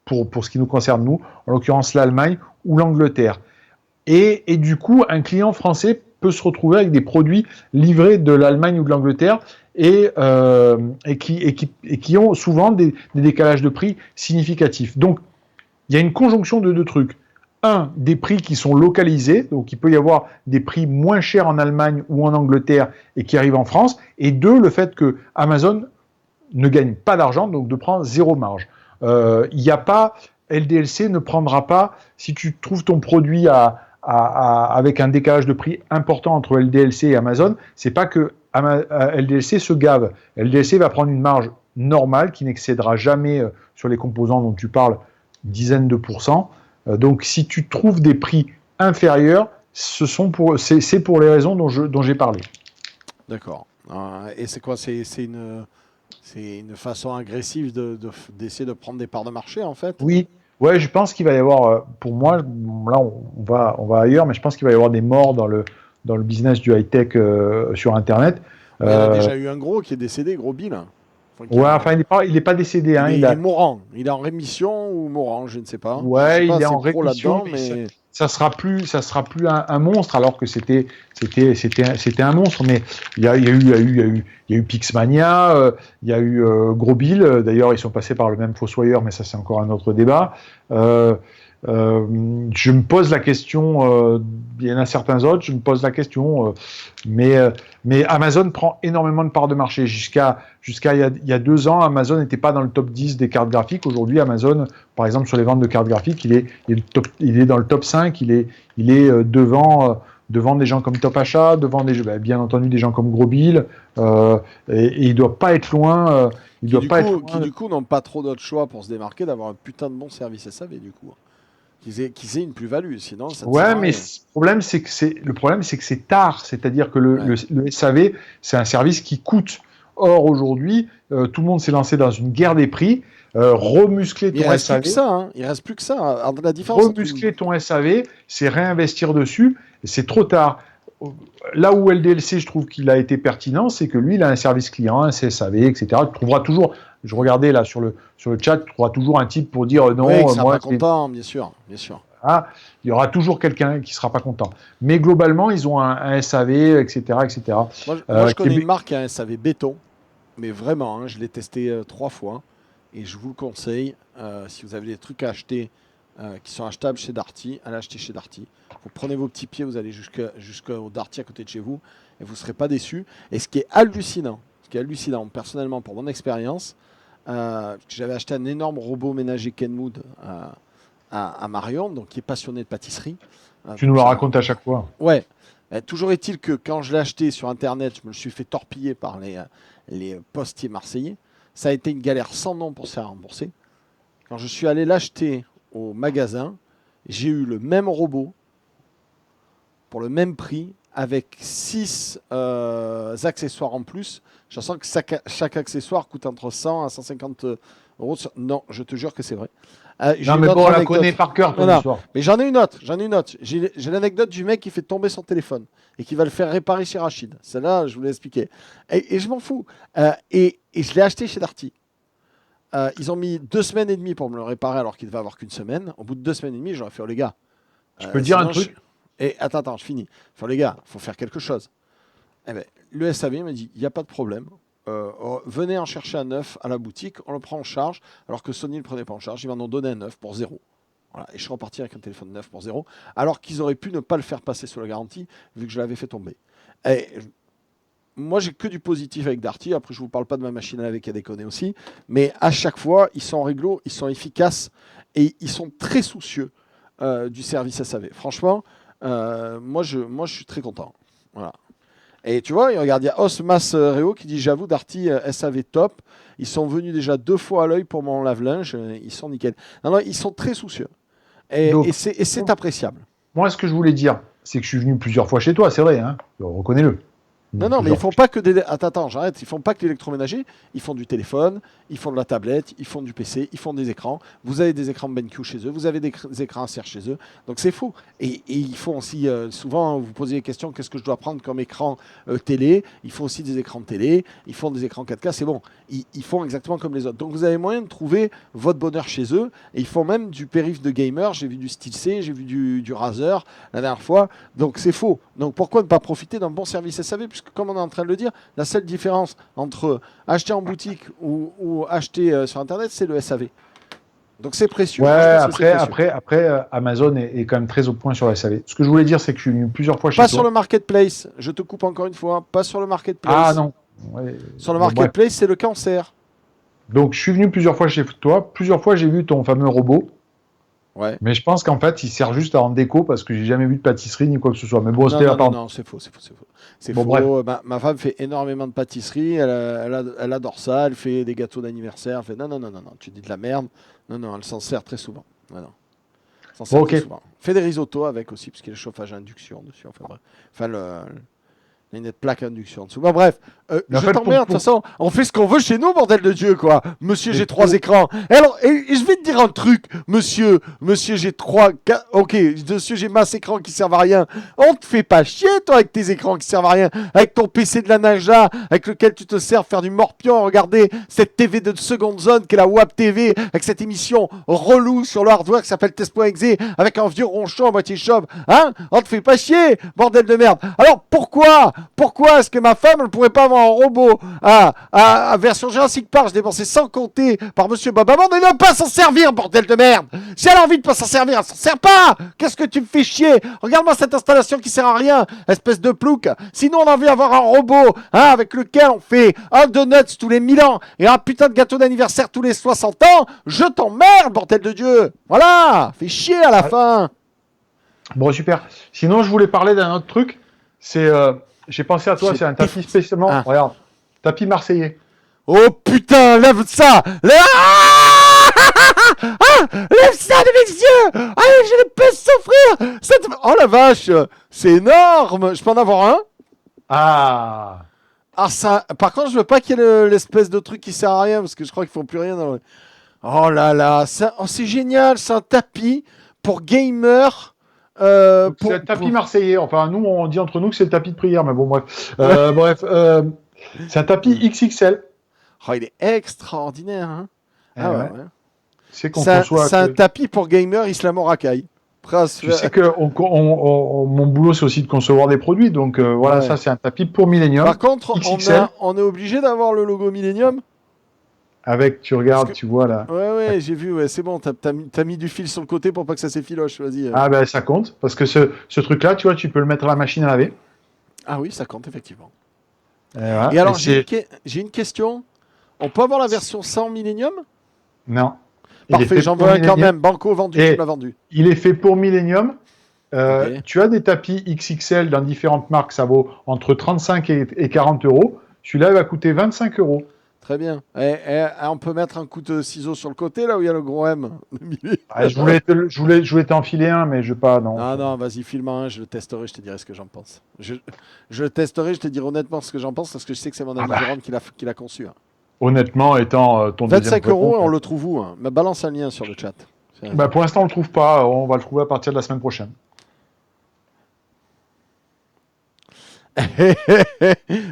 pour ce qui nous concerne nous, en l'occurrence l'Allemagne ou l'Angleterre. Et du coup, un client français peut se retrouver avec des produits livrés de l'Allemagne ou de l'Angleterre et qui ont souvent des décalages de prix significatifs. Donc, il y a une conjonction de deux trucs. Un, des prix qui sont localisés, donc il peut y avoir des prix moins chers en Allemagne ou en Angleterre et qui arrivent en France. Et deux, le fait que Amazon ne gagne pas d'argent, donc de prendre zéro marge. LDLC ne prendra pas, si tu trouves ton produit avec un décalage de prix important entre LDLC et Amazon, c'est pas que LDLC se gave. LDLC va prendre une marge normale qui n'excédera jamais sur les composants dont tu parles, dizaines de pourcents. Donc si tu trouves des prix inférieurs, c'est pour les raisons dont j'ai parlé. D'accord. Et c'est quoi? C'est une façon agressive d'essayer de prendre des parts de marché, en fait? Oui. Ouais, je pense qu'il va y avoir, pour moi, là on va ailleurs, mais je pense qu'il va y avoir des morts dans le business du high-tech sur Internet. Il y a déjà eu un gros qui est décédé, gros Bill. Il n'est pas décédé. Hein, il est mourant. Il est en rémission ou mourant, je ne sais pas. Ouais, il est en rémission, mais ça sera plus un monstre, alors que c'était un monstre. Mais il y a eu Pixmania, il y a eu Gros Bill. D'ailleurs, ils sont passés par le même fossoyeur, mais ça c'est encore un autre débat. Je me pose la question, il y en a certains autres, je me pose la question, mais Amazon prend énormément de parts de marché. Jusqu'à il y a 2 ans, Amazon n'était pas dans le top 10 des cartes graphiques. Aujourd'hui, Amazon, par exemple, sur les ventes de cartes graphiques, il est dans le top 5, il est devant des gens comme Top Achat, devant bien entendu des gens comme Gros Bill, et il doit pas être loin. Qui du coup n'ont pas trop d'autres choix pour se démarquer, d'avoir un putain de bon service SAV du coup. Qu'ils aient une plus-value, sinon ça ne sert à rien. Le problème c'est que c'est tard, c'est-à-dire que le SAV c'est un service qui coûte. Or aujourd'hui, tout le monde s'est lancé dans une guerre des prix. Remuscler ton SAV. Il reste plus que ça. Alors, la différence, remuscler ton SAV, c'est réinvestir dessus. C'est trop tard. Là où LDLC, je trouve qu'il a été pertinent, c'est que lui, il a un service client, un CSAV, etc. Tu trouveras toujours, je regardais là sur le chat, tu trouveras toujours un type pour dire non. Oui, moi, pas content, bien sûr. Ah, il y aura toujours quelqu'un qui sera pas content. Mais globalement, ils ont un SAV, etc., etc. Moi, je qui est connais une marque qui a un SAV béton, mais vraiment, hein, je l'ai testé 3 fois et je vous le conseille. Si vous avez des trucs à acheter qui sont achetables chez Darty, allez acheter chez Darty. Vous prenez vos petits pieds, vous allez jusqu'au Darty à côté de chez vous et vous ne serez pas déçus. Et ce qui est hallucinant, personnellement, pour mon expérience, j'avais acheté un énorme robot ménager Kenwood à Marion, donc qui est passionné de pâtisserie. Tu nous le racontes à chaque fois. Ouais. Toujours est-il que quand je l'ai acheté sur Internet, je me le suis fait torpiller par les postiers marseillais. Ça a été une galère sans nom pour se faire rembourser. Quand je suis allé l'acheter au magasin, j'ai eu le même robot pour le même prix avec 6 accessoires en plus. Je sens que chaque accessoire coûte entre 100 à 150 euros. Non, je te jure que c'est vrai. Non, mais bon, on la connaît par cœur, ton histoire. Mais j'en ai une autre. J'ai l'anecdote du mec qui fait tomber son téléphone et qui va le faire réparer chez Rachid. Celle-là, je vous l'ai expliqué. Et je m'en fous. Et je l'ai acheté chez Darty. Ils ont mis 2 semaines et demie pour me le réparer alors qu'il devait avoir qu'une semaine. Au bout de 2 semaines et demie, j'aurais fait, oh les gars. Je peux dire un truc. Et attends, je finis. Enfin, les gars, il faut faire quelque chose. Eh ben, le SAV m'a dit, il n'y a pas de problème. Venez en chercher un neuf à la boutique, on le prend en charge, alors que Sony ne le prenait pas en charge. Ils m'en ont donné un neuf pour 0. Voilà, et je suis reparti avec un téléphone neuf pour 0, alors qu'ils auraient pu ne pas le faire passer sur la garantie, vu que je l'avais fait tomber. Et moi, j'ai que du positif avec Darty. Après, je ne vous parle pas de ma machine à laver qui a déconné aussi. Mais à chaque fois, ils sont réglo, ils sont efficaces et ils sont très soucieux du service SAV. Franchement, moi, je suis très content. Voilà. Et tu vois, regarde, il y a Osmas Réo qui dit, j'avoue, Darty SAV top. Ils sont venus déjà 2 fois à l'œil pour mon lave-linge. Ils sont nickel. Non, ils sont très soucieux. Et c'est appréciable. Moi, ce que je voulais dire, c'est que je suis venu plusieurs fois chez toi, c'est vrai, hein, reconnais-le. Non, mais ils font pas que des. Attends, j'arrête. Ils font pas que l'électroménager. Ils font du téléphone, ils font de la tablette, ils font du PC, ils font des écrans. Vous avez des écrans BenQ chez eux, vous avez des écrans ACR chez eux. Donc c'est faux. Et ils font aussi, souvent, vous posez des questions, qu'est-ce que je dois prendre comme écran télé? Ils font aussi des écrans de télé, ils font des écrans 4K, c'est bon. Ils font exactement comme les autres. Donc vous avez moyen de trouver votre bonheur chez eux. Et ils font même du périph' de gamer. J'ai vu du SteelC, j'ai vu du Razer la dernière fois. Donc c'est faux. Donc pourquoi ne pas profiter d'un bon service SAV? Puisque comme on est en train de le dire, la seule différence entre acheter en boutique ou acheter sur Internet, c'est le SAV. Donc c'est précieux. Ouais, après, Amazon est quand même très au point sur le SAV. Ce que je voulais dire, c'est que je suis venu plusieurs fois chez toi. Pas sur le marketplace. Je te coupe encore une fois. Pas sur le marketplace. Ah non. Ouais. Sur le marketplace, c'est le cancer. Donc je suis venu plusieurs fois chez toi. Plusieurs fois, j'ai vu ton fameux robot. Ouais. Mais je pense qu'en fait, il sert juste à rendre déco parce que j'ai jamais vu de pâtisserie ni quoi que ce soit. Mais bon, non, c'est faux. C'est bon, faux. Ma femme fait énormément de pâtisserie. Elle adore ça. Elle fait des gâteaux d'anniversaire. Elle fait non. Tu dis de la merde. Non, elle s'en sert très souvent. Non. Elle s'en sert très souvent. Fait des risottos avec aussi, parce qu'il y a le chauffage à induction dessus. Enfin, bref. Il y a une plaque à induction en dessous. Bon, bref, je t'emmerde, de toute façon, on fait ce qu'on veut chez nous, bordel de Dieu, quoi. Monsieur, j'ai 3 écrans. Et alors, et je vais te dire un truc, monsieur, j'ai 3, 4, ok, monsieur, j'ai masse écrans qui servent à rien. On te fait pas chier, toi, avec tes écrans qui servent à rien, avec ton PC de la Naja, avec lequel tu te sers faire du morpion, regarder cette TV de seconde zone qui est la WAP TV, avec cette émission relou sur le hardware qui s'appelle Test.exe, avec un vieux ronchon à moitié chauve, hein. On te fait pas chier, bordel de merde. Alors, pourquoi est-ce que ma femme ne pourrait pas avoir un robot à version Jurassic Park? Je dépensais sans compter par monsieur Babamon et ne pas s'en servir, bordel de merde. Si elle a envie de pas s'en servir, elle s'en sert pas. Qu'est-ce que tu me fais chier? Regarde-moi cette installation qui sert à rien, espèce de plouc. Sinon, on a envie d'avoir un robot avec lequel on fait un donuts tous les 1000 ans et un putain de gâteau d'anniversaire tous les 60 ans. Je t'emmerde, bordel de Dieu. Voilà, fais chier à la fin. Bon, super. Sinon, je voulais parler d'un autre truc. J'ai pensé à toi, c'est un tapis spécialement. Regarde, tapis marseillais. Oh putain, lève ça! Lève ça de mes yeux! Allez, je ne peux souffrir! Oh la vache! C'est énorme! Je peux en avoir un? Ah, ça... Par contre, je veux pas qu'il y ait l'espèce de truc qui sert à rien, parce que je crois qu'ils font plus rien dans le... Oh là là! C'est génial! C'est un tapis pour gamer. C'est un tapis marseillais. Enfin, nous, on dit entre nous que c'est le tapis de prière, mais bon, bref. C'est un tapis XXL. Oh, il est extraordinaire, hein. Ouais. C'est un tapis pour gamer islamo-racaille. Prêt à se Tu faire... sais que mon boulot, c'est aussi de concevoir des produits. Donc voilà, Ouais. ça, c'est un tapis pour Millennium Par contre, XXL. on est obligé d'avoir le logo Millennium. Avec, tu Parce regardes, que... tu vois là. Ouais, j'ai vu, ouais, c'est bon, t'as mis du fil sur le côté pour pas que ça s'effiloche, vas-y. Ah ben ça compte. Parce que ce truc-là, tu vois, tu peux le mettre à la machine à laver. Ah oui, ça compte, effectivement. Et, voilà. Et Et alors, c'est. j'ai une question. On peut avoir la version sans Millennium? Non. Il est Parfait, fait j'en pour veux un quand Millennium. même. Banco vendu, tu me Et l'as vendu. il est fait pour Millennium. Ok, Tu as des tapis XXL dans différentes marques, ça vaut entre 35 et 40 euros. Celui-là, il va coûter 25 euros. très bien. On peut mettre un coup de ciseau sur le côté, là où il y a le gros M. Ah, je voulais t'enfiler un, mais je pas, non. Non, non, vas-y, file-moi un, je le testerai, je te dirai ce que j'en pense. Je le testerai, je te dirai honnêtement ce que j'en pense, parce que je sais que c'est mon Ah ami bah, Jérôme qui l'a conçu, hein. honnêtement, étant ton deuxième 25 prénom, euros et on le trouve où, hein? Mais balance un lien sur le chat. bah, pour l'instant, on le trouve pas. On va le trouver à partir de la semaine prochaine.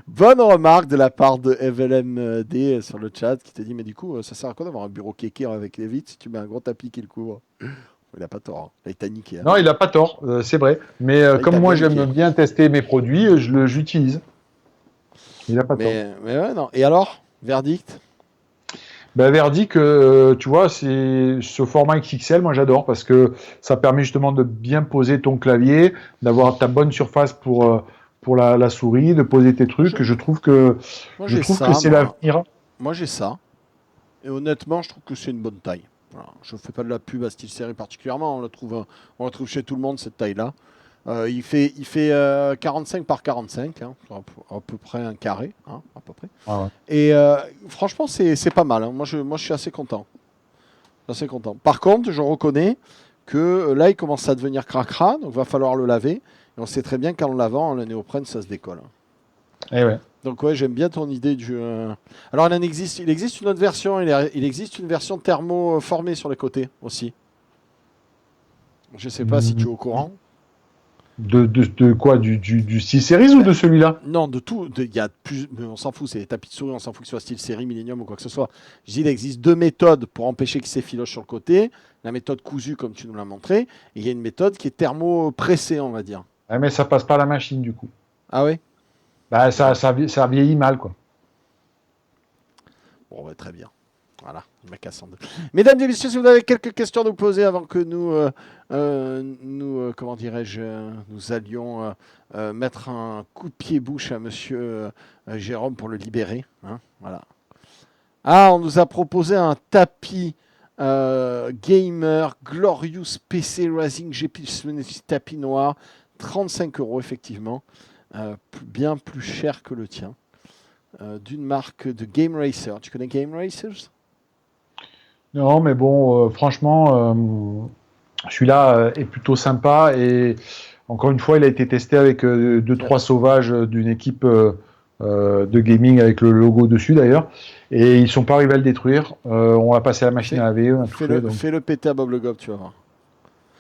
Bonne remarque de la part de EvelMD sur le chat qui te dit mais du coup ça sert à quoi d'avoir un bureau kéké avec les vitres si tu mets un gros tapis qui le couvre. Il a pas tort, hein. Là, il t'a niqué, hein. Non, il a pas tort, c'est vrai. Mais Là, il comme t'a moi, bien niqué. j'aime bien tester mes produits, j'utilise. Il a pas tort. Mais ouais, non. Et alors, verdict? Ben, verdict, tu vois, c'est ce format XXL, moi j'adore parce que ça permet justement de bien poser ton clavier, d'avoir ta bonne surface pour la souris, de poser tes Moi, je- trucs. moi, Je j'ai trouve que ça, c'est moi. l'avenir. Moi j'ai ça. Et honnêtement, je trouve que c'est une bonne taille. Voilà. Je fais pas de la pub à style série particulièrement. On la trouve chez tout le monde cette taille-là. Il fait 45 par 45, hein, à peu près un carré, hein, à peu près. Ah ouais. Et franchement, c'est pas mal, hein. Moi, je suis assez content. Assez content. Par contre, je reconnais que là, il commence à devenir cracra, donc va falloir le laver. Et on sait très bien qu'en le lavant, le néoprène, ça se décolle, hein. Eh ouais. Donc ouais, j'aime bien ton idée du. Alors il existe une autre version. Il existe une version thermoformée sur les côtés aussi. Je sais pas si tu es au courant. De quoi du 6 Series ou Ben, de celui-là? non, de tout. Il y a plus. Mais on s'en fout. C'est les tapis de souris. On s'en fout que ce soit style série, Millennium ou quoi que ce soit. Je dis, il existe deux méthodes pour empêcher qu'il s'effiloche sur le côté. La méthode cousue, comme tu nous l'as montré. Et il y a une méthode qui est thermo-pressée, on va dire. Ah, mais ça passe pas à la machine du coup. Ah ouais. Bah, Bon, ça vieillit mal, quoi. bon ouais, très bien. Voilà, il m'a cassé en deux. Mesdames et messieurs, si vous avez quelques questions à nous poser avant que comment dirais-je, nous allions mettre un coup de pied-bouche à monsieur Jérôme pour le libérer, hein, voilà. Ah, on nous a proposé un tapis gamer Glorious PC Racing GP tapis noir, 35 euros effectivement, bien plus cher que le tien, d'une marque de Game Racer. Tu connais Game Racers? Non, mais bon, franchement, celui-là est plutôt sympa et encore une fois, il a été testé avec deux, Tiens, trois sauvages d'une équipe de gaming avec le logo dessus d'ailleurs. Et ils sont pas arrivés à le détruire. On l'a passé à la machine à laver, on a tout fait. Donc, fais-le péter à Bob le Gob, tu vas voir.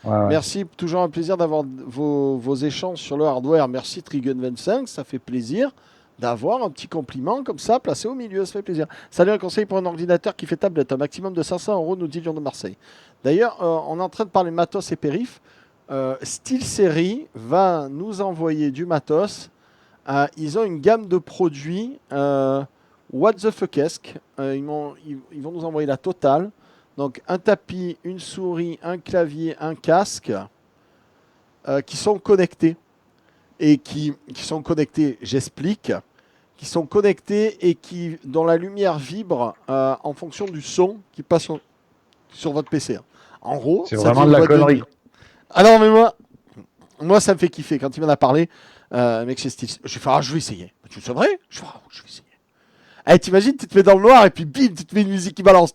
ouais, ouais. Merci, toujours un plaisir d'avoir vos échanges sur le hardware. Merci Trigun25, ça fait plaisir d'avoir un petit compliment comme ça placé au milieu, ça fait plaisir. Salut, un conseil pour un ordinateur qui fait tablette, un maximum de 500 euros, nous dit Lyon de Marseille. D'ailleurs, on est en train de parler matos et périph. SteelSeries va nous envoyer du matos. Ils ont une gamme de produits what the fuckesque. Ils vont nous envoyer la totale. Donc un tapis, une souris, un clavier, un casque qui sont connectés. Et qui sont connectés, j'explique, qui sont connectés et dont la lumière vibre en fonction du son qui passe sur votre PC. En gros, C'est ça vraiment devient de une la boîte de connerie. nuit. Ah non, mais moi, ça me fait kiffer. Quand il m'en a parlé, mec, chez Steel, je fais, ah, je vais essayer. Tu sais vrai? Je fais, ah, je vais essayer. Eh, t'imagines, tu te mets dans le noir et puis bim, tu te mets une musique qui balance.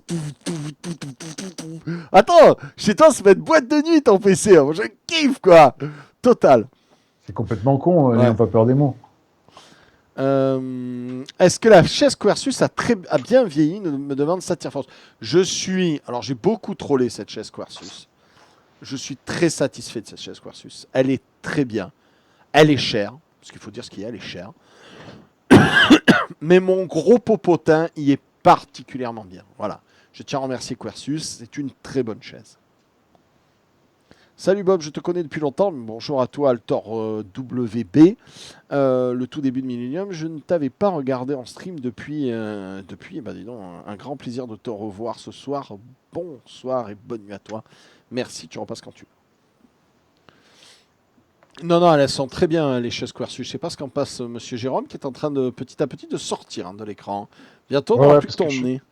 Attends, chez toi, ça va être boîte de nuit ton PC, hein. Moi, je kiffe, quoi. Total. C'est complètement con, Ouais. n'ayant pas peur des mots. Est-ce que la chaise Quercus a bien vieilli, me demande Satirforce. Alors j'ai beaucoup trollé cette chaise Quercus. Je suis très satisfait de cette chaise Quercus. Elle est très bien. Elle est chère, parce qu'il faut dire ce qu'il y a, elle est chère. Mais mon gros popotin y est particulièrement bien. Voilà. Je tiens à remercier Quercus. C'est une très bonne chaise. Salut Bob, je te connais depuis longtemps. Bonjour à toi, Altor WB. Le tout début de Millennium, je ne t'avais pas regardé en stream depuis, bah dis donc, un grand plaisir de te revoir ce soir. Bonsoir et bonne nuit à toi. Merci, tu repasses quand tu veux. Non, non, elles sont très bien, les chaises Quercus. Je sais pas ce qu'en passe Monsieur Jérôme, qui est en train de petit à petit de sortir de l'écran. Bientôt, on n'aura plus que ton nez.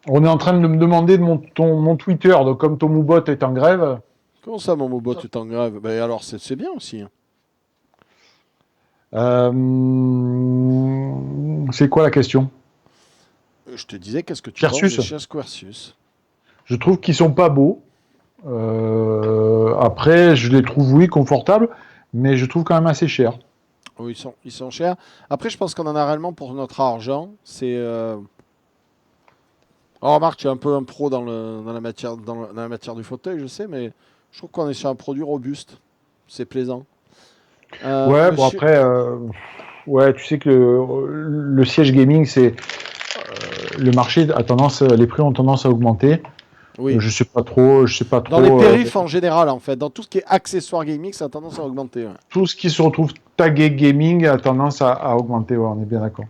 On est en train de me demander de mon Twitter, donc comme ton Moubot est en grève. Comment ça, mon mobot est en grève? Ben alors, c'est bien aussi. C'est quoi la question? Je te disais, qu'est-ce que tu penses Quercus. des chaises Quercus? Je trouve qu'ils sont pas beaux. Après, je les trouve, oui, confortables, mais je trouve quand même assez chers. Oui, ils sont chers. Après, je pense qu'on en a réellement pour notre argent. C'est. Oh, remarque, tu es un peu un pro dans la matière, dans la matière du fauteuil, je sais, mais je trouve qu'on est sur un produit robuste. C'est plaisant. Ouais, bon Monsieur. après, ouais, tu sais que le siège gaming, c'est le marché a tendance, les prix ont tendance à augmenter. Oui. Je sais pas trop, Dans les périphes en général, en fait. Dans tout ce qui est accessoires gaming, ça a tendance à augmenter. Ouais. tout ce qui se retrouve tagué gaming a tendance à augmenter. Ouais, on est bien d'accord.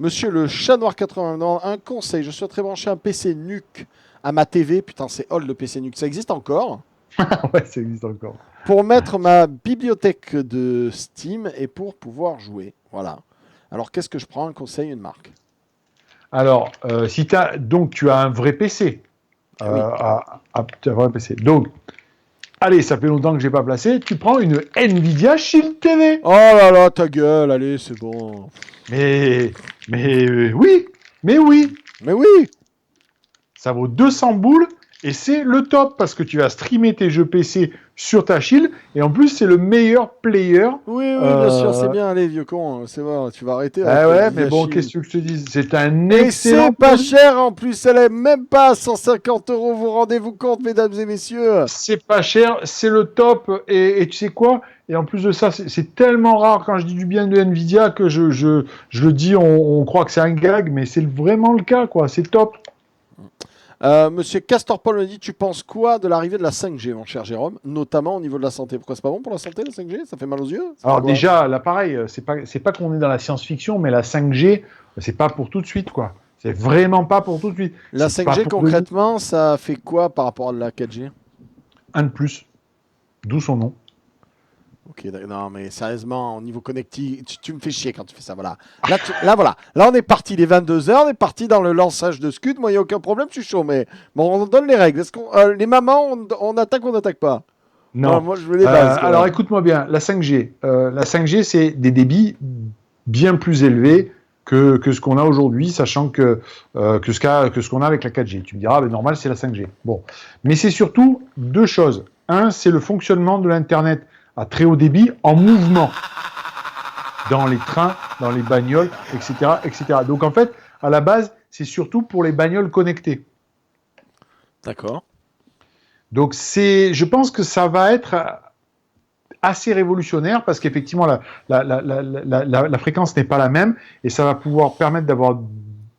Monsieur le chat noir 80, un conseil. Je souhaiterais brancher un PC NUC à ma TV. Putain, c'est old le PC NUC. Ça existe encore? Ouais, ça existe encore. Pour mettre ma bibliothèque de Steam et pour pouvoir jouer. Voilà. Alors, qu'est-ce que je prends? Un conseil, une marque? Alors, si donc tu as un vrai PC. Oui. Tu as un vrai PC. Donc, allez, ça fait longtemps que j'ai pas placé. Tu prends une Nvidia Shield TV. Oh là là, ta gueule, allez, c'est bon. Mais, oui, mais oui, Mais oui. ça vaut 200 boules et c'est le top parce que tu vas streamer tes jeux PC sur ta Shield et en plus c'est le meilleur player. Oui, bien sûr, c'est bien, allez, vieux con. C'est bon, tu vas arrêter. Ah ouais, mais bon, Shield. qu'est-ce que je te dis? C'est un Et excellent. c'est pas cher en plus, elle est même pas à 150 euros. Vous rendez-vous compte, mesdames et messieurs? C'est pas cher, c'est le top et tu sais quoi? Et en plus de ça, c'est tellement rare quand je dis du bien de Nvidia que je le dis, on croit que c'est un gag, mais c'est vraiment le cas, quoi. C'est top. Monsieur Castor Paul me dit, tu penses quoi de l'arrivée de la 5G, mon cher Jérôme, notamment au niveau de la santé? Pourquoi c'est pas bon pour la santé, la 5G? Ça fait mal aux yeux? Alors déjà, là, pareil, c'est pas qu'on est dans la science-fiction, mais la 5G, c'est pas pour tout de suite, quoi. C'est vraiment pas pour tout de suite. La C'est 5G, pas pour concrètement, ça fait quoi par rapport à la 4G? un de plus, d'où son nom. Ok, non, mais sérieusement, au niveau connectique, tu me fais chier quand tu fais ça, voilà. Là, voilà. Là, on est parti, il est 22h, on est parti dans le lançage de Scud. Moi, il n'y a aucun problème, je suis chaud, mais bon, on donne les règles. Les mamans, on attaque ou on n'attaque pas? Non. Moi, je veux les bases. Alors, écoute-moi bien, la 5G. La 5G, c'est des débits bien plus élevés que ce qu'on a aujourd'hui, sachant que ce qu'on a avec la 4G. Tu me diras, ben, normal, c'est la 5G. Bon. Mais c'est surtout deux choses. Un, c'est le fonctionnement de l'Internet à très haut débit en mouvement. Dans les trains, dans les bagnoles, etc., etc. Donc, en fait, à la base, c'est surtout pour les bagnoles connectées. D'accord. Donc, je pense que ça va être assez révolutionnaire parce qu'effectivement, la fréquence n'est pas la même et ça va pouvoir permettre d'avoir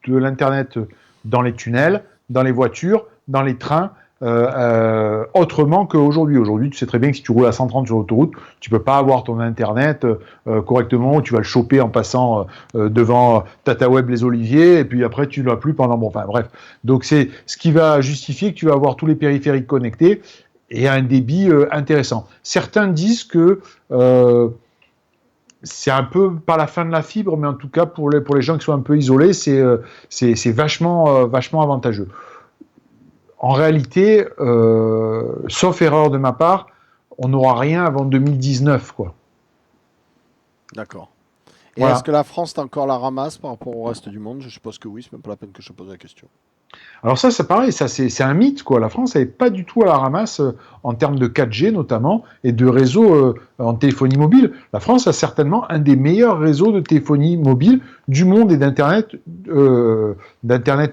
de l'Internet dans les tunnels, dans les voitures, dans les trains, autrement qu'aujourd'hui. Aujourd'hui, tu sais très bien que si tu roules à 130 sur l'autoroute, tu peux pas avoir ton Internet correctement, tu vas le choper en passant devant TataWeb les Oliviers, et puis après, tu l'as plus pendant... Bon, enfin, bref. Donc, c'est ce qui va justifier que tu vas avoir tous les périphériques connectés et un débit intéressant. Certains disent que c'est un peu pas la fin de la fibre, mais en tout cas, pour les gens qui sont un peu isolés, c'est vachement avantageux. En réalité, sauf erreur de ma part, on n'aura rien avant 2019, quoi. D'accord. Et Voilà. est-ce que la France t'as encore la ramasse par rapport au reste du monde? Je suppose que oui, c'est même pas la peine que je te pose la question. Alors ça, c'est pareil, ça c'est un mythe, quoi. La France n'est pas du tout à la ramasse en termes de 4G notamment et de réseaux en téléphonie mobile. La France a certainement un des meilleurs réseaux de téléphonie mobile du monde et d'internet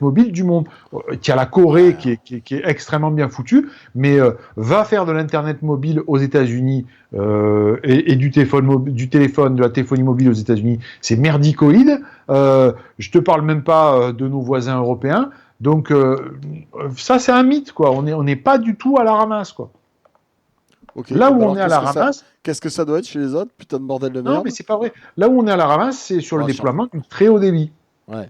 mobile du monde. Il y a la Corée qui est extrêmement bien foutue, mais va faire de l'internet mobile aux États-Unis et du téléphone, de la téléphonie mobile aux États-Unis, c'est merdicoïde. Je te parle même pas de nos voisins européens. Donc ça c'est un mythe, quoi. On n'est pas du tout à la ramasse, quoi. Ok. Là où Bah on alors, est à la ramasse, qu'est-ce que ça doit être chez les autres? Putain de bordel de non, merde. mais c'est pas vrai. Là où on est à la ramasse, c'est sur le Oh, déploiement du très haut débit. ouais.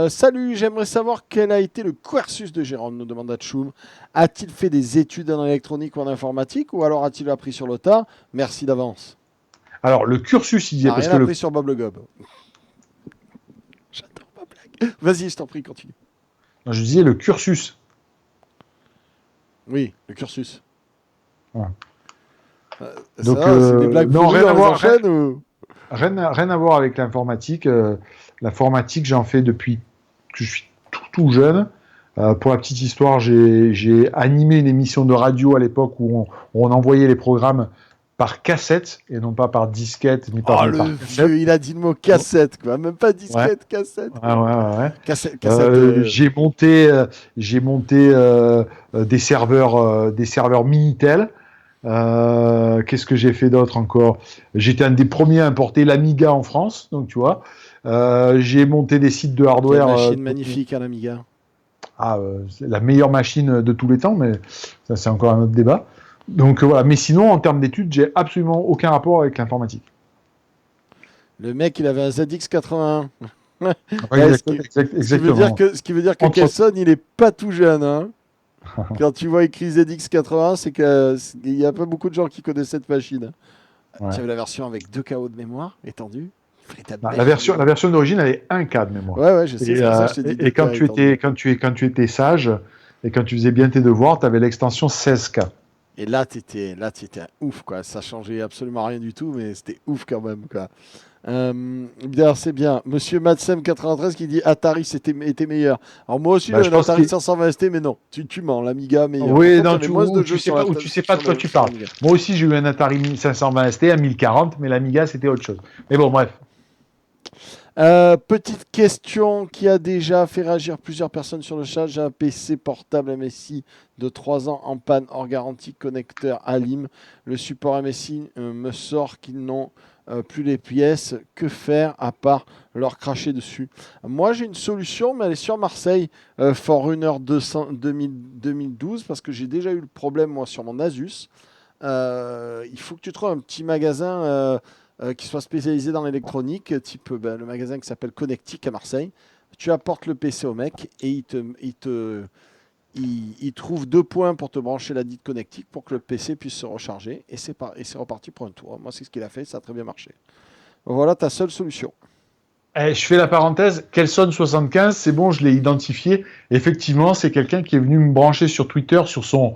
Salut, j'aimerais savoir quel a été le cursus de Jérôme, nous demande Atchoum. A-t-il fait des études en électronique ou en informatique ou alors a-t-il appris sur le tas? Merci d'avance. Alors, le cursus, il Il y a, n'a parce rien que appris sur Bob le Gob. J'adore ma blague. Vas-y, je t'en prie, continue. je disais le cursus. Oui, le cursus. Ouais. Ça Donc, va, c'est des blagues non, pourries, rien à on les voir. enchaîne ou... Rien à voir avec l'informatique. L'informatique, j'en fais depuis que je suis tout jeune. Pour la petite histoire, j'ai animé une émission de radio à l'époque où on envoyait les programmes par cassette et non pas par disquette ni Oh, mais le par cassette. vieux, il a dit le mot cassette, quoi. Même pas Ouais, disquette, cassette. ouais. Cassette. J'ai monté des serveurs Minitel. Qu'est-ce que j'ai fait d'autre encore? J'étais un des premiers à importer l'Amiga en France, donc tu vois. J'ai monté des sites de Quelle hardware. machine magnifique, hein, l'Amiga. C'est la meilleure machine de tous les temps, mais ça c'est encore un autre débat. Donc voilà. Mais sinon, en termes d'études, j'ai absolument aucun rapport avec l'informatique. Le mec, il avait un ZX81. Ouais, Ouais, exactement. ce qui veut dire que Entre autres. Kelson, il est pas tout jeune, hein. Quand tu vois écrit ZX80, c'est qu'il y a pas beaucoup de gens qui connaissent cette machine. Ouais. Tu avais la version avec 2 KO de mémoire étendue. La version d'origine, elle est 1 K de mémoire. Ouais, je sais, c'est pour ça que je t'ai dit 2 Et K étendue. quand tu étais sage et quand tu faisais bien tes devoirs, tu avais l'extension 16K. Et là, t'étais un ouf, quoi. Ça changeait absolument rien du tout, mais c'était ouf quand même, quoi. D'ailleurs, c'est bien. Monsieur Matsem93 qui dit Atari était meilleur. Alors moi aussi, Bah, je j'avais un pense Atari qu'il 520 ST, mais non, tu mens, l'Amiga meilleur. Par Oui, contre, non, j'avais moins de jeux sur la tu sais pas de sur quoi le- tu sur parles. l'Amiga. Moi aussi, j'ai eu un Atari 520 ST, un 1040, mais l'Amiga, c'était autre chose. Mais bon, bref. Petite question qui a déjà fait réagir plusieurs personnes sur le chat. J'ai un PC portable MSI de 3 ans en panne hors garantie, connecteur Alim. Le support MSI me sort qu'ils n'ont plus les pièces. Que faire à part leur cracher dessus? Moi, j'ai une solution, mais elle est sur Marseille, Forerunner 200 2012, parce que j'ai déjà eu le problème, moi, sur mon Asus. Il faut que tu trouves un petit magasin qui soit spécialisé dans l'électronique, type le magasin qui s'appelle Connectic à Marseille. Tu apportes le PC au mec et il trouve 2 points pour te brancher la dite Connectic pour que le PC puisse se recharger et c'est reparti pour un tour. Moi, c'est ce qu'il a fait, ça a très bien marché. Voilà ta seule solution. Je fais la parenthèse, Kelson 75, c'est bon, je l'ai identifié. Effectivement, c'est quelqu'un qui est venu me brancher sur Twitter sur son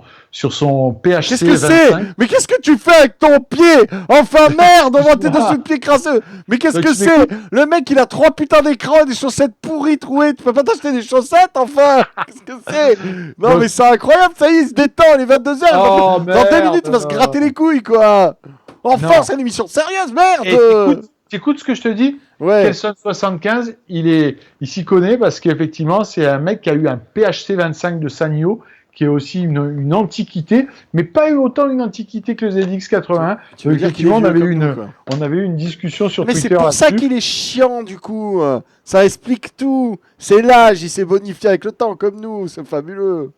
PHC Qu'est-ce que 25. c'est? Mais qu'est-ce que tu fais avec ton pied? Enfin merde, on voit tes dessous de pied crasseux. Mais qu'est-ce que c'est? Le mec, il a 3 putains d'écrans et des chaussettes pourries trouées. Tu peux pas t'acheter des chaussettes, enfin? Qu'est-ce que c'est? Non, mais c'est incroyable, ça y est, il se détend, il est 22h. Oh, dans 2 minutes, il va se gratter les couilles, quoi. Enfin, c'est une émission sérieuse, merde. T'écoutes ce que je te dis? Ouais. Kelson 75, il s'y connaît parce qu'effectivement, c'est un mec qui a eu un PHC 25 de Sanyo, qui est aussi une antiquité, mais pas autant une antiquité que le ZX81. Tu veux dire effectivement, on avait eu une discussion sur Twitter. Mais c'est pour ça qu'il est chiant, du coup. Ça explique tout. C'est l'âge, il s'est bonifié avec le temps, comme nous. C'est fabuleux.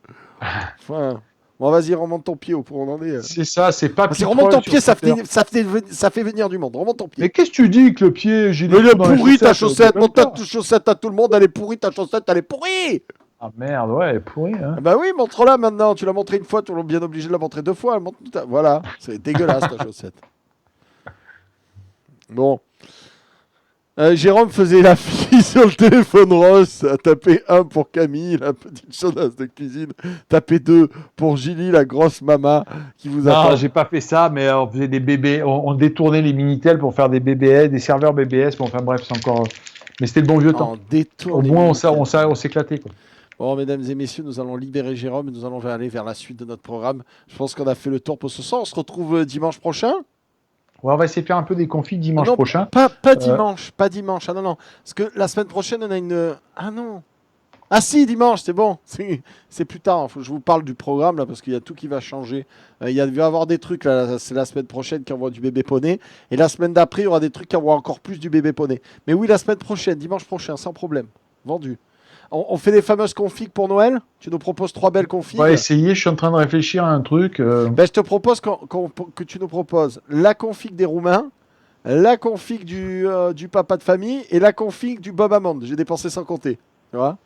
Enfin. Bon, vas-y, remonte ton pied au point où on en est. C'est ça, c'est pas Vas-y, remonte ton pied, ça fait venir du monde. Remonte ton pied. Mais qu'est-ce que tu dis que le pied, j'ai il est pourri ta chaussette. Monte ta chaussette à tout le monde, elle est pourrie ta chaussette, elle est pourrie. Ah merde, ouais, elle est pourrie. Hein. Bah oui, montre-la maintenant. Tu l'as montré une fois, tu es bien obligé de la montrer 2 fois. Voilà, c'est dégueulasse ta chaussette. Bon. Jérôme faisait la fille sur le téléphone Ross, a tapé 1 pour Camille, la petite chaudasse de cuisine, tapé 2 pour Gilly, la grosse mama qui vous a... Non, j'ai pas fait ça, mais on faisait des bébés, on détournait les Minitel pour faire des BBS, des serveurs BBS, bon, enfin bref, c'est encore... Mais c'était le bon vieux temps. Au moins, on s'éclatait, quoi. Bon, mesdames et messieurs, nous allons libérer Jérôme et nous allons aller vers la suite de notre programme. Je pense qu'on a fait le tour pour ce soir. On se retrouve dimanche prochain. Ouais, on va essayer de faire un peu des config dimanche prochain. Pas dimanche. Ah non. Parce que la semaine prochaine, on a une... Ah non. Ah si, dimanche, c'est bon. C'est plus tard. Faut que je vous parle du programme, là, parce qu'il y a tout qui va changer. Il va y avoir des trucs, là, c'est la semaine prochaine qui envoie du bébé poney. Et la semaine d'après, il y aura des trucs qui envoient encore plus du bébé poney. Mais oui, la semaine prochaine, dimanche prochain, sans problème. Vendu. On fait des fameuses configs pour Noël. Tu nous proposes 3 belles configs. On va essayer, je suis en train de réfléchir à un truc. Ben, je te propose que tu nous proposes la config des Roumains, la config du papa de famille et la config du Bob Hammond. J'ai dépensé sans compter. Tu vois,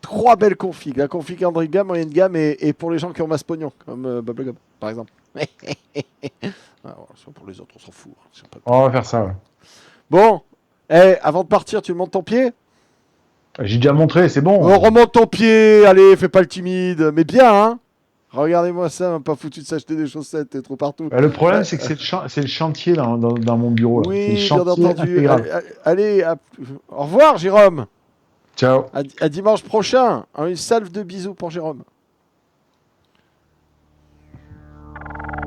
3 belles configs. La config entrée de gamme, moyenne gamme et pour les gens qui ont masse pognon, comme Bob Le Gob, par exemple. Pour les autres, on s'en fout. On va faire ça, ouais. Bon, avant de partir, tu montes ton pied. J'ai déjà montré, c'est bon. Oh, remonte ton pied, allez, fais pas le timide. Mais bien, hein. Regardez-moi ça, m'a pas foutu de s'acheter des chaussettes, t'es trop partout. Le problème, c'est que c'est le chantier dans mon bureau. Là. Oui, le bien chantier entendu. intégral. Allez, au revoir, Jérôme. Ciao. À dimanche prochain. Une salve de bisous pour Jérôme.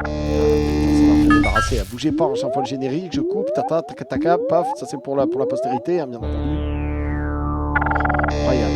Ça va me débarrasser. Bougez pas, chaque fois le générique, je coupe, tata, taca, taca, paf. Ça, c'est pour la postérité, hein, bien entendu. Incroyable.